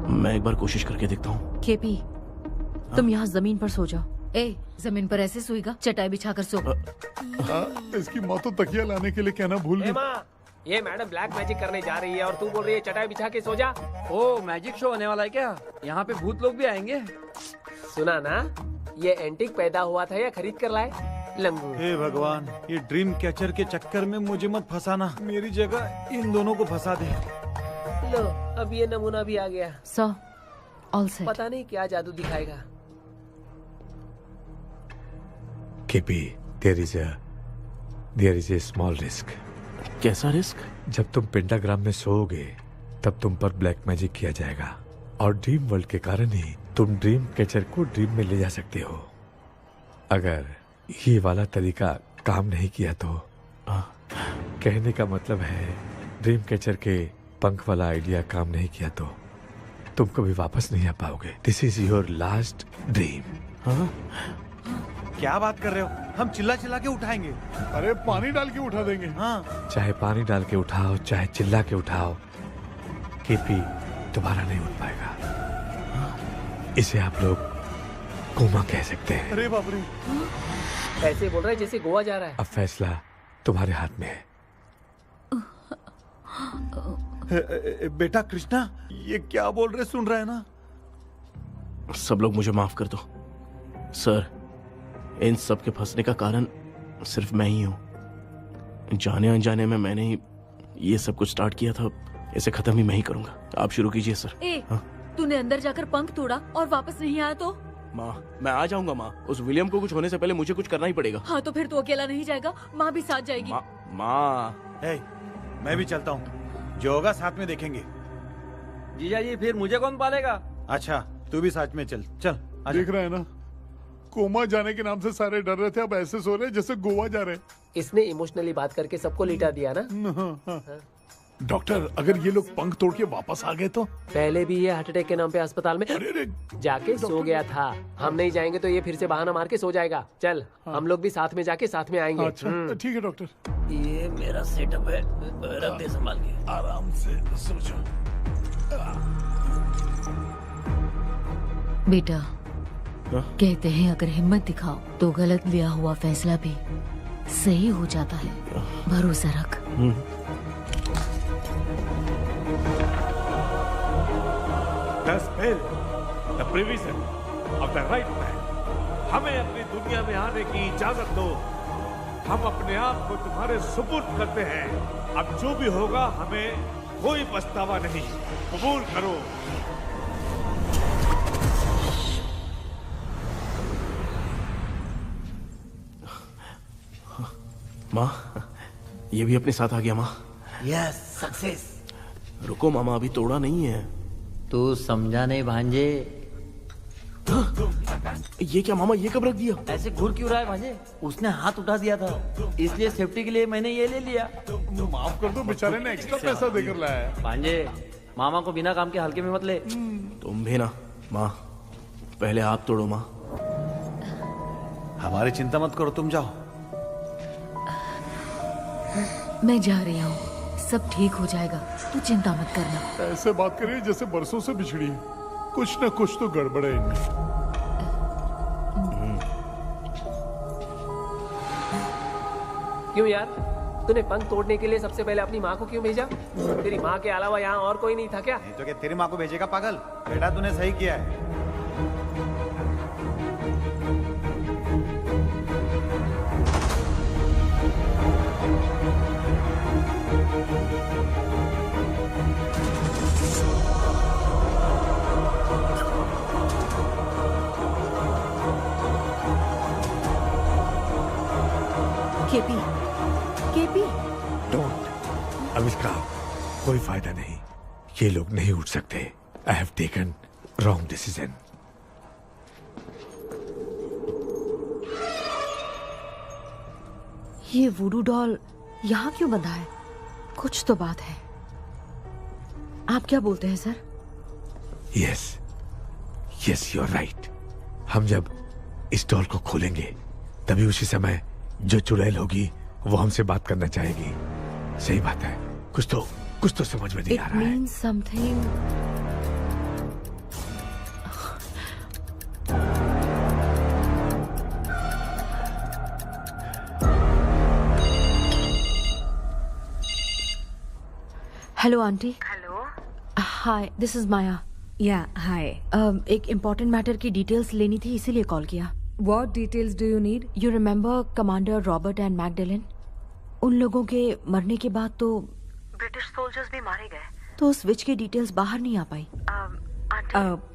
Speaker 1: मैं एक बार कोशिश करके देखता हूँ।
Speaker 14: केपी, तुम यहाँ जमीन पर सो जाओ। ए, जमीन पर ऐसे सोएगा? चटाई बिछाकर सो।
Speaker 5: इसकी माँ तो तकिया लाने के लिए कहना भूल गई।
Speaker 12: ये मैडम ब्लैक मैजिक करने जा रही है और तू बोल रही है चटाई बिछा के सो जा।
Speaker 2: ओ, मैजिक शो होने वाला है क्या? यहाँ पे भूत लोग भी आएंगे?
Speaker 12: सुना ना, ये एंटीक पैदा हुआ था या खरीद कर लाए? लंगू।
Speaker 9: हे भगवान, ये ड्रीम कैचर के चक्कर में मुझे मत फंसाना। मेरी जगह इन दोनों को फंसा दे।
Speaker 12: लो, अब ये नमूना भी आ गया।
Speaker 14: सो, ऑल सेट।
Speaker 12: पता नहीं क्या जादू दिखाएगा।
Speaker 11: KP, there is a small risk।
Speaker 1: कैसा रिस्क?
Speaker 11: जब तुम पेंटाग्राम में सोओगे तब तुम पर ब्लैक मैजिक किया जाएगा और ड्रीम वर्ल्ड के कारण ही तुम ड्रीम कैचर को ड्रीम में ले जा सकते हो। अगर ये वाला तरीका काम नहीं किया तो कहने का मतलब है ड्रीम कैचर के पंख वाला आइडिया काम नहीं किया तो तुम कभी वापस नहीं आ पाओगे। This is your last dream.
Speaker 9: क्या बात कर रहे हो? हम चिल्ला चिल्ला के उठाएंगे।
Speaker 5: अरे पानी डाल के उठा देंगे।
Speaker 9: हाँ,
Speaker 11: चाहे पानी डाल के उठाओ, चाहे चिल्ला के उठाओ, केपी दोबारा नहीं उठ पाएगा। इसे आप लोग कोमा कह सकते हैं।
Speaker 9: अरे बाप रे,
Speaker 12: ऐसे बोल रहा है जैसे गोवा जा रहा है।
Speaker 11: अब फैसला तुम्हारे हाथ में है।
Speaker 9: बेटा कृष्णा, ये क्या बोल रहे, सुन रहे हैं ना?
Speaker 1: सब लोग मुझे माफ कर दो सर। इन सब के फंसने का कारण सिर्फ मैं ही हूँ। जाने अनजाने में मैंने ही ये सब कुछ स्टार्ट किया था। इसे खत्म ही मैं ही करूंगा। आप शुरू कीजिए सर।
Speaker 14: तूने अंदर जाकर पंख तोड़ा और वापस नहीं आया तो?
Speaker 1: माँ, मैं आ जाऊंगा माँ। उस विलियम को कुछ होने से पहले मुझे कुछ करना ही पड़ेगा।
Speaker 14: हाँ, तो फिर तू अकेला नहीं जाएगा, माँ भी साथ जाएगी।
Speaker 1: माँ,
Speaker 9: मैं भी चलता हूँ, जो होगा साथ में देखेंगे।
Speaker 2: जीजा जी, फिर मुझे कौन पालेगा?
Speaker 9: अच्छा, तू भी साथ में चल। चल,
Speaker 5: देख रहे हैं ना, कोमा जाने के नाम से सारे डर रहे थे, अब ऐसे सो रहे जैसे गोवा जा रहे।
Speaker 12: इसने इमोशनली बात करके सबको लिटा दिया ना।
Speaker 5: डॉक्टर, अगर ये लोग पंख तोड़ के वापस आ गए तो?
Speaker 12: पहले भी ये हार्ट अटैक के नाम पे अस्पताल में जाके सो गया था। हम नहीं जाएंगे तो ये फिर से बहाना मार के सो जाएगा। चल, हम लोग भी साथ में जाके साथ में आएंगे।
Speaker 5: अच्छा, ठीक है डॉक्टर।
Speaker 16: ये मेरा सेटअप है, रख दे संभाल के।
Speaker 5: आराम से सो जाओ।
Speaker 14: बेटा, कहते हैं अगर हिम्मत दिखाओ तो गलत लिया हुआ फैसला भी सही हो जाता है। भरोसा रख।
Speaker 21: The spirit, the provision of the right man। हमें अपनी दुनिया में आने की इजाजत दो। हम अपने आप को तुम्हारे सुपुर्द करते हैं। अब जो भी होगा हमें कोई पछतावा नहीं। कबूल करो।
Speaker 1: माँ, ये भी अपने साथ आ गया। माँ,
Speaker 16: यस, सक्सेस।
Speaker 1: रुको मामा, अभी तोड़ा नहीं है।
Speaker 16: तू समझा नहीं भांजे।
Speaker 1: ये क्या मामा, ये कब रख दिया?
Speaker 16: ऐसे घूर क्यों रहा है भांजे? उसने हाथ उठा दिया था, इसलिए सेफ्टी के लिए मैंने ये ले लिया।
Speaker 5: माफ कर दो, बेचारे ने एक्स्ट्रा पैसा देकर लाया है।
Speaker 16: भांजे, मामा को बिना काम के हल्के में मत ले।
Speaker 1: तुम भी ना। माँ, पहले आप तोड़ो। माँ,
Speaker 9: हमारी चिंता मत करो, तुम जाओ।
Speaker 14: मैं जा रही हूँ, सब ठीक हो जाएगा, तू चिंता मत करना।
Speaker 5: ऐसे बात करिए जैसे बरसों से बिछड़ी। कुछ न कुछ तो गड़बड़ है इनमें।
Speaker 12: क्यों यार? तूने पंख तोड़ने के लिए सबसे पहले अपनी माँ को क्यों भेजा? तेरी माँ के अलावा यहाँ और कोई नहीं था क्या?
Speaker 9: नहीं तो क्या तेरी माँ को भेजेगा पागल? बेटा तूने सही किया है।
Speaker 14: KP, KP,
Speaker 11: don't. अब इसका कोई फायदा नहीं। ये लोग नहीं उठ सकते। I have taken wrong decision.
Speaker 14: ये वुडू डॉल यहाँ क्यों बंधा है? कुछ तो बात है। आप क्या बोलते हैं sir?
Speaker 11: Yes, yes, you are right. हम जब इस डॉल को खोलेंगे तभी उसी समय जो चुड़ैल होगी वो हमसे बात करना चाहेगी। सही बात है। कुछ तो समझ में नहीं आ रहा है।
Speaker 14: It means something. Hello aunty.
Speaker 7: Hello.
Speaker 14: Hi, this is Maya.
Speaker 7: Yeah hi.
Speaker 14: एक इम्पोर्टेंट मैटर की डिटेल्स लेनी थी, इसीलिए कॉल किया।
Speaker 7: What details do you need?
Speaker 14: You remember commander Robert and Magdalene? उन लोगों के मरने के बाद तो
Speaker 7: ब्रिटिश सोल्जर्स भी मारे गए।
Speaker 14: तो उस विच की डिटेल्स बाहर नहीं आ पाई।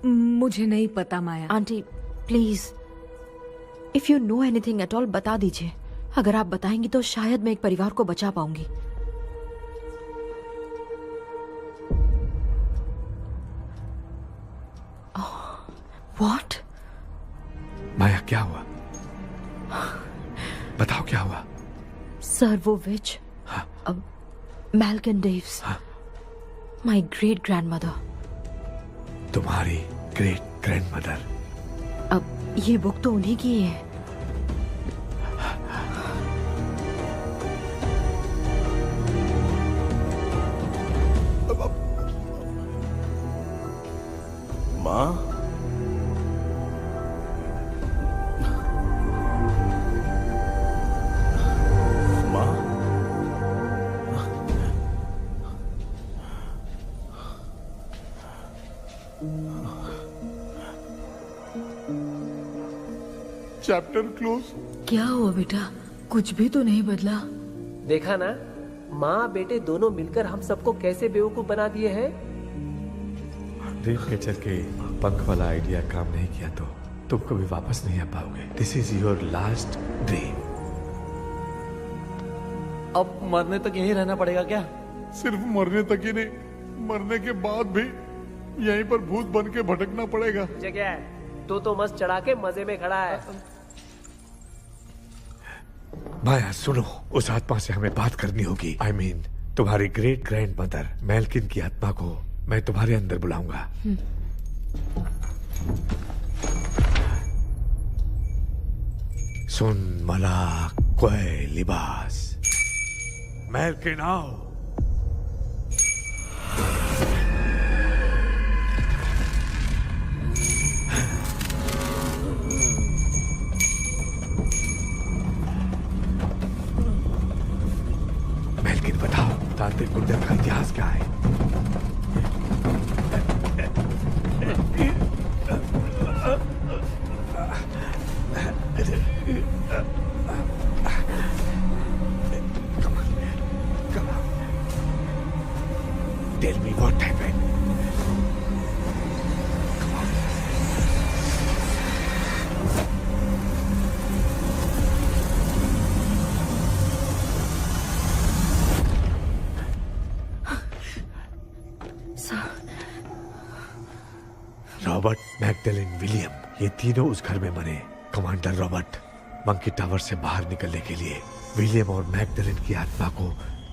Speaker 7: मुझे नहीं पता Maya.
Speaker 14: Aunty please, if you know anything at all बता दीजिए। अगर आप बताएंगी तो शायद मैं एक परिवार को बचा पाऊंगी। व्हाट?
Speaker 11: माया क्या हुआ? बताओ क्या हुआ?
Speaker 14: सर वो विच, मैल्कन डेव्स, माय ग्रेट ग्रैंडमदर।
Speaker 11: तुम्हारी ग्रेट ग्रैंडमदर?
Speaker 14: अब ये बुक तो उन्हीं की है।
Speaker 1: माँ,
Speaker 5: चैप्टर क्लोज।
Speaker 6: क्या हुआ बेटा? कुछ भी तो नहीं बदला।
Speaker 12: देखा ना, माँ बेटे दोनों मिलकर हम सबको कैसे बेवकूफ बना दिए हैं।
Speaker 11: ड्रीम कैचर के पंख वाला आइडिया काम नहीं किया तो तुम कभी वापस नहीं आ पाओगे। This is your last dream.
Speaker 2: अब मरने तक यहीं रहना पड़ेगा क्या?
Speaker 5: सिर्फ मरने तक ही नहीं, मरने के बाद भी यहीं पर भूत बन के भटकना पड़ेगा।
Speaker 12: क्या है? तो मस्त चढ़ा के मजे में खड़ा है।
Speaker 11: माया सुनो, उस आत्मा से हमें बात करनी होगी। I mean, तुम्हारी ग्रेट ग्रैंड मदर मैल्किन की आत्मा को मैं तुम्हारे अंदर बुलाऊंगा। सुन मला कोई लिबास, मैल्किन आओ। मैल्किन बताओ, तांत्रिक गुंडा का इतिहास क्या है? Tell me what happened. Robert, Magdalene, William, ये तीनों उस घर में मरे। कमांडर रॉबर्ट मंकी टावर से बाहर निकलने के लिए विलियम और मैगडेलिन की आत्मा को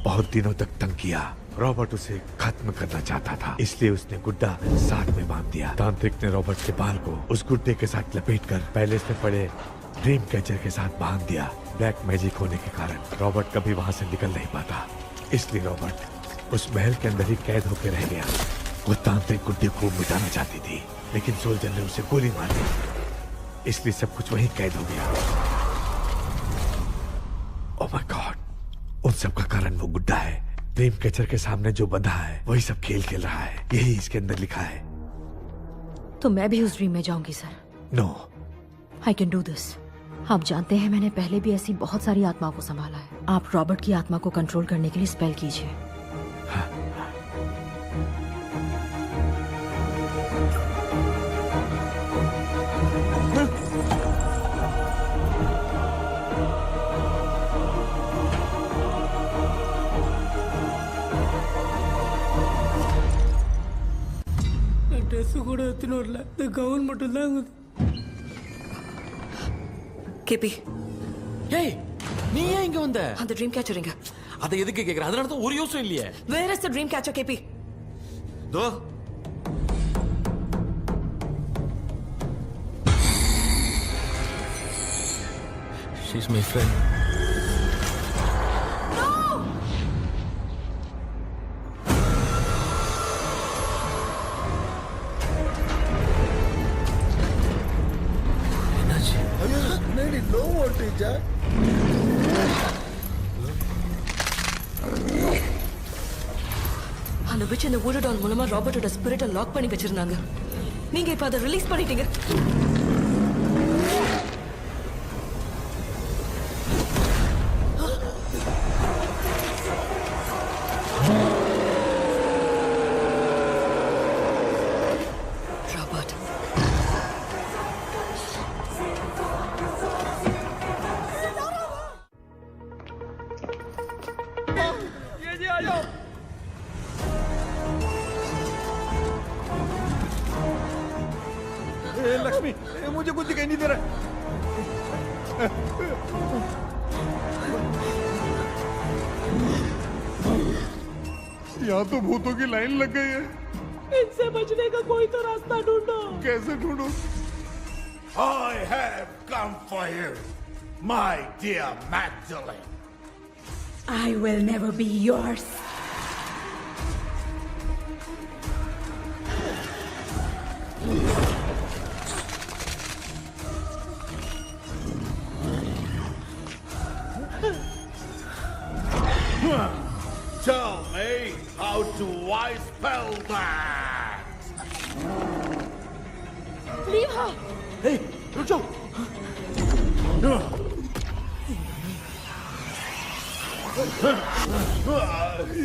Speaker 11: बहुत दिनों तक तंग किया। रॉबर्ट उसे खत्म करना चाहता था, इसलिए उसने गुड्डा साथ में बांध दिया। तांत्रिक ने रॉबर्ट के बाल को उस गुड्डे के साथ लपेटकर पैलेस में पड़े ड्रीम कैचर के साथ बांध दिया। ब्लैक मैजिक होने के कारण रॉबर्ट कभी वहां से निकल नहीं पाता, इसलिए रॉबर्ट उस महल के अंदर ही कैद होकर रह गया। वो तांत्रिक गुड्डे को मिटाना चाहती थी, लेकिन सोल्जर ने उसे गोली मार दी, इसलिए सब कुछ वहीं कैद हो गया। ओह माय गॉड, सब का कारण वो गुड्डा है। ड्रीम कैचर के सामने जो बंधा है वही सब खेल खेल रहा है, यही इसके अंदर लिखा है।
Speaker 14: तो मैं भी उस ड्रीम में जाऊंगी sir.
Speaker 11: No,
Speaker 14: I can do this. आप जानते हैं मैंने पहले भी ऐसी बहुत सारी आत्माओं को संभाला है। आप रॉबर्ट की आत्मा को कंट्रोल करने के लिए स्पेल कीजिए।
Speaker 6: ட்ரெஸ் கூட எடுத்துன்னு வரல, இந்த கவுன் மட்டும் தான். கேபி,
Speaker 13: ஏய் நீ ஏன் இங்க வந்த?
Speaker 6: அந்த ட்ரீம் கேச்சர் எங்க?
Speaker 13: அதை எதுக்கு கேக்குற? அதனால தான் ஒரு யோசனை இல்லையே.
Speaker 6: Where is the dream catcher KP?
Speaker 13: Though she is my friend.
Speaker 15: Low வோல்டேஜா?
Speaker 6: அந்த விச் இந்த ஊரடால் மூலமா ராபர்ட்டோட ஸ்பிரிட்டை லாக் பண்ணி வச்சிருந்தாங்க. நீங்க இப்ப அதை ரிலீஸ் பண்ணிட்டீங்க.
Speaker 2: लक्ष्मी, मुझे कुछ दिखाई नहीं दे रहा।
Speaker 5: यहाँ तो भूतों की लाइन लग गई है।
Speaker 6: इनसे बचने का कोई तो रास्ता ढूंढो।
Speaker 5: कैसे ढूंढो?
Speaker 8: I have come for you, my dear Magdalene.
Speaker 3: I will never be yours.
Speaker 8: Tell me, how do I spell that?
Speaker 6: Leave her.
Speaker 8: Hey, रुक जाओ।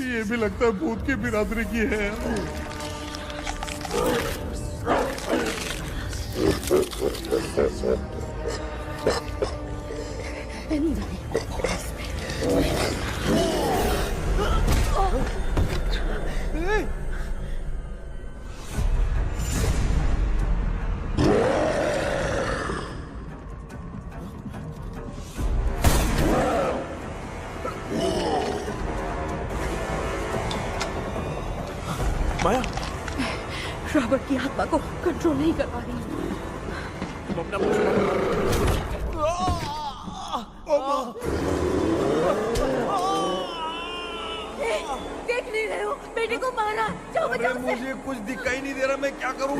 Speaker 5: ये भी लगता है भूत की बिरादरी की है।
Speaker 1: माया,
Speaker 14: रॉबर्ट की आत्मा को कंट्रोल नहीं कर पा रही।
Speaker 1: तुम अपना
Speaker 10: देख नहीं रहे हो? बेटे को मारा। जाओ बचाओ उसे।
Speaker 9: मुझे कुछ दिखाई नहीं दे रहा, मैं क्या करूं?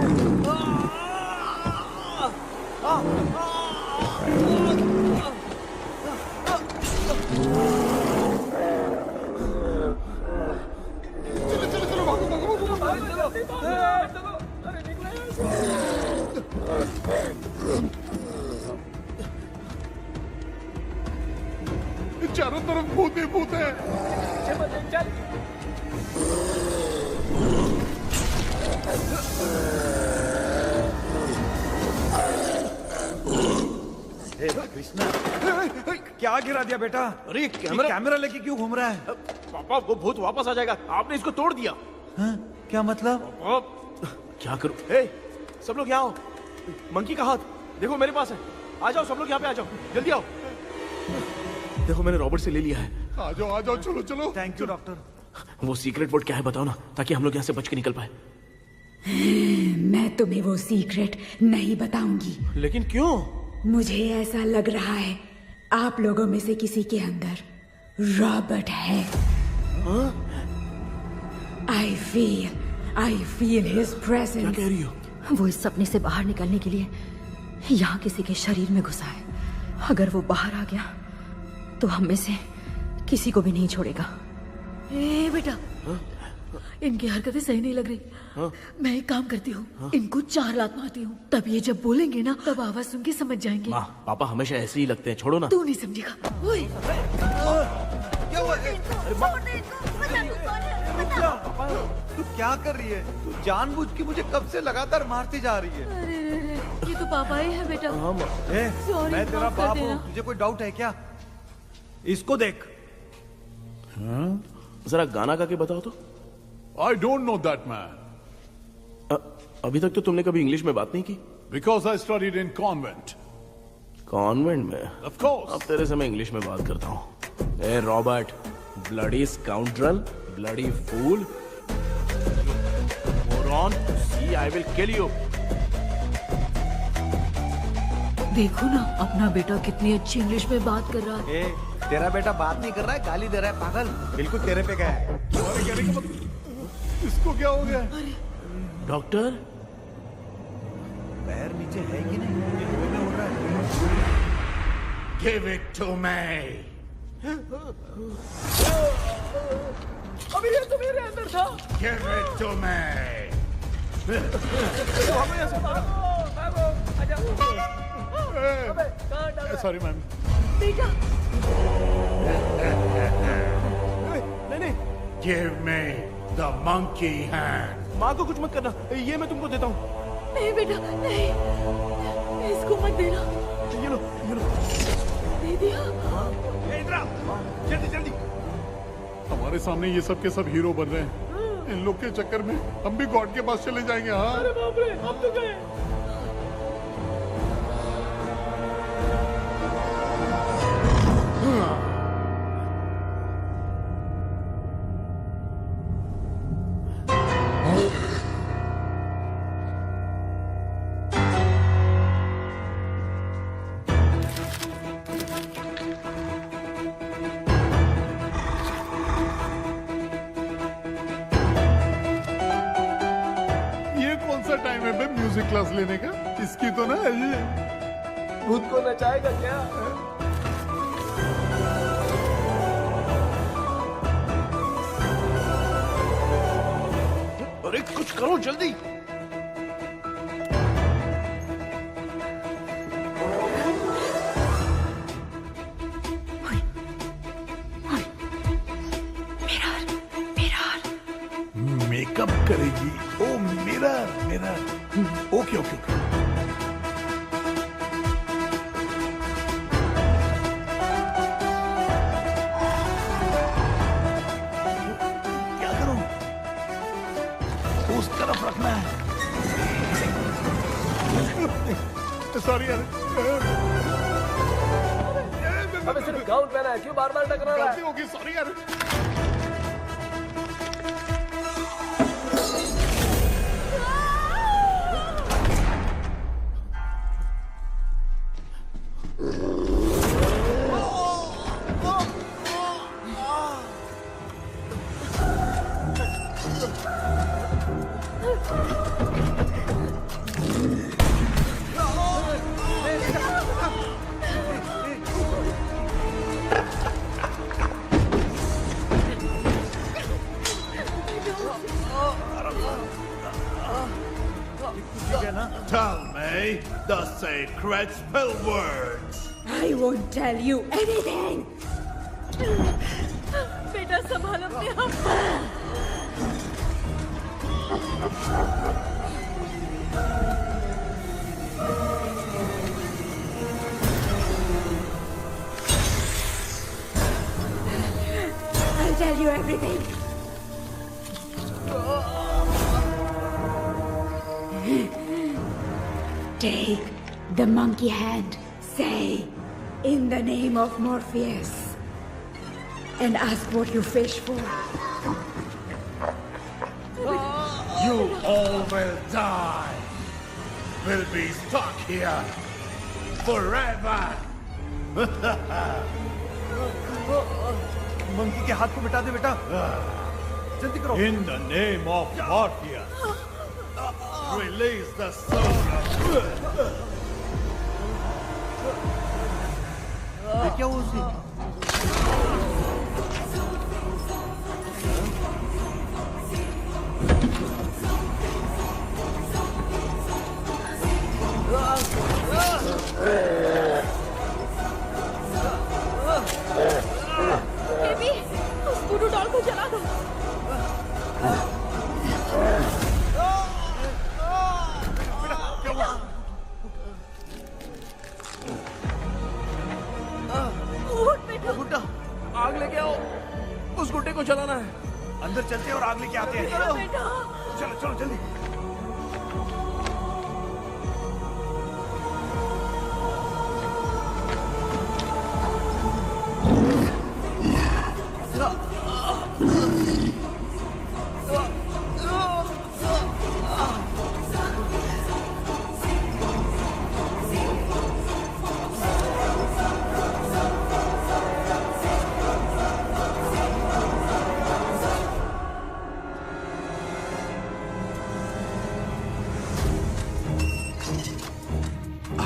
Speaker 5: चारों तरफ भूत ही भूत है।
Speaker 9: कृष्णा, क्या गिरा दिया बेटा?
Speaker 1: अरे
Speaker 9: कैमरा लेके क्यों घूम रहा है?
Speaker 1: पापा, वो भूत वापस आ जाएगा। आपने इसको तोड़ दिया।
Speaker 9: क्या मतलब?
Speaker 1: क्या करूं? सब लोग यहाँ आओ। मंकी का हाथ देखो मेरे पास है। आ जाओ सब लोग, यहाँ पे आ जाओ, जल्दी आओ। देखो मैंने रॉबर्ट से ले लिया है।
Speaker 5: आ जाओ, चलो चलो।
Speaker 9: Thank you doctor.
Speaker 1: वो सीक्रेट वर्ड क्या है बताओ ना, ताकि हम लोग यहाँ से बच के निकल पाए।
Speaker 3: मैं तुम्हें वो सीक्रेट नहीं बताऊंगी।
Speaker 1: लेकिन क्यों?
Speaker 3: मुझे ऐसा लग रहा है आप लोगों में से किसी के अंदर रॉबर्ट है। I feel his presence.
Speaker 1: क्या कह रही हो?
Speaker 14: वो इस सपने से बाहर निकलने के लिए यहाँ किसी के शरीर में घुसा है। अगर वो बाहर आ गया तो हम में से किसी को भी नहीं छोड़ेगा।
Speaker 6: ए बेटा, इनकी हरकतें सही नहीं लग रही। मैं एक काम करती हूँ, इनको 4 लात मारती हूँ, तब ये जब बोलेंगे ना तब आवाज सुन के समझ जाएंगे।
Speaker 1: माँ, पापा हमेशा ऐसे ही लगते हैं, छोड़ो ना।
Speaker 6: तू नहीं समझेगा। ओए,
Speaker 9: तू क्या कर रही है? तू जानबूझ के मुझे कब से लगातार मारती जा रही है।
Speaker 6: अरे रे रे, ये तो पापा ही है बेटा। Sorry,
Speaker 9: मैं तेरा
Speaker 6: माफ कर
Speaker 9: बाप
Speaker 6: देना।
Speaker 9: हूँ, तुझे कोई डाउट है क्या? इसको देख।
Speaker 1: जरा गाना गा के बताओ तो।
Speaker 5: I don't know that man.
Speaker 1: अभी तक तो तुमने कभी इंग्लिश में बात नहीं की।
Speaker 5: Because I studied in convent.
Speaker 1: Convent में?
Speaker 5: Of course.
Speaker 1: अब तेरे से मैं इंग्लिश में बात करता हूँ। ए Robert, bloody scoundrel, bloody fool, moron, see I will kill you.
Speaker 6: देखो ना, अपना बेटा कितनी अच्छी इंग्लिश में बात कर रहा है।
Speaker 9: तेरा बेटा बात नहीं कर रहा है, गाली दे रहा है, पागल। बिल्कुल तेरे पे गया है।
Speaker 5: इसको क्या हो गया?
Speaker 1: डॉक्टर,
Speaker 9: पैर नीचे है कि नहीं? ये हो रहा है।
Speaker 5: Give it to me.
Speaker 6: अभी ये तो मेरे अंदर था।
Speaker 5: Give it to me. Sorry, man.
Speaker 6: बेटा,
Speaker 1: नहीं,
Speaker 5: Give me the monkey hand.
Speaker 1: माँ को कुछ मत करना, ये मैं तुमको देता हूँ।
Speaker 6: नहीं बेटा, नहीं, इसको मत देना।
Speaker 1: ये लो, ये लो।
Speaker 6: दे दिया।
Speaker 5: जल्दी जल्दी। हमारे सामने ये सब के सब हीरो बन रहे हैं। इन लोग के चक्कर में हम भी गॉड के पास चले जाएंगे। हाँ,
Speaker 6: अरे बाप रे, हम तो गए।
Speaker 5: टाइम है बे म्यूजिक क्लास लेने का? इसकी तो ना
Speaker 6: खुद को नचाएगा क्या?
Speaker 1: अरे कुछ करो जल्दी।
Speaker 5: मेकअप करेगी। Oh mirror mirror. Okay okay okay. क्या करूं? उस तरफ रखना है। सॉरी यार।
Speaker 6: अबे सिर्फ गाउन पहना है, क्यों बार बार टकरा रहा है?
Speaker 5: गलती होगी, सॉरी यार। Tell me the sacred spell words.
Speaker 3: I won't tell you anything.
Speaker 6: बेटा संभाल अपने आप।
Speaker 3: I'll tell you everything. Take the monkey hand. Say, in the name of Morpheus, and ask what you fish for.
Speaker 5: You all will die. Will be stuck here forever.
Speaker 9: Monkey के हाथ को मिटा दे बेटा। जल्दी करो।
Speaker 5: In the name of Morpheus, release the soul of...
Speaker 9: ये क्या हुआ उसकी?
Speaker 6: बेबी, उस वुडू डॉल को जला दो।
Speaker 1: गुड्डा, आग लेके आओ। उस गुड्डे को जलाना है।
Speaker 9: अंदर चलते हैं और आग लेके आते हैं। चलो चलो जल्दी।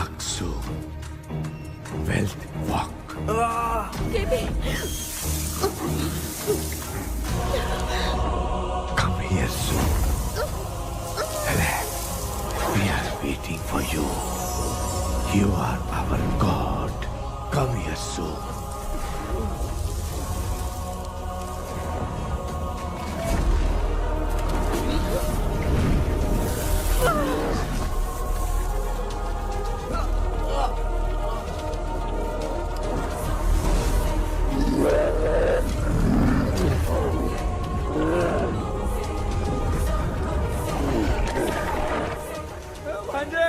Speaker 11: Aksu, wealth walk.
Speaker 6: Baby,
Speaker 11: Come here soon. Relax. We are waiting for you. You are our God. Come here soon.
Speaker 1: भांजे,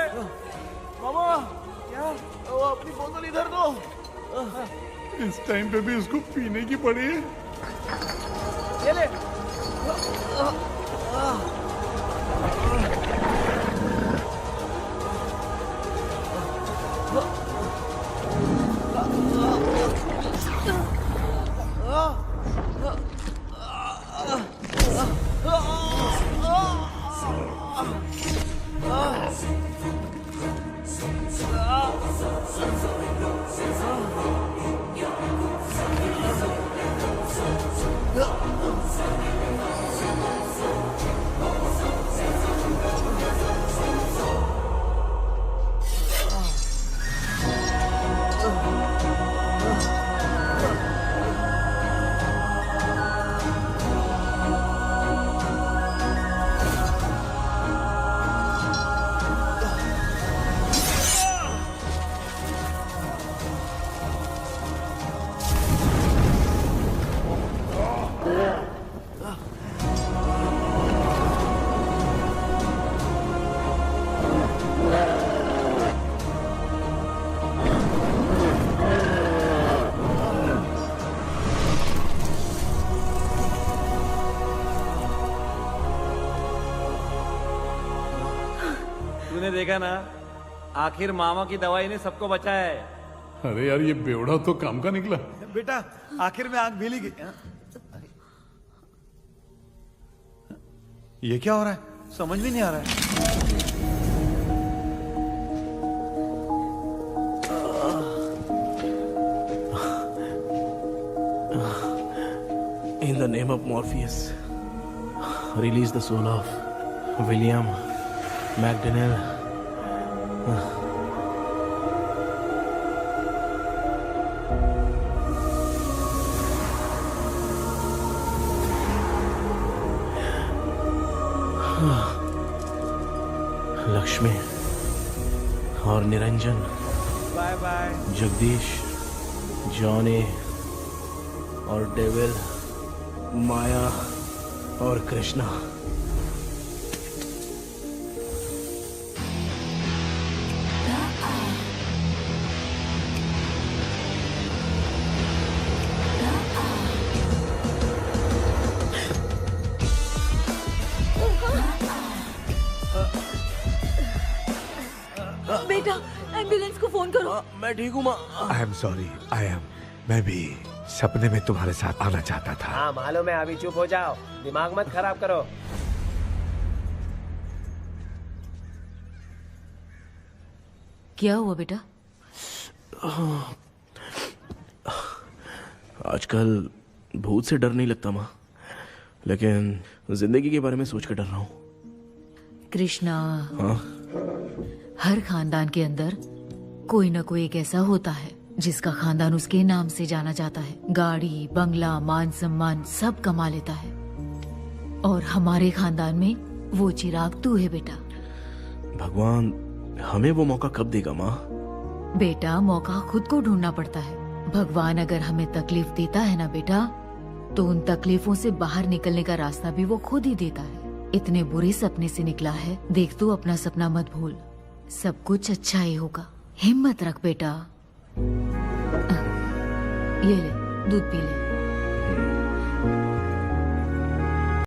Speaker 1: मामा, क्या? वो अपनी बोतल इधर दो।
Speaker 5: इस टाइम पे भी उसको पीने की पड़ी है।
Speaker 1: ये ले।
Speaker 2: तूने देखा ना, आखिर मामा की दवाई ने सबको बचाया है।
Speaker 5: अरे यार, ये बेवड़ा तो काम का निकला।
Speaker 9: बेटा, आखिर में आग मिली गई। ये क्या हो रहा है? समझ भी नहीं आ रहा है।
Speaker 1: In the name of Morpheus, release the soul of William McDonnell. Lakshmi और Niranjan,
Speaker 9: bye bye.
Speaker 1: Jagdish, Johnny और डेविल, माया और कृष्णा।
Speaker 6: बेटा, एम्बुलेंस को फोन करो।
Speaker 1: मैं ठीक हूँ माँ।
Speaker 11: I am sorry. I am. मैं भी सपने में तुम्हारे साथ आना चाहता था।
Speaker 12: हाँ मालूम है, अभी चुप हो जाओ, दिमाग मत खराब करो।
Speaker 14: क्या हुआ बेटा?
Speaker 1: आजकल भूत से डर नहीं लगता माँ, लेकिन जिंदगी के बारे में सोच कर डर रहा हूँ।
Speaker 14: कृष्णा,
Speaker 1: हाँ?
Speaker 14: हर खानदान के अंदर कोई ना कोई एक ऐसा होता है जिसका खानदान उसके नाम से जाना जाता है। गाड़ी, बंगला, मान सम्मान सब कमा लेता है, और हमारे खानदान में वो चिराग तू है बेटा।
Speaker 1: भगवान हमें वो मौका कब देगा माँ?
Speaker 14: बेटा, मौका खुद को ढूंढना पड़ता है। भगवान अगर हमें तकलीफ देता है ना बेटा, तो उन तकलीफों से बाहर निकलने का रास्ता भी वो खुद ही देता है। इतने बुरे सपने से निकला है, देख तू अपना सपना मत भूल, सब कुछ अच्छा ही होगा। हिम्मत रख बेटा। ये ले, दूध पी ले।